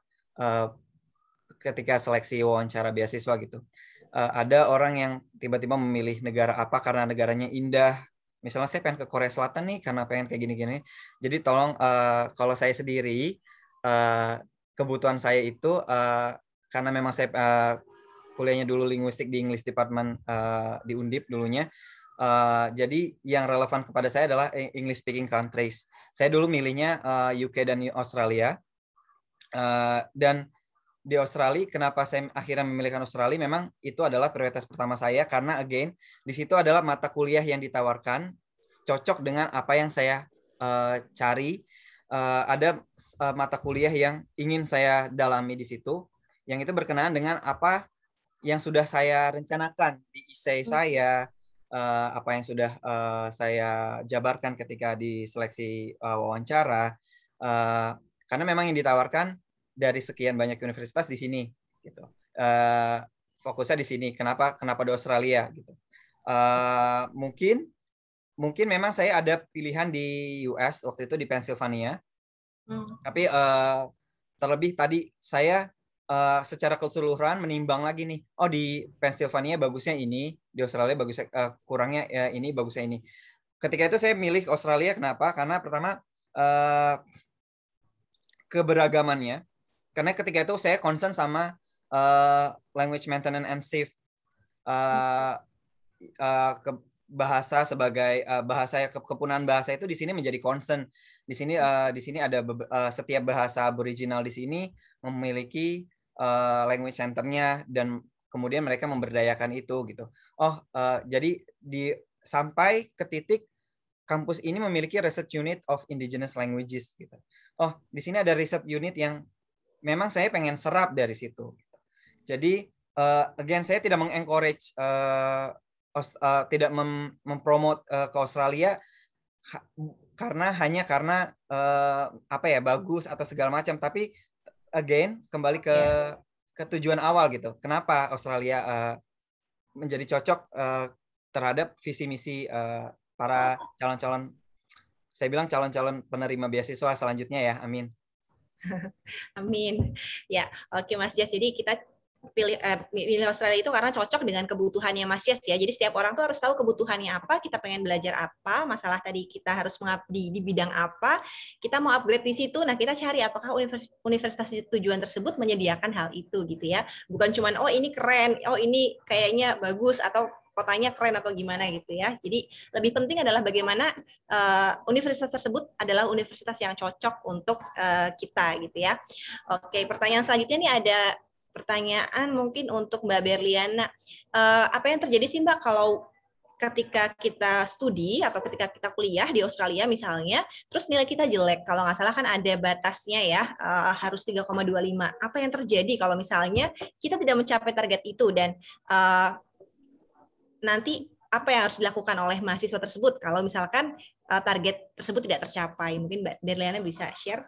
seleksi wawancara beasiswa gitu. Ada orang yang tiba-tiba memilih negara apa karena negaranya indah. Misalnya saya pengen ke Korea Selatan nih karena pengen kayak gini-gini. Jadi tolong kalau saya sendiri kebutuhan saya itu karena memang saya kuliahnya dulu linguistik di English Department di Undip dulunya. Jadi yang relevan kepada saya adalah English speaking countries. Saya dulu milihnya UK dan Australia. Dan di Australia, kenapa saya akhirnya memilihkan Australia? Memang itu adalah prioritas pertama saya karena again di situ adalah mata kuliah yang ditawarkan cocok dengan apa yang saya cari. Ada mata kuliah yang ingin saya dalami di situ, yang itu berkenaan dengan apa yang sudah saya rencanakan di essay saya, apa yang sudah saya jabarkan ketika di seleksi wawancara, karena memang yang ditawarkan dari sekian banyak universitas di sini, gitu. Fokusnya di sini. Kenapa di Australia, gitu. Mungkin memang saya ada pilihan di US waktu itu di Pennsylvania, tapi terlebih tadi saya secara keseluruhan menimbang lagi nih, oh di Pennsylvania bagusnya ini, di Australia bagusnya kurangnya ini, bagusnya ini. Ketika itu saya milih Australia, kenapa? Karena pertama keberagamannya, karena ketika itu saya concern sama language maintenance and safe, bahasa sebagai bahasa kepunahan bahasa itu di sini menjadi concern. Di sini ada setiap bahasa Aboriginal di sini memiliki language centernya dan kemudian mereka memberdayakan itu gitu. Jadi sampai ke titik kampus ini memiliki research unit of indigenous languages gitu. Di sini ada research unit yang memang saya pengen serap dari situ. Jadi again saya tidak mengencourage tidak mempromote ke Australia hanya karena bagus atau segala macam, tapi again kembali ke tujuan awal gitu. Kenapa Australia menjadi cocok terhadap visi misi para calon-calon, saya bilang calon-calon penerima beasiswa selanjutnya ya, amin. Amin. Ya, oke Mas Jas. Jadi kita pilih Australia itu karena cocok dengan kebutuhannya Mas Jas ya. Jadi setiap orang tuh harus tahu kebutuhannya apa, kita pengen belajar apa, masalah tadi kita harus mengabdi di bidang apa, kita mau upgrade di situ. Nah, kita cari apakah universitas tujuan tersebut menyediakan hal itu gitu ya. Bukan cuman ini keren, ini kayaknya bagus atau kotanya keren atau gimana gitu ya. Jadi lebih penting adalah bagaimana universitas tersebut adalah universitas yang cocok untuk kita gitu ya. Oke, pertanyaan selanjutnya nih ada pertanyaan mungkin untuk Mbak Berliana. Apa yang terjadi sih Mbak kalau ketika kita studi atau ketika kita kuliah di Australia misalnya, terus nilai kita jelek, kalau nggak salah kan ada batasnya ya, harus 3,25. Apa yang terjadi kalau misalnya kita tidak mencapai target itu dan nanti apa yang harus dilakukan oleh mahasiswa tersebut kalau misalkan target tersebut tidak tercapai? Mungkin Mbak Berliana bisa share.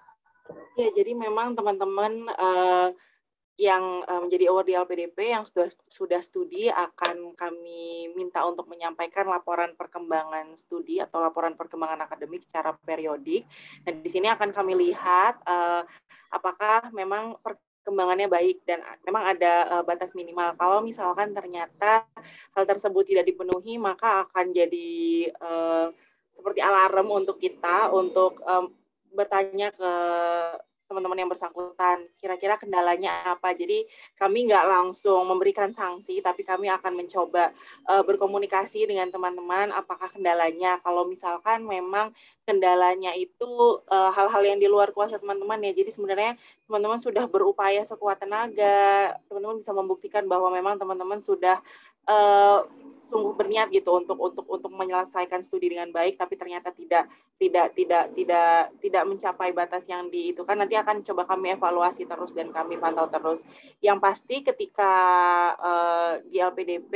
Ya, jadi memang teman-teman yang menjadi award di LPDP yang sudah studi akan kami minta untuk menyampaikan laporan perkembangan studi atau laporan perkembangan akademik secara periodik. Dan di sini akan kami lihat apakah memang perkembangannya baik dan memang ada batas minimal. Kalau misalkan ternyata hal tersebut tidak dipenuhi, maka akan jadi seperti alarm untuk kita untuk bertanya ke teman-teman yang bersangkutan, kira-kira kendalanya apa. Jadi kami nggak langsung memberikan sanksi, tapi kami akan mencoba berkomunikasi dengan teman-teman apakah kendalanya. Kalau misalkan memang kendalanya itu hal-hal yang di luar kuasa teman-teman ya. Jadi sebenarnya teman-teman sudah berupaya sekuat tenaga, teman-teman bisa membuktikan bahwa memang teman-teman sudah sungguh berniat gitu untuk menyelesaikan studi dengan baik, tapi ternyata tidak mencapai batas yang itu kan nanti akan coba kami evaluasi terus dan kami pantau terus. Yang pasti ketika di LPDP,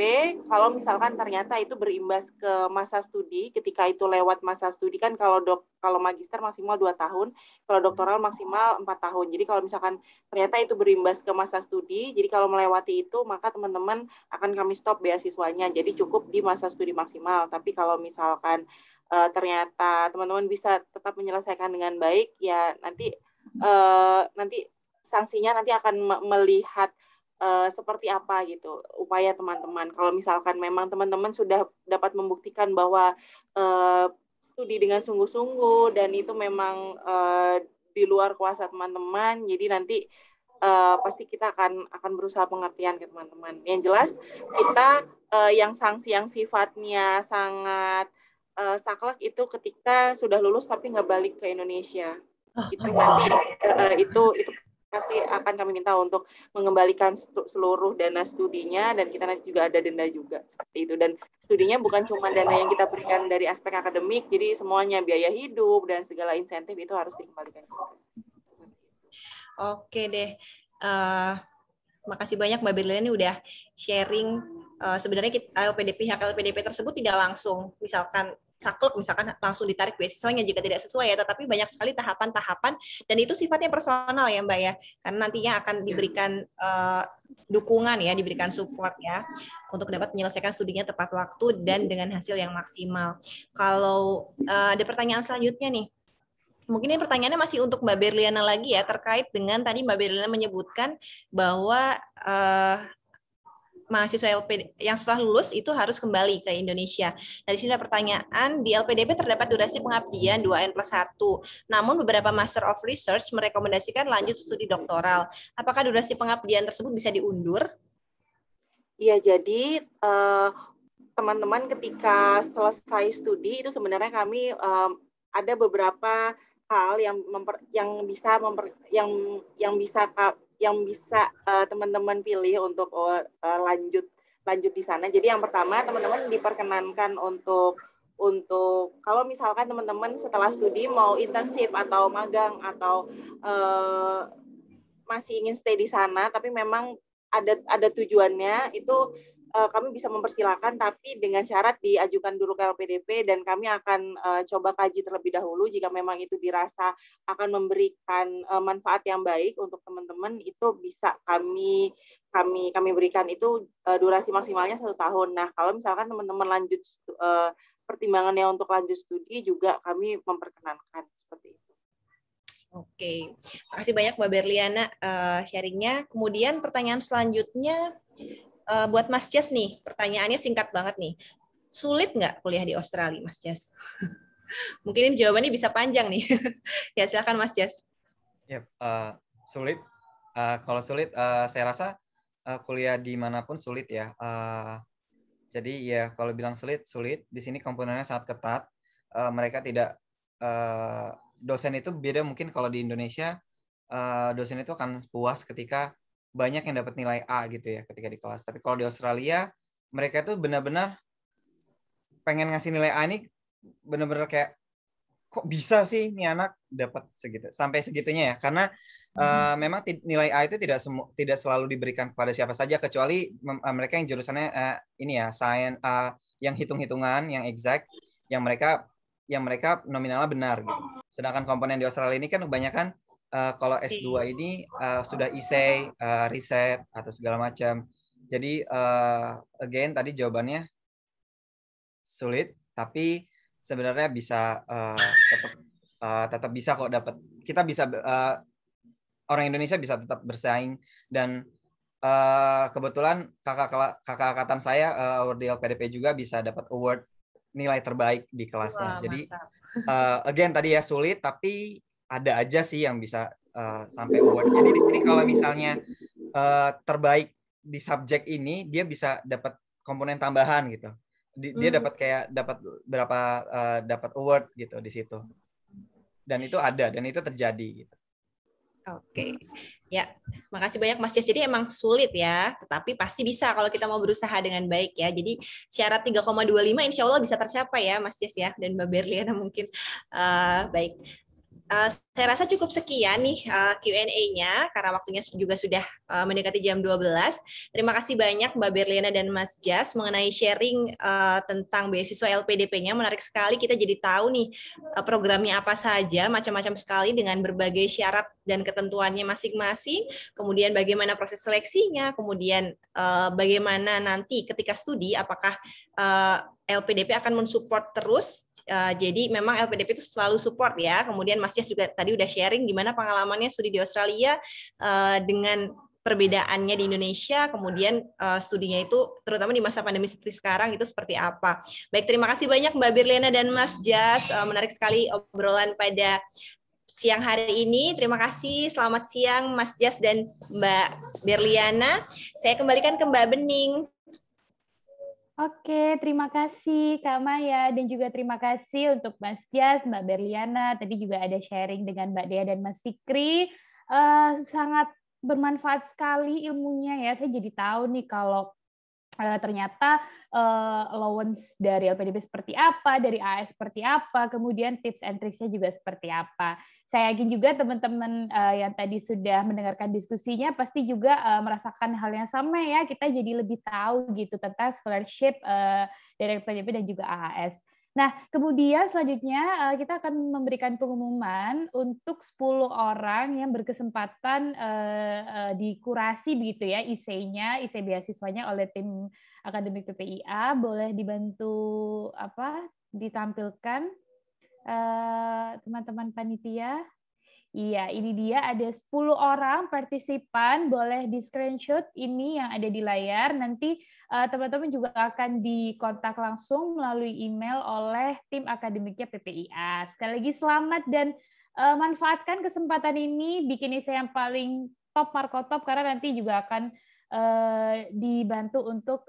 kalau misalkan ternyata itu berimbas ke masa studi, ketika itu lewat masa studi kan kalau magister maksimal 2 tahun, kalau doktoral maksimal 4 tahun. Jadi kalau misalkan ternyata itu berimbas ke masa studi, jadi kalau melewati itu maka teman-teman akan kami stop beasiswanya. Jadi cukup di masa studi maksimal. Tapi kalau misalkan ternyata teman-teman bisa tetap menyelesaikan dengan baik, ya nanti sanksinya nanti akan melihat seperti apa gitu upaya teman-teman. Kalau misalkan memang teman-teman sudah dapat membuktikan bahwa studi dengan sungguh-sungguh dan itu memang di luar kuasa teman-teman, jadi nanti pasti kita akan berusaha pengertian ke teman-teman. Yang jelas kita yang sanksi yang sifatnya sangat saklek itu ketika sudah lulus tapi nggak balik ke Indonesia. Itu nanti itu pasti akan kami minta untuk mengembalikan seluruh dana studinya dan kita nanti juga ada denda juga seperti itu. Dan studinya bukan cuma dana yang kita berikan dari aspek akademik, jadi semuanya biaya hidup dan segala insentif itu harus dikembalikan. Oke deh. Makasih banyak Mbak Berliana udah sharing. Sebenarnya pihak LPDP tersebut tidak langsung misalkan saklek misalkan langsung ditarik beasiswanya jika tidak sesuai ya, tetapi banyak sekali tahapan-tahapan dan itu sifatnya personal ya Mbak ya, karena nantinya akan diberikan dukungan ya, diberikan support ya untuk dapat menyelesaikan studinya tepat waktu dan dengan hasil yang maksimal. Kalau ada pertanyaan selanjutnya nih, Mungkin ini pertanyaannya masih untuk Mbak Berliana lagi ya, terkait dengan tadi Mbak Berliana menyebutkan bahwa mahasiswa LPDP yang setelah lulus itu harus kembali ke Indonesia. Nah, di sini ada pertanyaan, di LPDP terdapat durasi pengabdian 2N+1. Namun beberapa Master of Research merekomendasikan lanjut studi doktoral. Apakah durasi pengabdian tersebut bisa diundur? Iya, jadi teman-teman ketika selesai studi itu sebenarnya kami ada beberapa hal yang bisa teman-teman pilih untuk lanjut di sana. Jadi yang pertama, teman-teman diperkenankan untuk kalau misalkan teman-teman setelah studi mau internship atau magang atau masih ingin stay di sana tapi memang ada tujuannya, itu kami bisa mempersilahkan, tapi dengan syarat diajukan dulu ke LPDP dan kami akan coba kaji terlebih dahulu. Jika memang itu dirasa akan memberikan manfaat yang baik untuk teman-teman, itu bisa kami berikan itu durasi maksimalnya 1 tahun. Nah, kalau misalkan teman-teman lanjut pertimbangannya untuk lanjut studi, juga kami memperkenankan seperti itu. Oke, makasih banyak Mbak Berliana sharingnya. Kemudian pertanyaan selanjutnya buat Mas Jas nih, pertanyaannya singkat banget nih. Sulit nggak kuliah di Australia, Mas Jas? Mungkin ini jawabannya bisa panjang nih. Ya, silakan Mas Jas. Yep, sulit. Kalau sulit, saya rasa kuliah dimanapun sulit ya. Jadi ya kalau bilang sulit. Di sini komponennya sangat ketat. Mereka tidak dosen itu beda mungkin kalau di Indonesia dosen itu akan puas ketika banyak yang dapat nilai A gitu ya ketika di kelas. Tapi kalau di Australia mereka tuh benar-benar pengen ngasih nilai A ini benar-benar kayak kok bisa sih nih anak dapat segitu sampai segitunya ya, karena memang nilai A itu tidak selalu diberikan kepada siapa saja, kecuali mereka yang jurusannya ini ya science, yang hitung-hitungan, yang exact, yang mereka nominalnya benar gitu. Sedangkan komponen di Australia ini kan kebanyakan kalau S2 ini sudah essay, riset atau segala macam. Jadi again tadi jawabannya sulit, tapi sebenarnya bisa tetap bisa kok dapat. Kita bisa orang Indonesia bisa tetap bersaing, dan kebetulan kakak angkatan saya di LPDP juga bisa dapat award nilai terbaik di kelasnya. Wah, jadi again tadi ya sulit, tapi ada aja sih yang bisa sampai award. Jadi di sini kalau misalnya terbaik di subjek ini, dia bisa dapat komponen tambahan gitu. Dia dapat dapat award gitu di situ. Dan itu ada, dan itu terjadi gitu. Oke, ya, makasih banyak Mas Jas. Jadi emang sulit ya, tetapi pasti bisa kalau kita mau berusaha dengan baik ya. Jadi syarat 3,25 insya Allah bisa tercapai ya Mas Jas ya, dan Mbak Berliana mungkin. Baik. Saya rasa cukup sekian nih Q&A-nya, karena waktunya juga sudah mendekati jam 12. Terima kasih banyak Mbak Berliana dan Mas Jas mengenai sharing tentang beasiswa LPDP-nya. Menarik sekali, kita jadi tahu nih programnya apa saja, macam-macam sekali dengan berbagai syarat dan ketentuannya masing-masing, kemudian bagaimana proses seleksinya, kemudian bagaimana nanti ketika studi, apakah LPDP akan mensupport terus. Jadi memang LPDP itu selalu support ya. Kemudian Mas Jas juga tadi udah sharing gimana pengalamannya studi di Australia dengan perbedaannya di Indonesia, kemudian studinya itu terutama di masa pandemi seperti sekarang itu seperti apa. Baik, terima kasih banyak Mbak Berliana dan Mas Jas. Menarik sekali obrolan pada siang hari ini. Terima kasih. Selamat siang Mas Jas dan Mbak Berliana. Saya kembalikan ke Mbak Bening. Oke, terima kasih Kak Maya, dan juga terima kasih untuk Mas Jas, Mbak Berliana, tadi juga ada sharing dengan Mbak Dea dan Mas Fikri. Sangat bermanfaat sekali ilmunya ya, saya jadi tahu nih kalau ternyata allowance dari LPDP seperti apa, dari AS seperti apa, kemudian tips and tricksnya juga seperti apa. Saya yakin juga teman-teman yang tadi sudah mendengarkan diskusinya pasti juga merasakan hal yang sama ya, kita jadi lebih tahu gitu tentang scholarship dari LPDP dan juga AAS. Nah, kemudian selanjutnya kita akan memberikan pengumuman untuk 10 orang yang berkesempatan dikurasi begitu ya, IC-nya, IC beasiswanya oleh tim akademik PPIA. Boleh dibantu ditampilkan teman-teman panitia. Iya, ini dia ada 10 orang partisipan, boleh di screenshot ini yang ada di layar. Nanti teman-teman juga akan dikontak langsung melalui email oleh tim akademiknya PPIA. Sekali lagi selamat dan manfaatkan kesempatan ini, bikin essay yang paling top, markotop, karena nanti juga akan dibantu untuk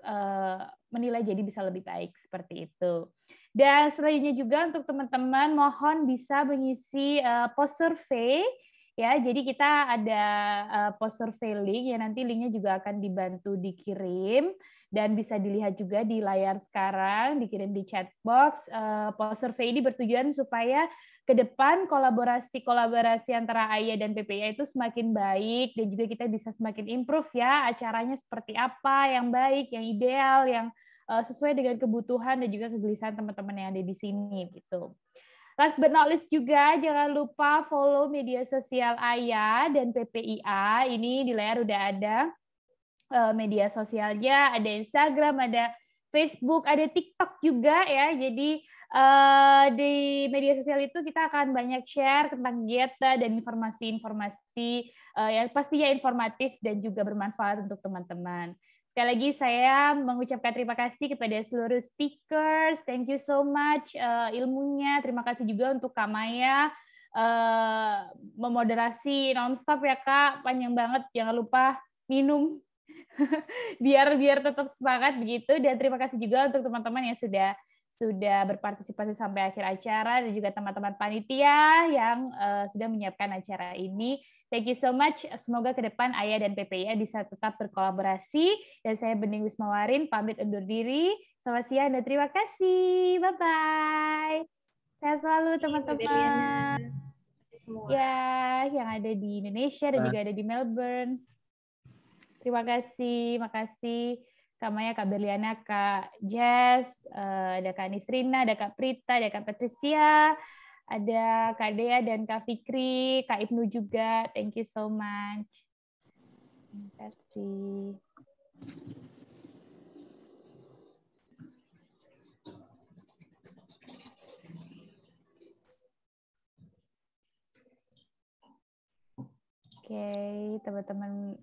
menilai jadi bisa lebih baik, seperti itu. Dan selanjutnya juga untuk teman-teman mohon bisa mengisi post survey ya. Jadi kita ada post survey link ya, nanti linknya juga akan dibantu dikirim dan bisa dilihat juga di layar sekarang, dikirim di chat box. Post survey ini bertujuan supaya ke depan kolaborasi antara AYA dan PPIA itu semakin baik dan juga kita bisa semakin improve ya acaranya seperti apa yang baik, yang ideal, yang sesuai dengan kebutuhan dan juga kegelisahan teman-teman yang ada di sini gitu. Last but not least juga jangan lupa follow media sosial AYA dan PPIA. Ini di layar udah ada media sosialnya, ada Instagram, ada Facebook, ada TikTok juga ya. Jadi di media sosial itu kita akan banyak share tentang kegiatan dan informasi-informasi yang pastinya informatif dan juga bermanfaat untuk teman-teman. Sekali lagi saya mengucapkan terima kasih kepada seluruh speakers. Thank you so much ilmunya. Terima kasih juga untuk Kak Maya memoderasi nonstop ya Kak. Panjang banget. Jangan lupa minum biar tetap semangat begitu. Dan terima kasih juga untuk teman-teman yang sudah berpartisipasi sampai akhir acara dan juga teman-teman panitia yang sudah menyiapkan acara ini. Thank you so much. Semoga ke depan AYA dan PPIA bisa tetap berkolaborasi. Dan saya Bening Wismawarin pamit undur diri. Selamat siang dan terima kasih. Bye-bye. Sehat selalu teman-teman. Ya, yang ada di Indonesia dan juga ada di Melbourne. Terima kasih. Makasih. Kak Maya, Kak Berliana, Kak Jess, ada Kak Nisrina, ada Kak Prita, ada Kak Patricia, ada Kak Dea dan Kak Fikri, Kak Ibnu juga. Thank you so much. Terima kasih. Oke, teman-teman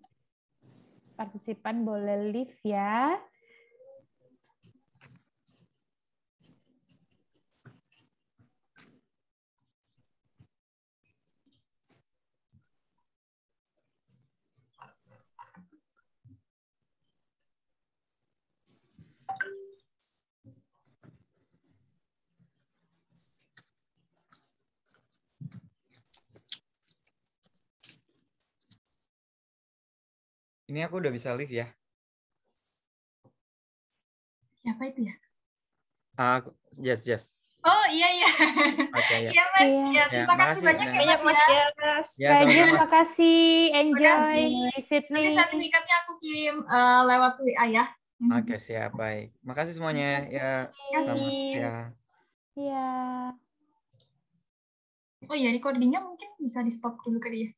partisipan boleh leave ya. Ini aku udah bisa live ya. Siapa itu ya? Yes. Oh iya. Oke, ya. Iya Mas. Ya, terima kasih banyak ya Mas ya. Terima kasih. Enjoy di Sydney. Nanti sertifikatnya aku kirim lewat WA ya. Oke, siap, baik. Makasih semuanya. Ya, selamat siang. Iya. Oh iya, recordingnya mungkin bisa di stop dulu kali ya.